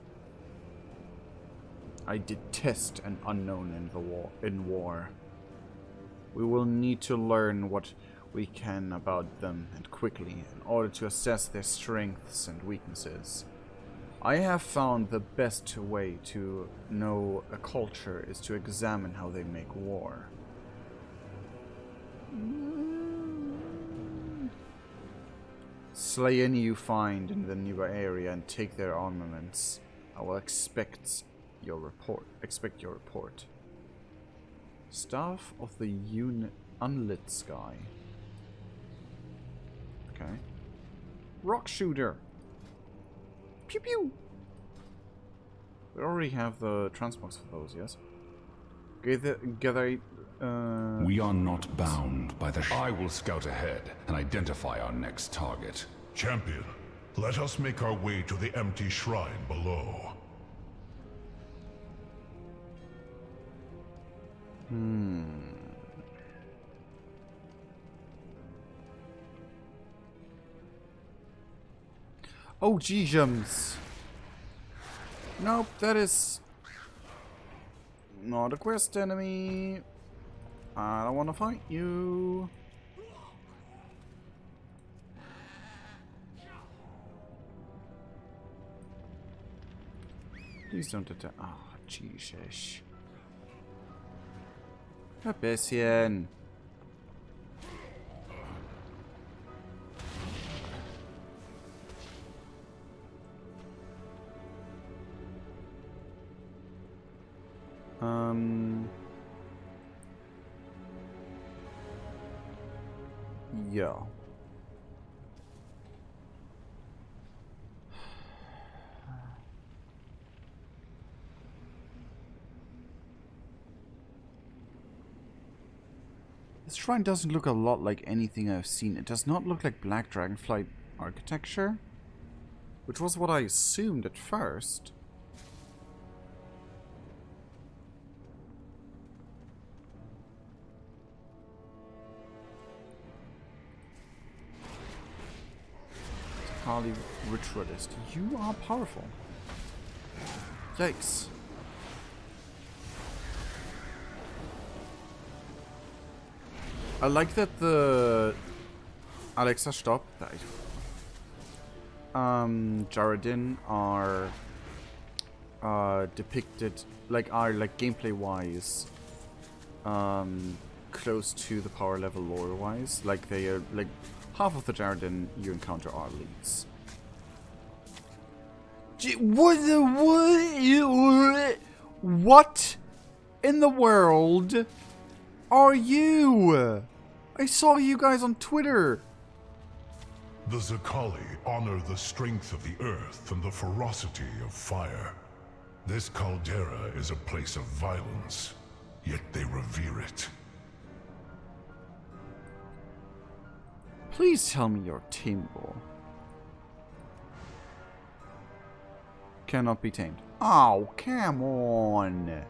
I detest an unknown in war. We will need to learn what we can about them, and quickly, in order to assess their strengths and weaknesses. I have found the best way to know a culture is to examine how they make war. Slay any you find in the nearby area and take their armaments. I will expect your report. Staff of the Unlit Sky. Okay. Rock shooter. Pew pew. We already have the transmogs for those, yes? We are not bound by the... I will scout ahead and identify our next target. Champion, let us make our way to the empty shrine below. Oh, G-Gems. Nope, that is not a quest enemy. I don't want to fight you. Please don't attack. Oh, Jesus. Ein bisschen. Yeah. This shrine doesn't look a lot like anything I've seen. It does not look like Black Dragonflight architecture, which was what I assumed at first. Harley Ritualist. You are powerful. Yikes. I like that the... Alexa, stop. Jarden are depicted, are gameplay-wise close to the power level lore-wise. Like they are, half of the Jarden you encounter are elites. What in the world are you? I saw you guys on Twitter. The Zakali honor the strength of the earth and the ferocity of fire. This caldera is a place of violence, yet they revere it. Please tell me you're tameable. Cannot be tamed. Oh, come on.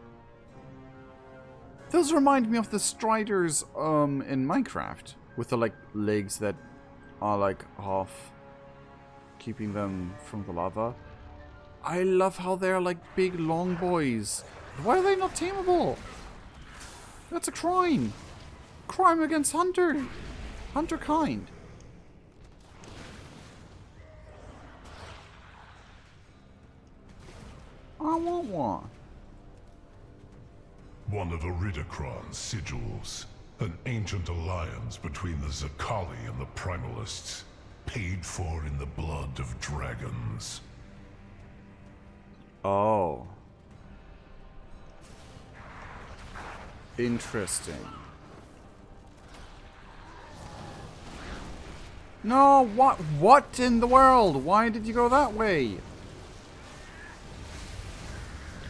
Those remind me of the Striders in Minecraft, with the legs that are half, keeping them from the lava. I love how they're big long boys. Why are they not tameable? That's a crime. Crime against hunter kind. I want one. One of Iridacron's sigils. An ancient alliance between the Zakali and the Primalists. Paid for in the blood of dragons. Oh. Interesting. No, what in the world? Why did you go that way?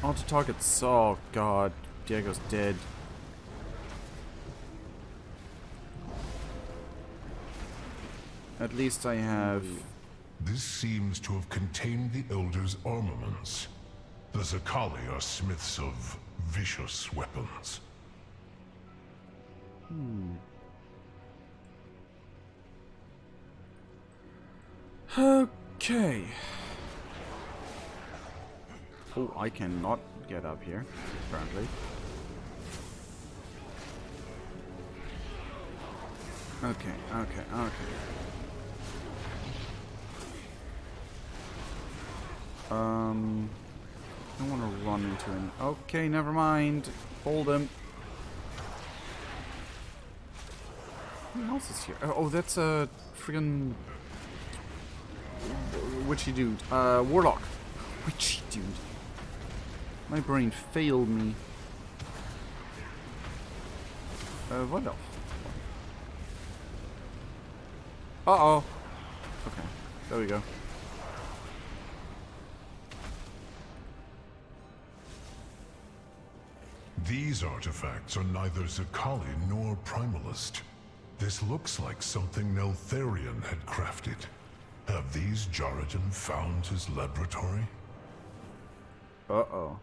Auto targets. Oh god, Diego's dead. At least I have... This seems to have contained the Elder's armaments. The Zakali are smiths of vicious weapons. Okay. Oh, I cannot get up here, apparently. Okay. I don't want to run into him. Okay, never mind. Hold him. Who else is here? Oh, that's a friggin' witchy dude. Warlock. Witchy dude. My brain failed me. What else? Uh-oh. Okay, there we go. These artifacts are neither Zakali nor Primalist. This looks like something Neltharion had crafted. Have these Jaredin found his laboratory? Uh-oh.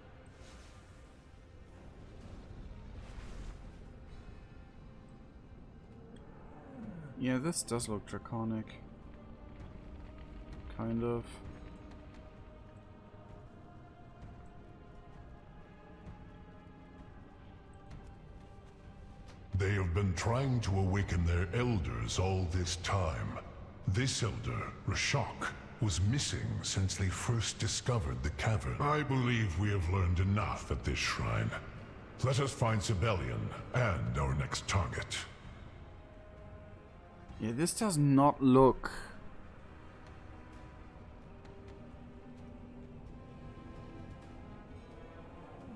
Yeah, this does look draconic. Kind of. They have been trying to awaken their elders all this time. This elder, Rashok, was missing since they first discovered the cavern. I believe we have learned enough at this shrine. Let us find Sibelian and our next target. Yeah, this does not look...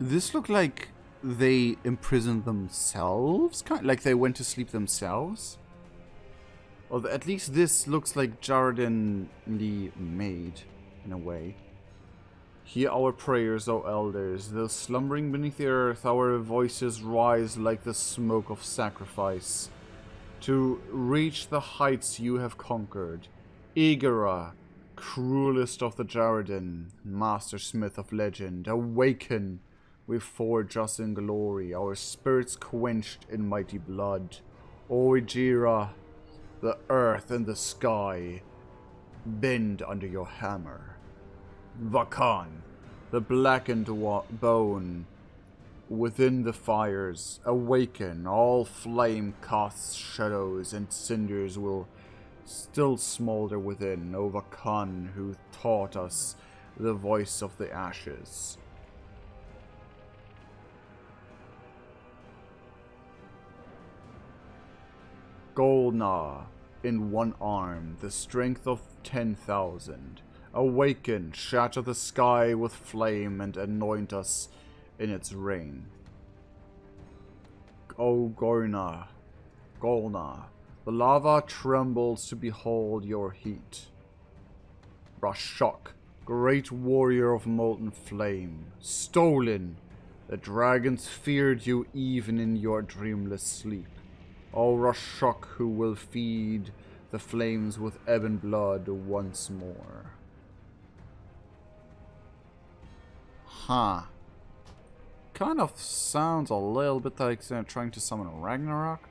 This look like they imprisoned themselves? Like they went to sleep themselves? Or at least this looks like Jaredinly made, in a way. Hear our prayers, O elders. Though slumbering beneath the earth, our voices rise like the smoke of sacrifice. To reach the heights you have conquered. Igara, cruelest of the Jaredin, master smith of legend, awaken! We forge us in glory, our spirits quenched in mighty blood. O Ijira, the earth and the sky, bend under your hammer. Vakan, the blackened bone, within the fires, awaken. All flame casts shadows, and cinders will still smolder within. O Vakan, who taught us the voice of the ashes. Golna, in one arm, the strength of 10,000. Awaken, shatter the sky with flame, and anoint us in its rain. O Golna, the lava trembles to behold your heat. Rashok, great warrior of molten flame, stolen, the dragons feared you even in your dreamless sleep. O Rashok, who will feed the flames with ebon blood once more. Huh. Kind of sounds a little bit like trying to summon Ragnarok.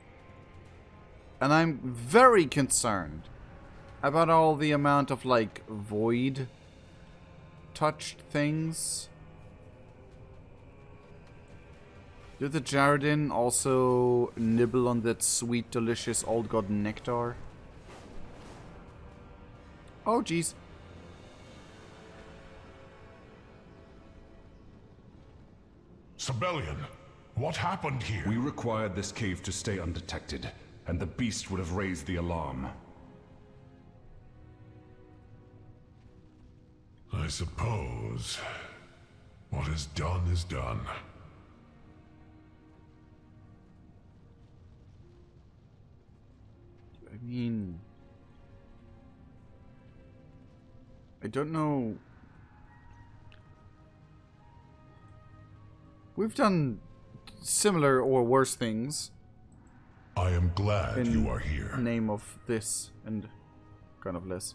And I'm very concerned about all the amount of, like, void touched things. Did the Jaredin also nibble on that sweet, delicious old god nectar? Oh, jeez. Sibelian, What happened here? We required this cave to stay undetected, and the beast would have raised the alarm. I suppose what is done is done. I mean, I don't know. We've done similar or worse things. I am glad you are here. Name of this and kind of less.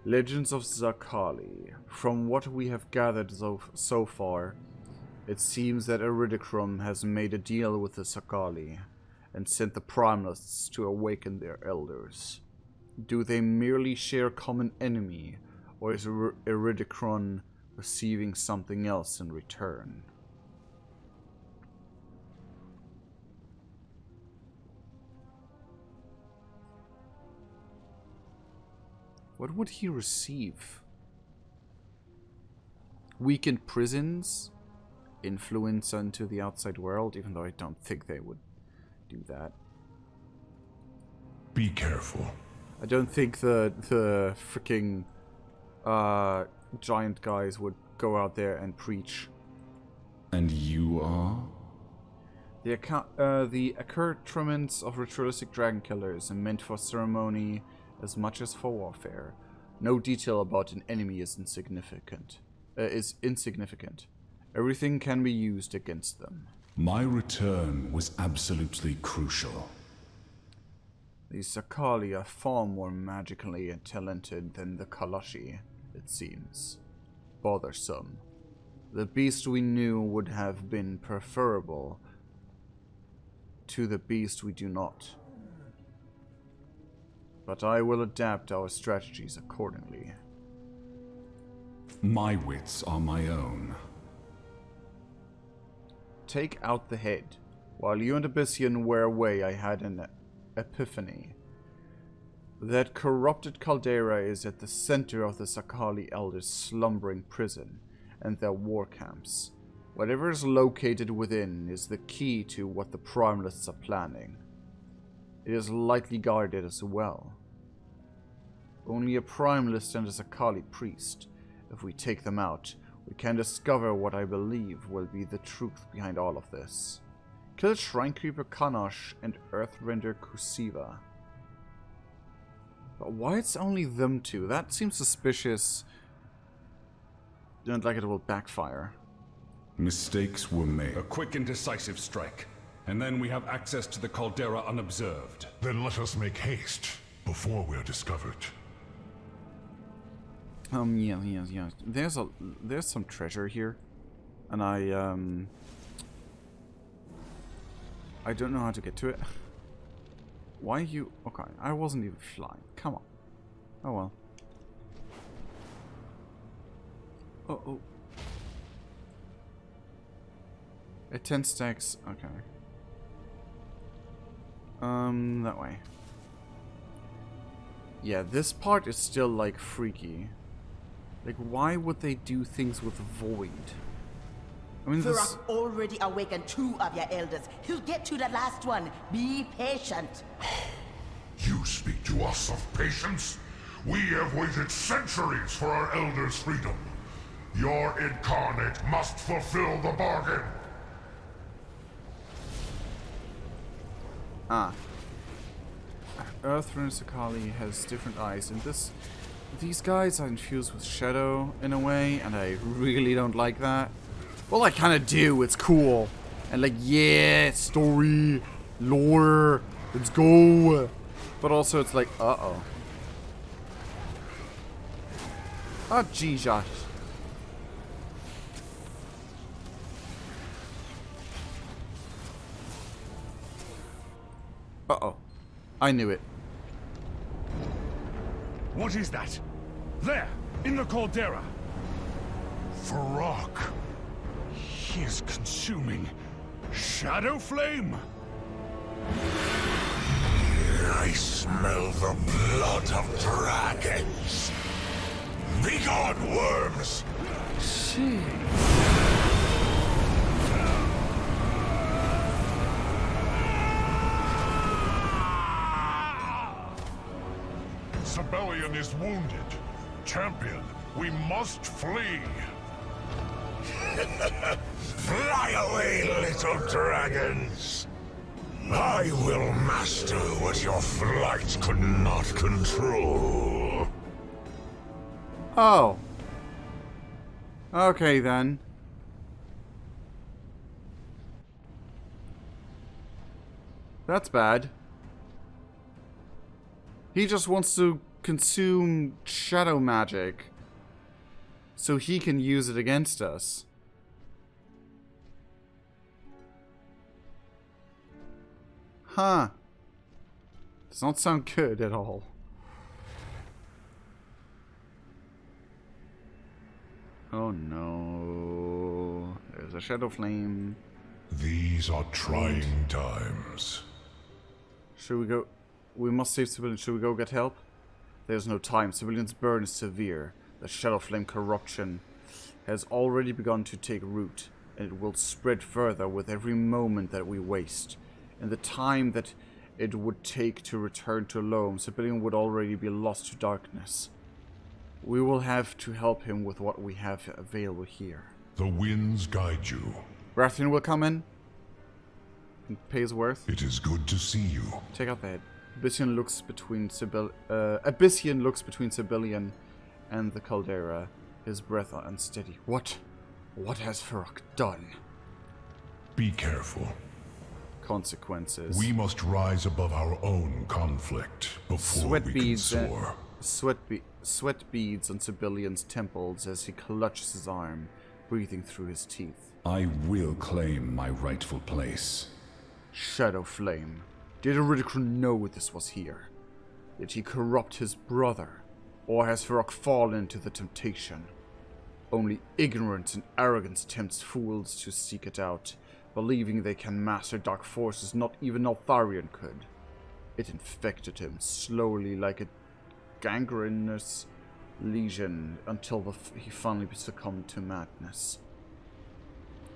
Legends of Zakali. From what we have gathered so far, it seems that Iridicrum has made a deal with the Zakali and sent the Primalists to awaken their elders. Do they merely share a common enemy, or is Iridicrum receiving something else in return? What would he receive? Weakened prisons? Influence into the outside world? Even though I don't think they would do that. Be careful. I don't think the freaking giant guys would go out there and preach. And you are? The accoutrements of ritualistic dragon killers are meant for ceremony as much as for warfare. No detail about an enemy is insignificant. Everything can be used against them. My return was absolutely crucial. The Zakali are far more magically talented than the Kalashi, it seems. Bothersome. The beast we knew would have been preferable to the beast we do not. But I will adapt our strategies accordingly. My wits are my own. Take out the head. While you and Abyssian were away, I had an epiphany. That corrupted caldera is at the center of the Zakali Elders' slumbering prison and their war camps. Whatever is located within is the key to what the Primalists are planning. It is lightly guarded as well. Only a Primalist and a Zakali priest. If we take them out, we can discover what I believe will be the truth behind all of this. Kill Shrine Creeper Kanash and Earthrender Kusiva. But why it's only them two? That seems suspicious. Don't like it will backfire. Mistakes were made. A quick and decisive strike. And then we have access to the caldera unobserved. Then let us make haste before we're discovered. Yeah. There's some treasure here. And I don't know how to get to it. Why you... Okay, I wasn't even flying. Come on. Oh well. Oh. At 10 stacks. Okay. That way. Yeah, this part is still, like, freaky. Like, why would they do things with Void? I mean, Furak already awakened 2 of your elders. He'll get to the last one. Be patient. You speak to us of patience? We have waited centuries for our elders' freedom. Your incarnate must fulfill the bargain. Earthrender Zakali has different eyes, and these guys are infused with shadow in a way, and I really don't like that. Well, I kind of do. It's cool, and like, yeah, story, lore, let's go. But also, it's like, uh-oh. Oh, Jesus. Uh-oh. I knew it. What is that? There, in the caldera. Farak. He is consuming shadow flame. I smell the blood of dragons. Begone, worms! Sibelian is wounded. Champion, we must flee. Fly away, little dragons! I will master what your flight could not control. Oh. Okay then. That's bad. He just wants to consume shadow magic so he can use it against us. Huh. Does not sound good at all. Oh no. There's a shadow flame. These are trying times. Should we go? We must save civilians. Should we go get help? There's no time. Civilians' burn is severe. The shadow flame corruption has already begun to take root, and it will spread further with every moment that we waste. And the time that it would take to return to Loam, Civilian would already be lost to darkness. We will have to help him with what we have available here. The winds guide you. Brathian will come in and pay his worth. It is good to see you. Check out that. Abyssian looks between Civilian and the caldera. His breath unsteady. What has Feroc done? Be careful. Consequences. We must rise above our own conflict before we can soar. Sweat beads on Civilian's temples as he clutches his arm, breathing through his teeth. I will claim my rightful place. Shadow Flame. Did Iridicron know this was here? Did he corrupt his brother? Or has Feroc fallen into the temptation? Only ignorance and arrogance tempts fools to seek it out, believing they can master dark forces not even Neltharion could. It infected him slowly like a gangrenous lesion until he finally succumbed to madness.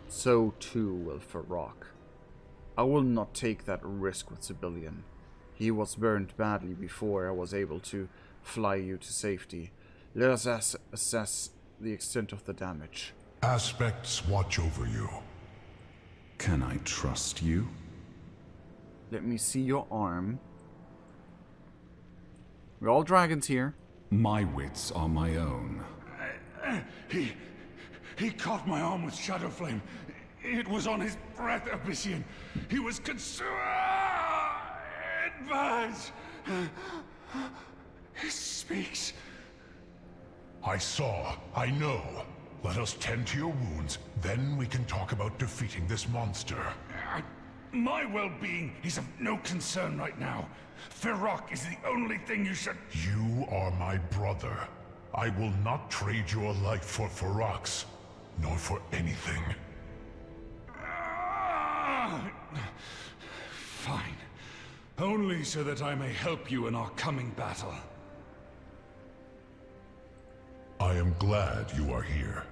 So too will Feroc. I will not take that risk with Civilian. He was burned badly before I was able to fly you to safety. Let us assess the extent of the damage. Aspects watch over you. Can I trust you? Let me see your arm. We're all dragons here. My wits are my own. He caught my arm with shadow flame. It was on his breath, Abyssian. He was consumed. Advance. He speaks. I saw. I know. Let us tend to your wounds, then we can talk about defeating this monster. My well-being is of no concern right now. Feroc is the only thing you should... You are my brother. I will not trade your life for Feroc's, nor for anything. Fine. Only so that I may help you in our coming battle. I am glad you are here.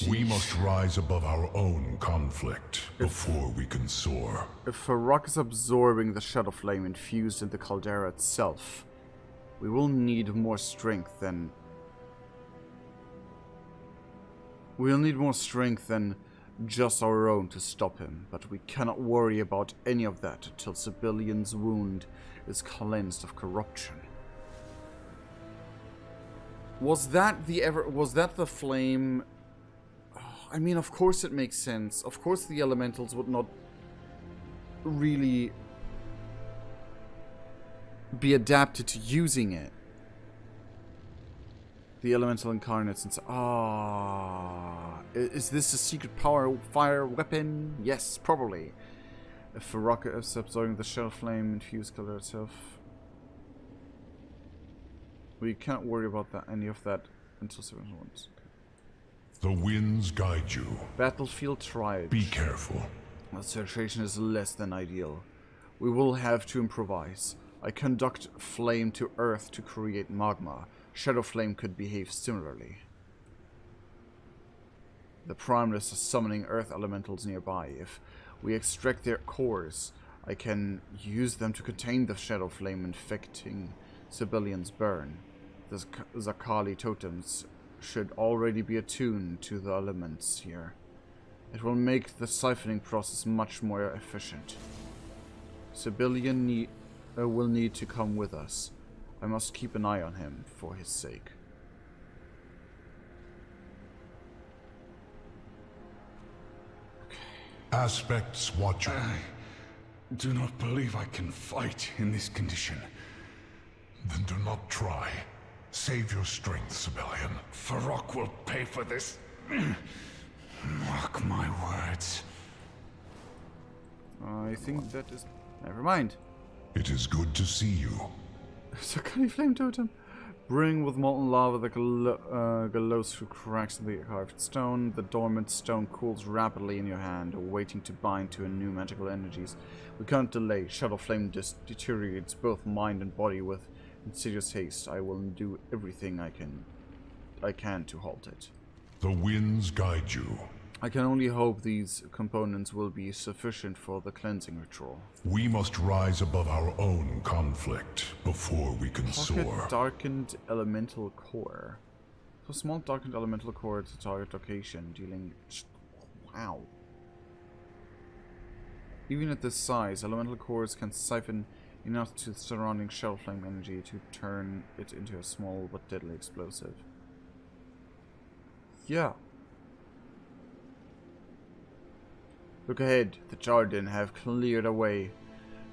We must rise above our own conflict before we can soar. If Feroc is absorbing the shadow flame infused in the caldera itself, we will need more strength than... We'll need more strength than just our own to stop him, but we cannot worry about any of that until Civilian's wound is cleansed of corruption. Was that the flame? I mean, of course it makes sense. Of course the elementals would not really be adapted to using it. The elemental incarnates and is this a secret power fire weapon? Yes, probably. If Feroc is absorbing the shadow flame infused color itself, we can't worry about any of that until 7 once. The winds guide you. Battlefield tried. Be careful. The situation is less than ideal. We will have to improvise. I conduct flame to earth to create magma. Shadow flame could behave similarly. The Primalist is summoning earth elementals nearby. If we extract their cores, I can use them to contain the shadow flame infecting civilians burn. The Zakali totems should already be attuned to the elements here. It will make the siphoning process much more efficient. Civilian will need to come with us. I must keep an eye on him for his sake. Aspects Watcher. I do not believe I can fight in this condition. Then do not try. Save your strength, civilian. Farok will pay for this. Mark my words. I think that is... Never mind. It is good to see you. Sakali Flame Totem. Bring with molten lava that glows through cracks in the carved stone. The dormant stone cools rapidly in your hand, waiting to bind to new magical energies. We can't delay. Shadow Flame deteriorates both mind and body with insidious haste. I will do everything I can to halt it. The winds guide you. I can only hope these components will be sufficient for the cleansing ritual. We must rise above our own conflict before we can soar. Darkened elemental core. So small darkened elemental core to target location, dealing... Wow. Even at this size, elemental cores can siphon enough to surrounding shell flame energy to turn it into a small but deadly explosive. Yeah. Look ahead. The Jarden have cleared away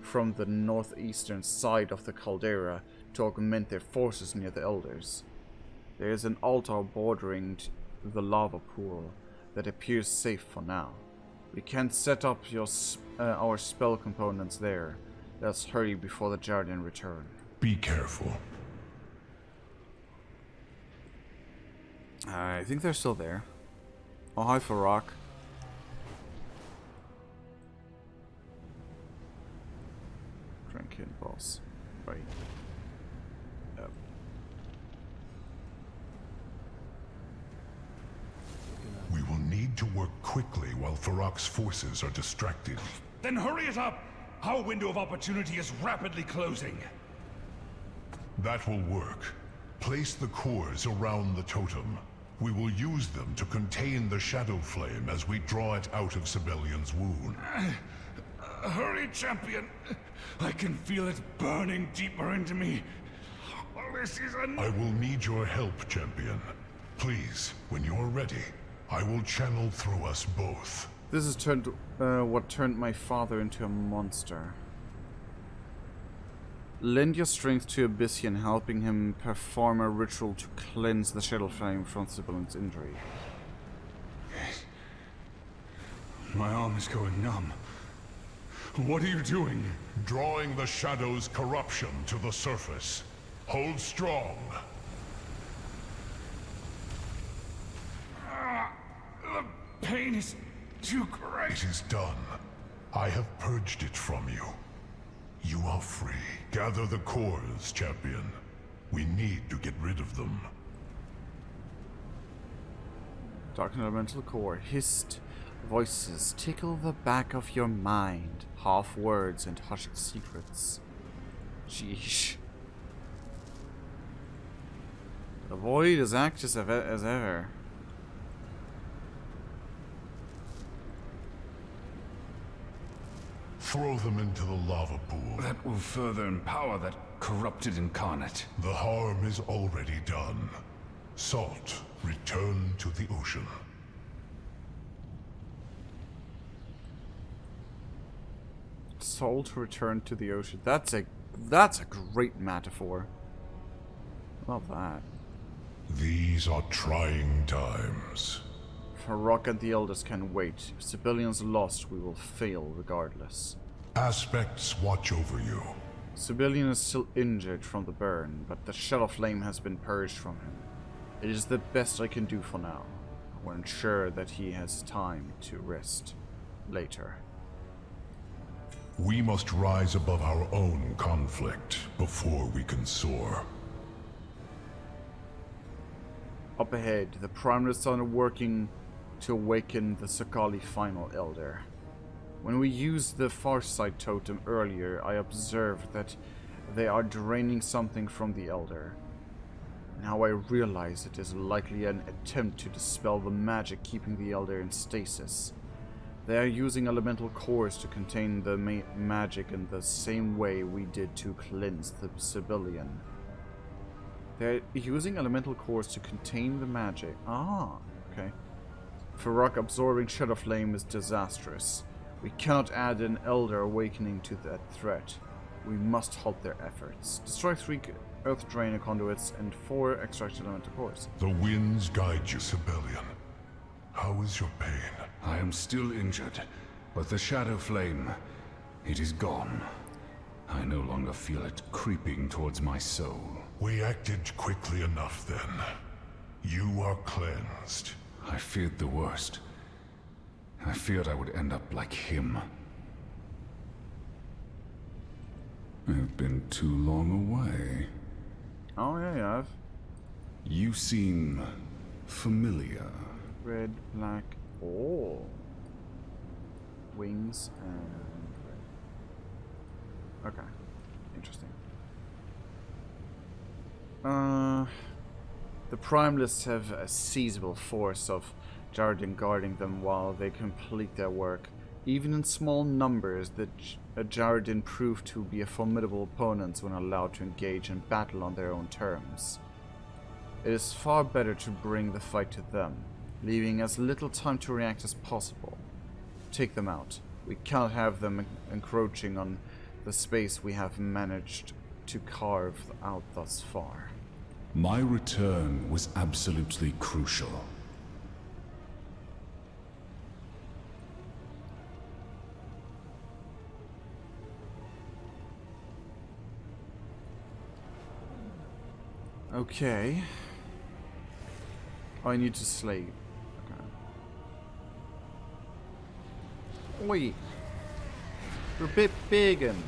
from the northeastern side of the caldera to augment their forces near the Elders. There is an altar bordering the lava pool that appears safe for now. We can set up our spell components there. Let's hurry before the Jarden return. Be careful. I think they're still there. Oh, hi, Farok. Drinking boss. Right. Yep. We will need to work quickly while Farok's forces are distracted. Then hurry it up! Our window of opportunity is rapidly closing. That will work. Place the cores around the totem. We will use them to contain the shadow flame as we draw it out of Sibelian's wound. Hurry, champion! I can feel it burning deeper into me. This is I will need your help, champion. Please, when you're ready, I will channel through us both. This is what turned my father into a monster. Lend your strength to Abyssian, helping him perform a ritual to cleanse the shadow flame from Sibyllin's injury. My arm is going numb. What are you doing? Drawing the shadow's corruption to the surface. Hold strong. The pain is too great. It is done. I have purged it from you. You are free. Gather the cores, champion. We need to get rid of them. Dark elemental core. Hissed voices tickle the back of your mind. Half words and hushed secrets. Sheesh. The void is active as ever. Throw them into the lava pool. That will further empower that corrupted incarnate. The harm is already done. Salt, return to the ocean. Salt return to the ocean. That's a great metaphor. Love that. These are trying times. Farok and the Elders can wait. If Sibyllian's lost, we will fail regardless. Aspects watch over you. Sibyllian is still injured from the burn, but the shadow flame has been purged from him. It is the best I can do for now. I will ensure that he has time to rest later. We must rise above our own conflict before we can soar. Up ahead, the Primalists are working to awaken the Sakali Final Elder. When we used the Farsight Totem earlier, I observed that They are draining something from the Elder. Now I realize it is likely an attempt to dispel the magic keeping the Elder in stasis. They are using elemental cores to contain the magic in the same way we did to cleanse the civilian. They're using elemental cores to contain the magic. Ah, okay. Farok absorbing Shadow Flame is disastrous. We cannot add an Elder awakening to that threat. We must halt their efforts. Destroy 3 Earth Drainer conduits and 4 extract elemental cores. The winds guide you, civilian. How is your pain? I am still injured, but the Shadow Flame, it is gone. I no longer feel it creeping towards my soul. We acted quickly enough then. You are cleansed. I feared the worst. I feared I would end up like him. I've been too long away. Oh yeah, you have. You seem familiar. Red, black, oh. Wings and red. Okay, interesting. The Primalists have a seizable force of Jarden guarding them while they complete their work. Even in small numbers, the Jarden prove to be a formidable opponents when allowed to engage in battle on their own terms. It is far better to bring the fight to them, leaving as little time to react as possible. Take them out. We cannot have them encroaching on the space we have managed to carve out thus far. My return was absolutely crucial. Okay. I need to slay. Okay. Oi! You're a bit big and...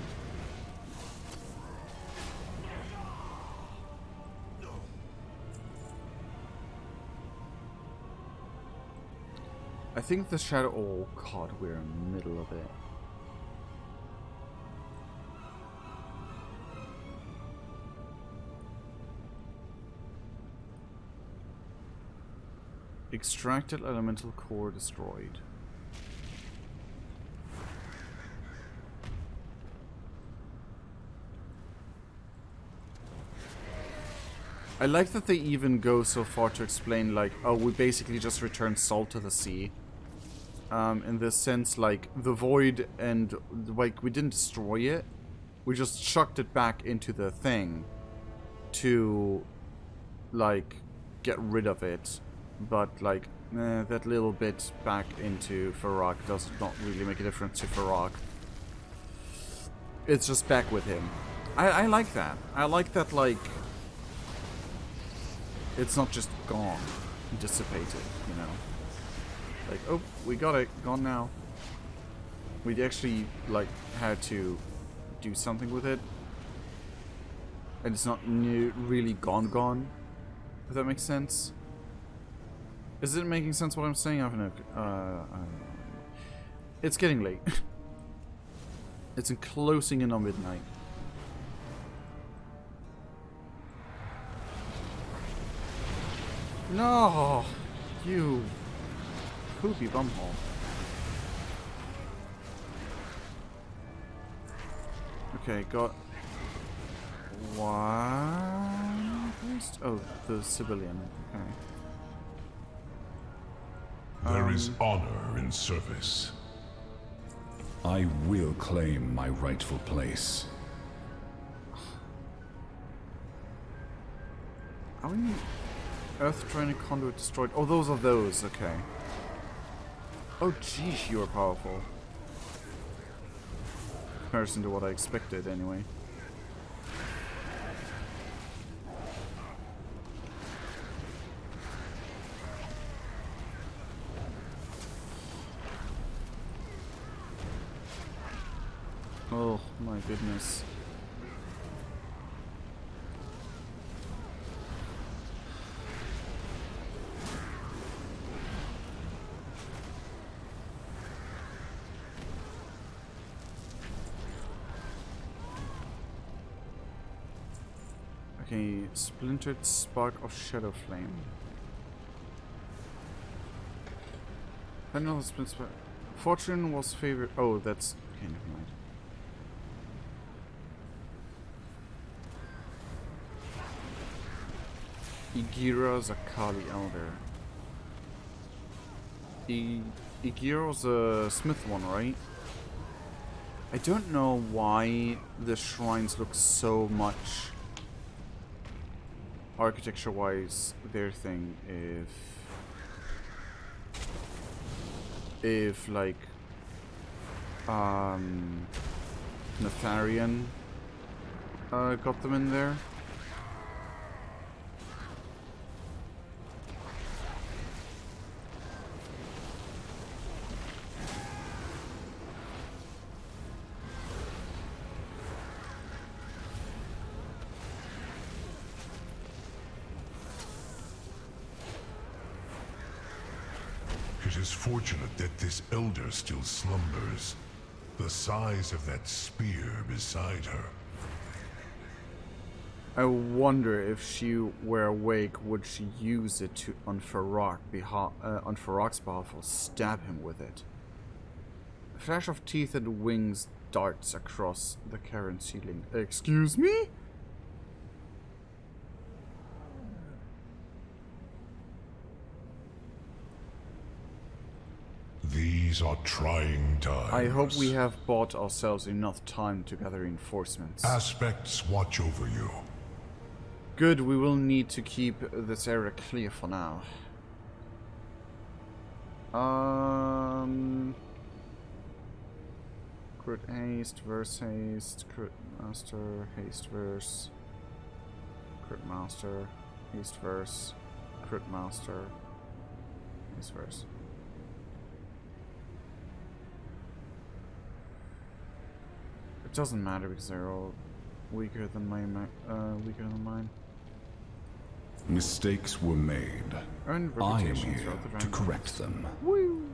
I think the shadow... Oh god, we're in the middle of it. Extracted elemental core destroyed. I like that they even go so far to explain, like, oh, we basically just returned salt to the sea. In this sense, like, the void and, like, we didn't destroy it. We just chucked it back into the thing to, like, get rid of it. But, like, that little bit back into Farok does not really make a difference to Farok. It's just back with him. I like that. I like that, like, it's not just gone, dissipated, you know. Like, oh, we got it, gone now. We actually, like, had to do something with it. And it's not really gone, if that makes sense. Is it making sense what I'm saying? I don't know. It's getting late. It's closing in on midnight. No! You poopy bumhole. Okay, got one. Oh, the civilian. Okay. There is honor in service. I will claim my rightful place. Are we... Earth Training Conduit destroyed. Oh, those are those. Okay. Oh, geez, you are powerful. In comparison to what I expected, anyway. Oh, my goodness. Okay, splintered spark of shadow flame. Another splintered spark. Fortune was favored. Oh, that's okay. Never mind. Igira's a Kali Elder. Igira's a Smith one, right? I don't know why the shrines look so much architecture-wise their thing if like Neltharion got them in there. It is fortunate that this elder still slumbers. The size of that spear beside her. I wonder if she were awake, would she use it to on Farok's behalf or stab him with it? A flash of teeth and wings darts across the cavern ceiling. Excuse me? These are trying times. I hope we have bought ourselves enough time to gather reinforcements. Aspects watch over you. Good, we will need to keep this area clear for now. Crit haste, verse haste, crit master, haste verse, crit master, haste verse, crit master, haste verse. It doesn't matter because they're all weaker than mine. Mistakes were made. Earned I am reputation here throughout the to ranks. correct them. Woo!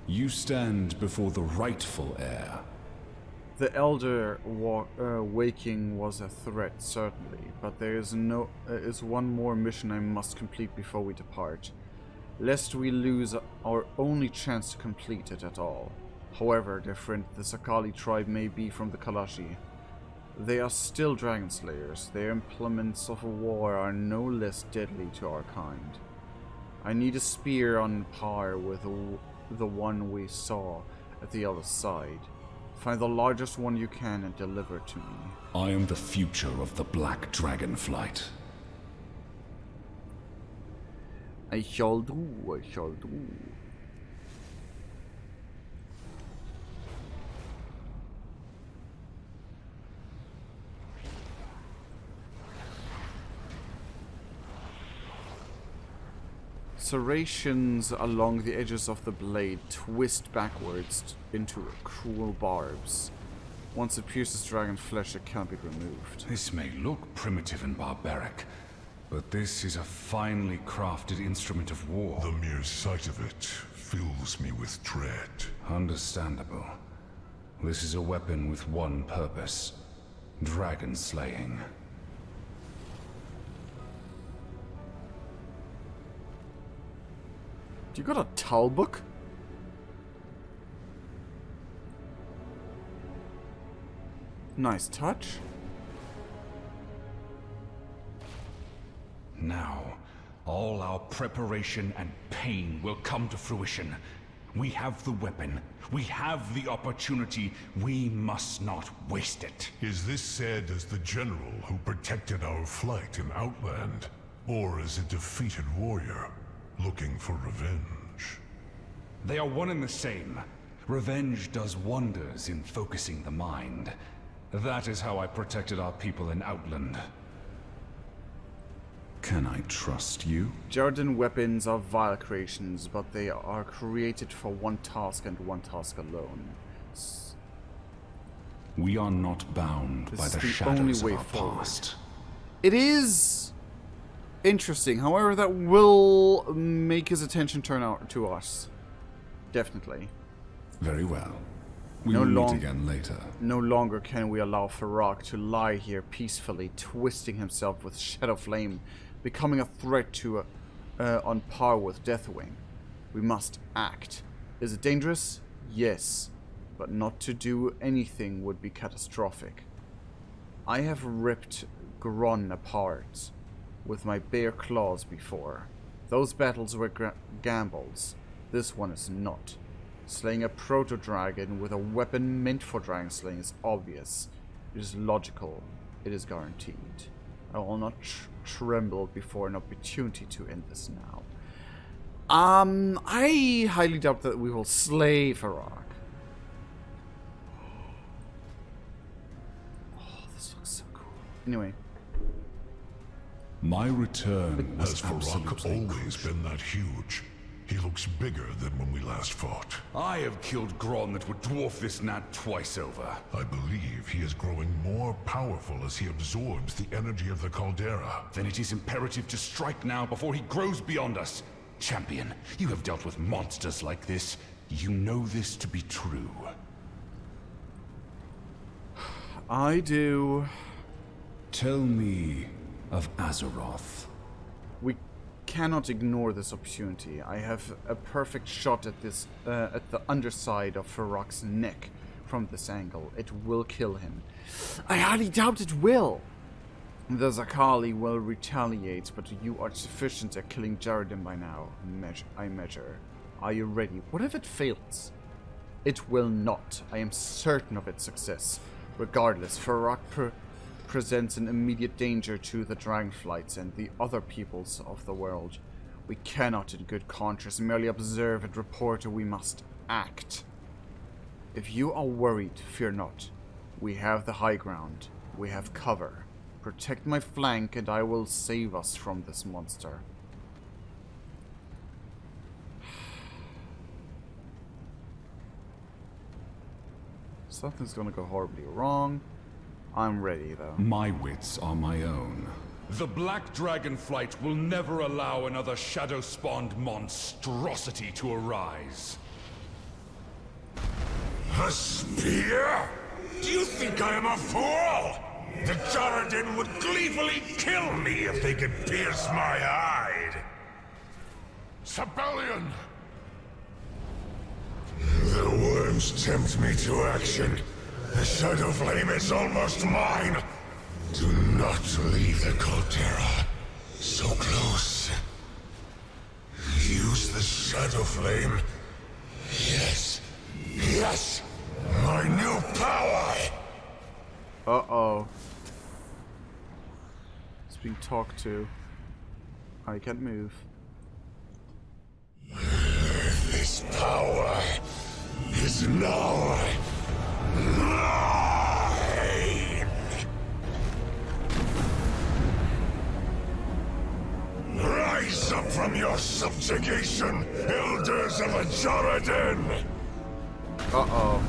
You stand before the rightful heir. The Elder waking was a threat, certainly, but there is one more mission I must complete before we depart, lest we lose our only chance to complete it at all. However different the Sakali tribe may be from the Kalashi, they are still dragon slayers. Their implements of war are no less deadly to our kind. I need a spear on par with the one we saw at the other side. Find the largest one you can and deliver it to me. I am the future of the Black Dragonflight. I shall do, I shall do. Serrations along the edges of the blade twist backwards into cruel barbs. Once it pierces dragon flesh, it cannot be removed. This may look primitive and barbaric, but this is a finely crafted instrument of war. The mere sight of it fills me with dread. Understandable. This is a weapon with one purpose: dragon slaying. You got a towel book? Nice touch. Now, all our preparation and pain will come to fruition. We have the weapon. We have the opportunity. We must not waste it. Is this said as the general who protected our flight in Outland? Or as a defeated warrior looking for revenge? They are one and the same. Revenge does wonders in focusing the mind. That is how I protected our people in Outland. Can I trust you? Jarden weapons are vile creations, but they are created for one task and one task alone. We are not bound by the shadows of our past. It is interesting. However, that will make his attention turn out to us. Definitely. Very well. We will meet again later. No longer can we allow Farrak to lie here peacefully, twisting himself with Shadow Flame, becoming a threat to on par with Deathwing. We must act. Is it dangerous? Yes. But not to do anything would be catastrophic. I have ripped Gron apart with my bare claws before. Those battles were gambles. This one is not. Slaying a proto-dragon with a weapon meant for dragon slaying is obvious. It is logical. It is guaranteed. I will not tremble before an opportunity to end this now. I highly doubt that we will slay Farrak. Oh, this looks so cool. Anyway. My return Has Farrak always been that huge? He looks bigger than when we last fought. I have killed Gron that would dwarf this gnat twice over. I believe he is growing more powerful as he absorbs the energy of the caldera. Then it is imperative to strike now before he grows beyond us. Champion, you have dealt with monsters like this. You know this to be true. I do. Tell me of Azeroth. We cannot ignore this opportunity. I have a perfect shot at this, at the underside of Farrak's neck from this angle. It will kill him. I highly doubt it will. The Zakali will retaliate, but you are sufficient at killing Jaredin by now. I measure. Are you ready? What if it fails? It will not. I am certain of its success. Regardless, Farrak presents an immediate danger to the Dragonflights and the other peoples of the world. We cannot in good conscience merely observe and report, we must act. If you are worried, fear not. We have the high ground. We have cover. Protect my flank and I will save us from this monster. Something's gonna go horribly wrong. I'm ready, though. My wits are my own. The Black Dragonflight will never allow another shadow-spawned monstrosity to arise. A spear? Do you think I am a fool? The Jaredin would gleefully kill me if they could pierce my hide. Sabellion! The worms tempt me to action. The Shadow Flame is almost mine. Do not leave the caldera. So close. Use the Shadow Flame. Yes. Yes! My new power! Uh-oh. It's being talked to. I can't move. This power is now mine! Rise up from your subjugation, Elders of Jaredin! Uh-oh.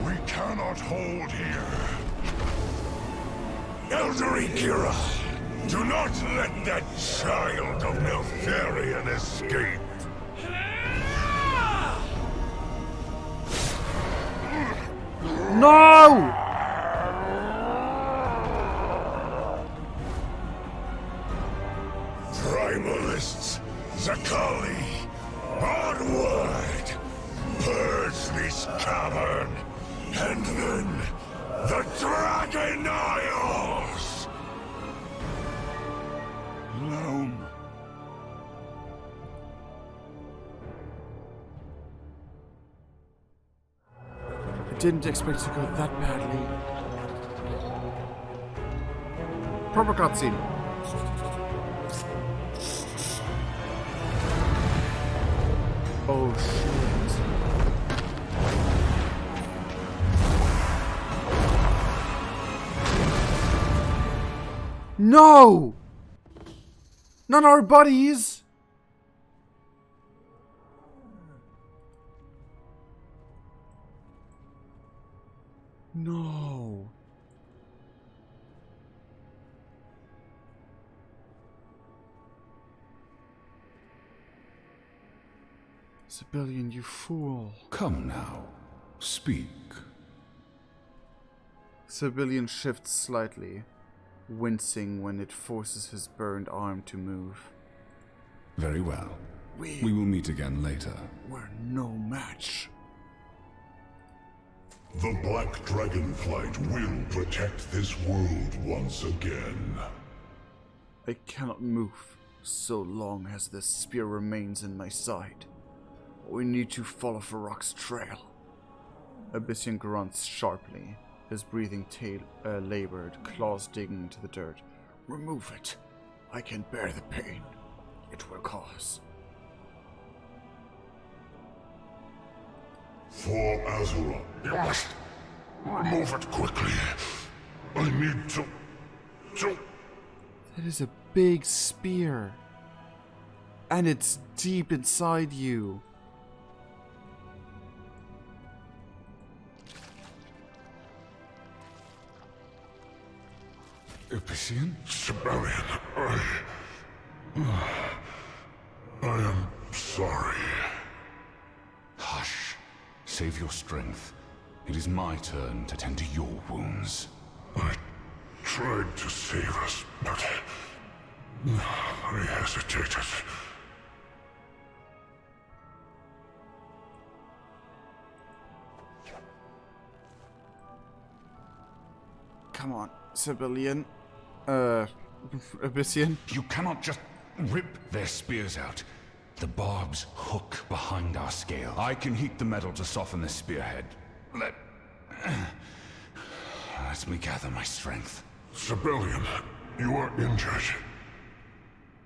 We cannot hold here. Elder Ikira, do not let that child of Neltharion escape. No! Primalists, Zakali, onward! Purge this cavern, and then the Dragon Isles! Loam. I didn't expect to go that badly. Proper cutscene. Oh shit. No! Not our buddies! No. Civilian, you fool. Come now. Speak. Civilian shifts slightly, wincing when it forces his burned arm to move. Very well. We will meet again later. We're no match. The Black Dragonflight will protect this world once again. I cannot move so long as this spear remains in my side. We need to follow Farok's trail. Abyssian grunts sharply, his breathing labored, claws digging into the dirt. Remove it. I can bear the pain it will cause. For Azeroth, you must remove it quickly. I need to... That is a big spear. And it's deep inside you. Abyssian? Sibelian, I am sorry. Hush. Save your strength. It is my turn to tend to your wounds. I tried to save us, but I hesitated. Come on, Civilian. Abyssian. You cannot just rip their spears out. The barbs hook behind our scale. I can heat the metal to soften the spearhead. Let me gather my strength. Civilian, you are injured.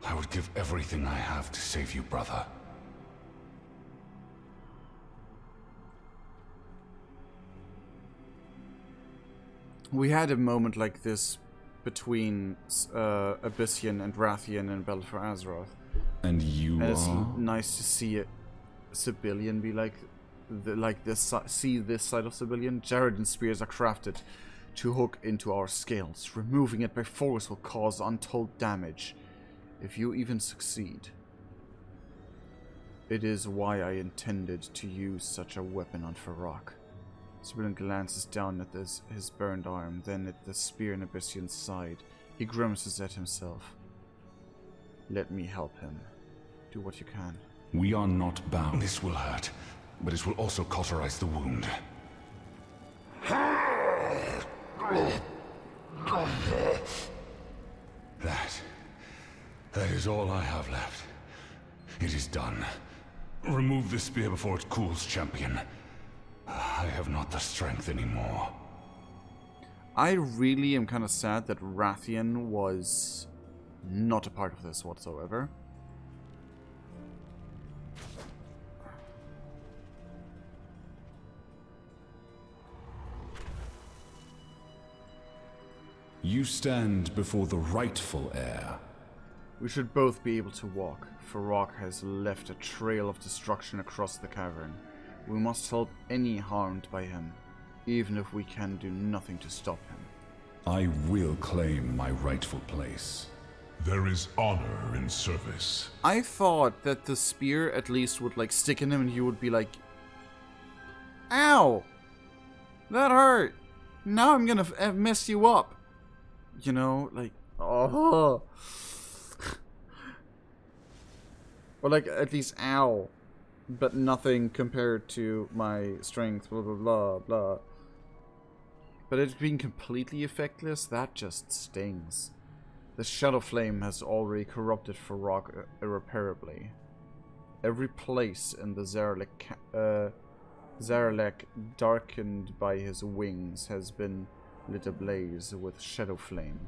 I would give everything I have to save you, brother. We had a moment like this between Abyssian and Rathian and Battle for Azeroth. And you and it's are? nice to see a Civilian be like this. See this side of Civilian. Jared spears are crafted to hook into our scales. Removing it by force will cause untold damage, if you even succeed. It is why I intended to use such a weapon on Farok. Civilian glances down at his burned arm, then at the spear in Abyssian's side. He grimaces at himself. Let me help him. Do what you can. We are not bound. This will hurt, but it will also cauterize the wound. That is all I have left. It is done. Remove the spear before it cools, champion. I have not the strength anymore. I really am kind of sad that Rathian was not a part of this whatsoever. You stand before the rightful heir. We should both be able to walk. Farok has left a trail of destruction across the cavern. We must help any harmed by him, even if we can do nothing to stop him. I will claim my rightful place. There is honor in service. I thought that the spear at least would like stick in him and he would be like, ow! That hurt! Now I'm gonna mess you up! You know, like, oh. Or like, at least, ow. But nothing compared to my strength, blah, blah, blah, blah. But it being completely effectless, that just stings. The Shadow Flame has already corrupted Farok irreparably. Every place in the Zaralek darkened by his wings has been lit ablaze with Shadow Flame.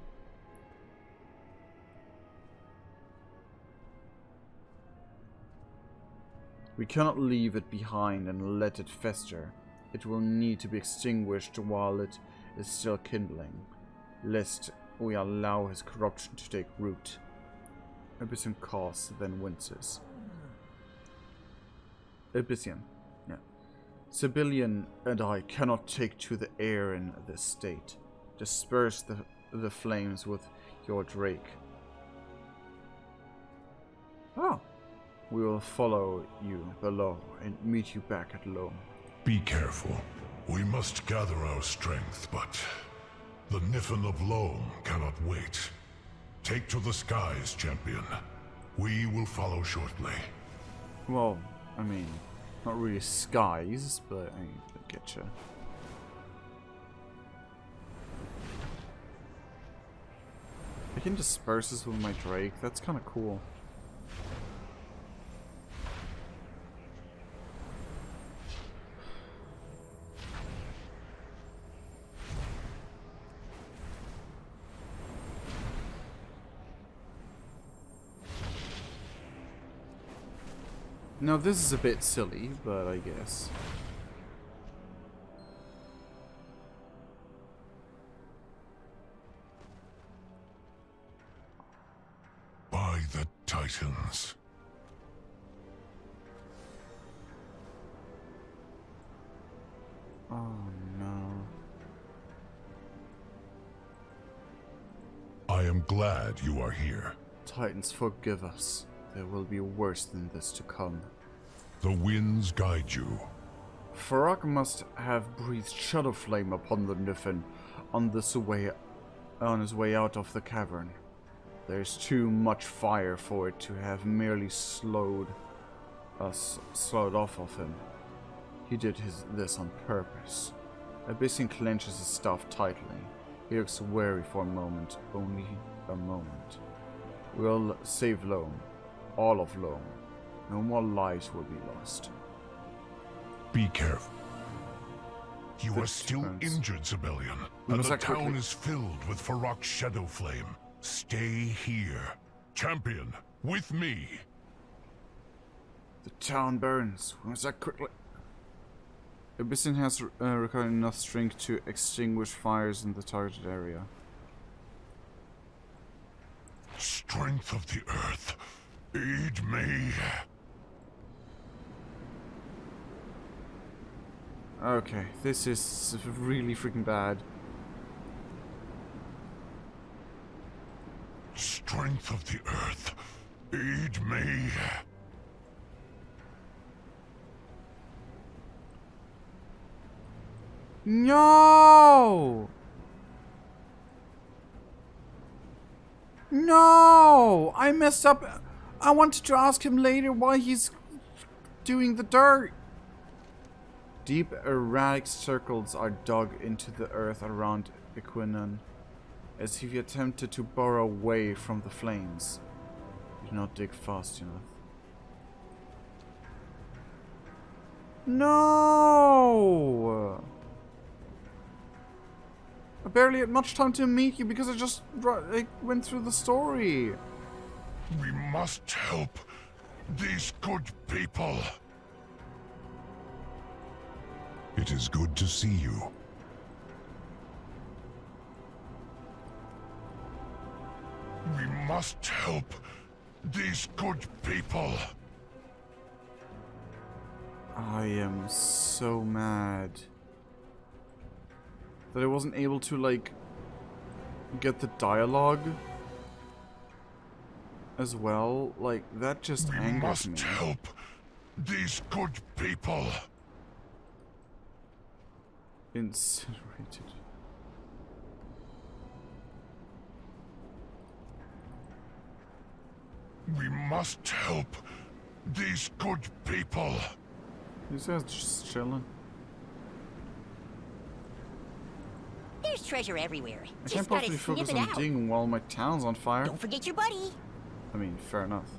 We cannot leave it behind and let it fester. It will need to be extinguished while it is still kindling, lest we allow his corruption to take root. Abyssian coughs, then winces. Abyssian, yeah. Civilian and I cannot take to the air in this state. Disperse the flames with your drake. Oh. We will follow you below and meet you back at Loam. Be careful. We must gather our strength, but the Niffin of Loam cannot wait. Take to the skies, champion. We will follow shortly. Well, I mean, not really skies, but I getcha. I can disperse this with my Drake. That's kind of cool. Now this is a bit silly, but I guess. By the Titans. Oh no. I am glad you are here. Titans, forgive us. There will be worse than this to come. The winds guide you. Farrak must have breathed shadow flame upon the Niffin on his way out of the cavern. There's too much fire for it to have merely slowed off of him. He did this on purpose. Abyssin clenches his staff tightly. He looks wary for a moment, only a moment. We'll save Loam. All of Loam. No more lives will be lost. Be careful. You are still injured, civilian, and the town is filled with Farrak's shadow flame. Stay here. Champion, with me. The town burns. We must act quickly. Abyssin has recovered enough strength to extinguish fires in the targeted area. Strength of the earth, aid me. Okay, this is really freaking bad. Strength of the earth, aid me. No! No! I messed up. I wanted to ask him later why he's doing the dirt. Deep erratic circles are dug into the earth around Equinan, as if he attempted to burrow away from the flames. He did not dig fast enough. No! I barely had much time to meet you because I just went through the story. We must help these good people. It is good to see you. We must help these good people. I am so mad that I wasn't able to, like, get the dialogue as well. Like, that just angers me. We must help these good people. Incinerated. We must help these good people. These guys just chilling. There's treasure everywhere. I can't possibly focus on digging while my town's on fire. Don't forget your buddy. I mean, fair enough.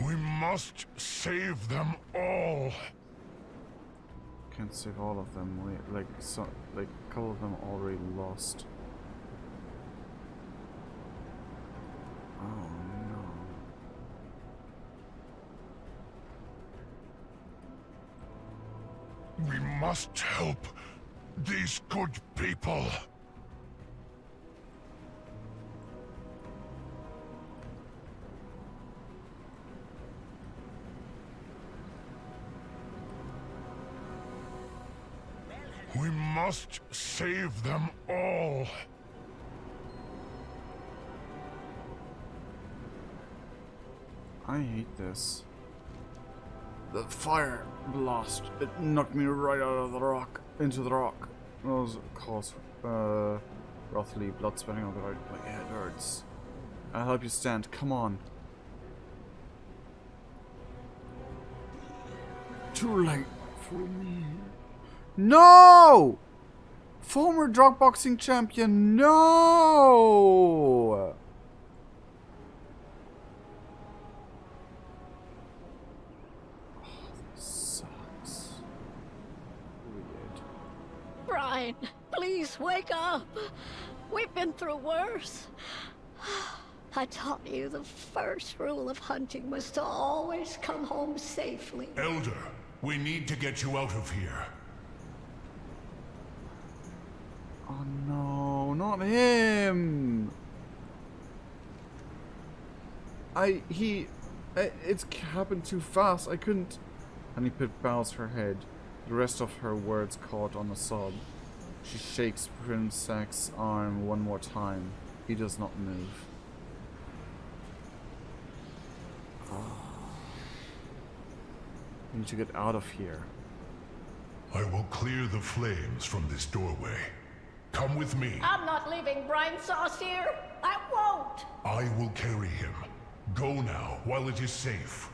We must save them all. Can't save all of them. Like a couple of them already lost. Oh no. We must help these good people. We must save them all. I hate this. The fire blast, it knocked me right out of the rock, into the rock. It was caused roughly blood spatting on the right. My head hurts. I'll help you stand, come on. Too late for me. No! Former drug boxing champion, no! Brian, please wake up. We've been through worse. I taught you the first rule of hunting was to always come home safely. Elder, we need to get you out of here. Oh no, not him! It's happened too fast, I couldn't... Honeypit bows her head. The rest of her words caught on a sob. She shakes Prince Sack's arm one more time. He does not move. We need to get out of here. I will clear the flames from this doorway. Come with me. I'm not leaving Brian Sauce here. I won't. I will carry him. Go now, while it is safe.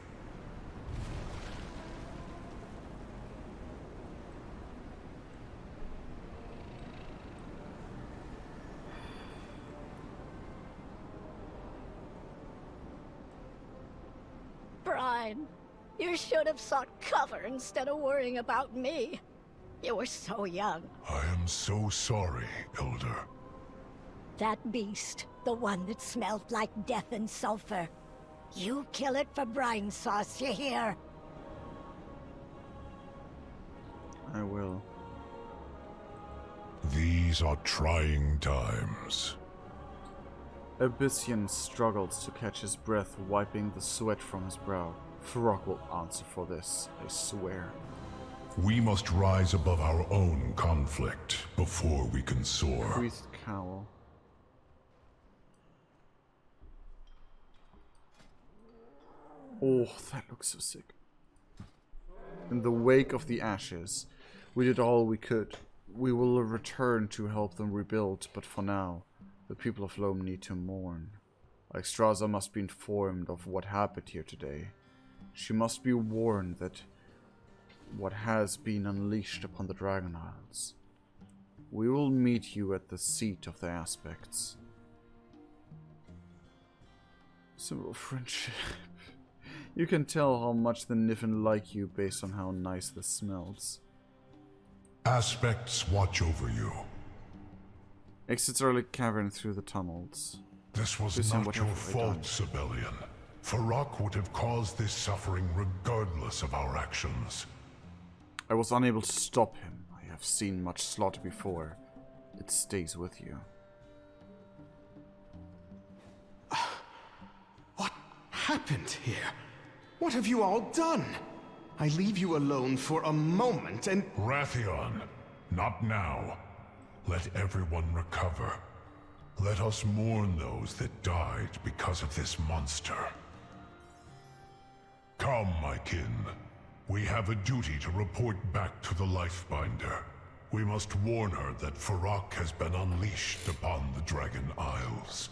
Brian, you should have sought cover instead of worrying about me. You were so young. I am so sorry, Elder. That beast, the one that smelled like death and sulfur. You kill it for Brian Sauce, you hear? I will. These are trying times. Abyssian struggles to catch his breath, wiping the sweat from his brow. Farok will answer for this, I swear. We must rise above our own conflict before we can soar. Priest cowl. Oh, that looks so sick. In the wake of the ashes, we did all we could. We will return to help them rebuild, but for now, the people of Loam need to mourn. Yggdrasil must be informed of what happened here today. She must be warned that what has been unleashed upon the Dragon Isles. We will meet you at the seat of the aspects. Symbol of friendship. You can tell how much the Niffin like you based on how nice this smells. Aspects watch over you. Exits early cavern through the tunnels. This was not your fault, Sibelian. Farok would have caused this suffering regardless of our actions. I was unable to stop him. I have seen much slaughter before. It stays with you. What happened here? What have you all done? I leave you alone for a moment and... Rathion, not now. Let everyone recover. Let us mourn those that died because of this monster. Come, my kin. We have a duty to report back to the Lifebinder. We must warn her that Farok has been unleashed upon the Dragon Isles.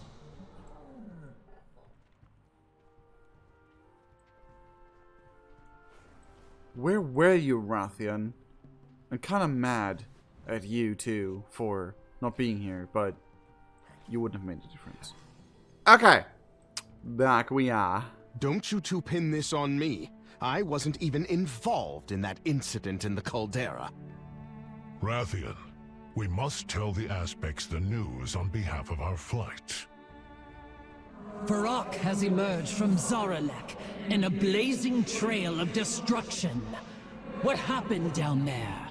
Where were you, Rathion? I'm kinda mad at you, too, for not being here, but you wouldn't have made a difference. Okay. Back we are. Don't you two pin this on me. I wasn't even involved in that incident in the caldera. Rathion, we must tell the Aspects the news on behalf of our flight. Farok has emerged from Zaralek in a blazing trail of destruction. What happened down there?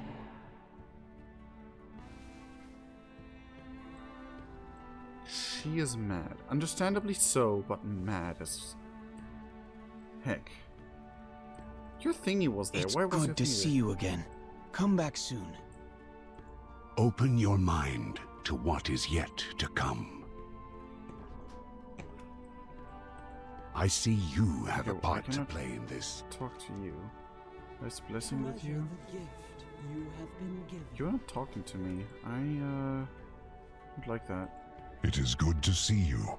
She is mad. Understandably so, but mad as heck. Your thingy was there. It's Where was your good to thingy see there? you again. Come back soon. Open your mind to what is yet to come. I see you have a Okay, part to play in this. Talk to you. Nice blessing with you. You're not talking to me. I would like that. It is good to see you.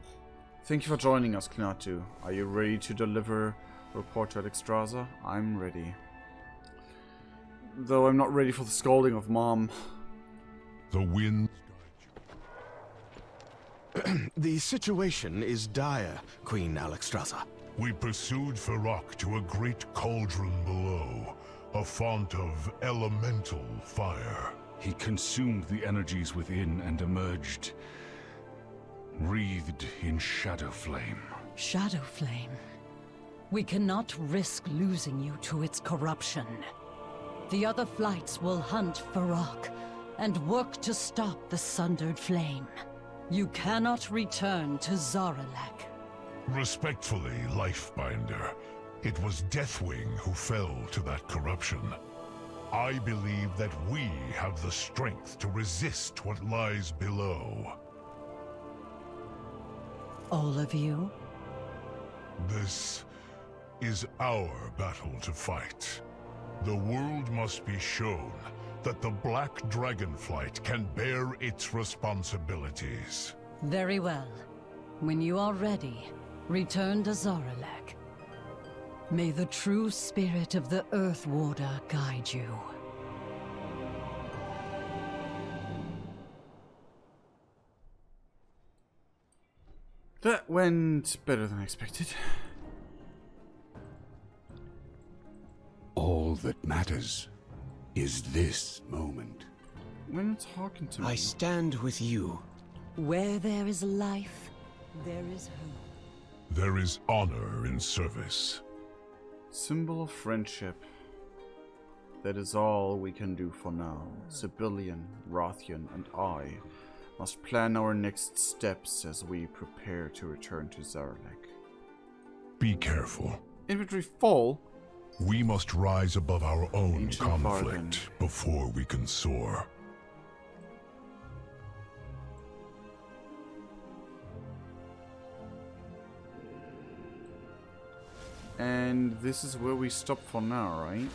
Thank you for joining us, Knatu. Are you ready to deliver a report to Alexstrasza? I'm ready. Though I'm not ready for the scolding of Mom. The wind. The situation is dire, Queen Alexstrasza. We pursued Feroc to a great cauldron below, a font of elemental fire. He consumed the energies within and emerged, wreathed in shadow flame. Shadow flame. We cannot risk losing you to its corruption. The other flights will hunt Feroc and work to stop the sundered flame. You cannot return to Zaralek. Respectfully, Lifebinder, it was Deathwing who fell to that corruption. I believe that we have the strength to resist what lies below. All of you? This is our battle to fight. The world must be shown that the Black Dragonflight can bear its responsibilities. Very well. When you are ready, return to Zaralek. May the true spirit of the Earth Warder guide you. That went better than expected. All that matters is this moment. When you're talking to me. I stand with you. Where there is life, there is hope. There is honor in service. Symbol of friendship. That is all we can do for now. Civilian, Rothian, and I must plan our next steps as we prepare to return to Zaralek. Be careful. Inventory full. We must rise above our own Ancient conflict bargain. before we can soar. And this is where we stop for now, right?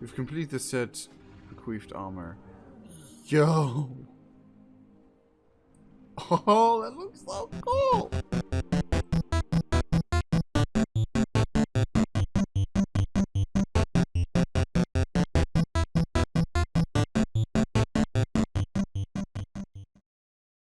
We've completed the set. Bequeathed armor. Yo! Oh, that looks so cool!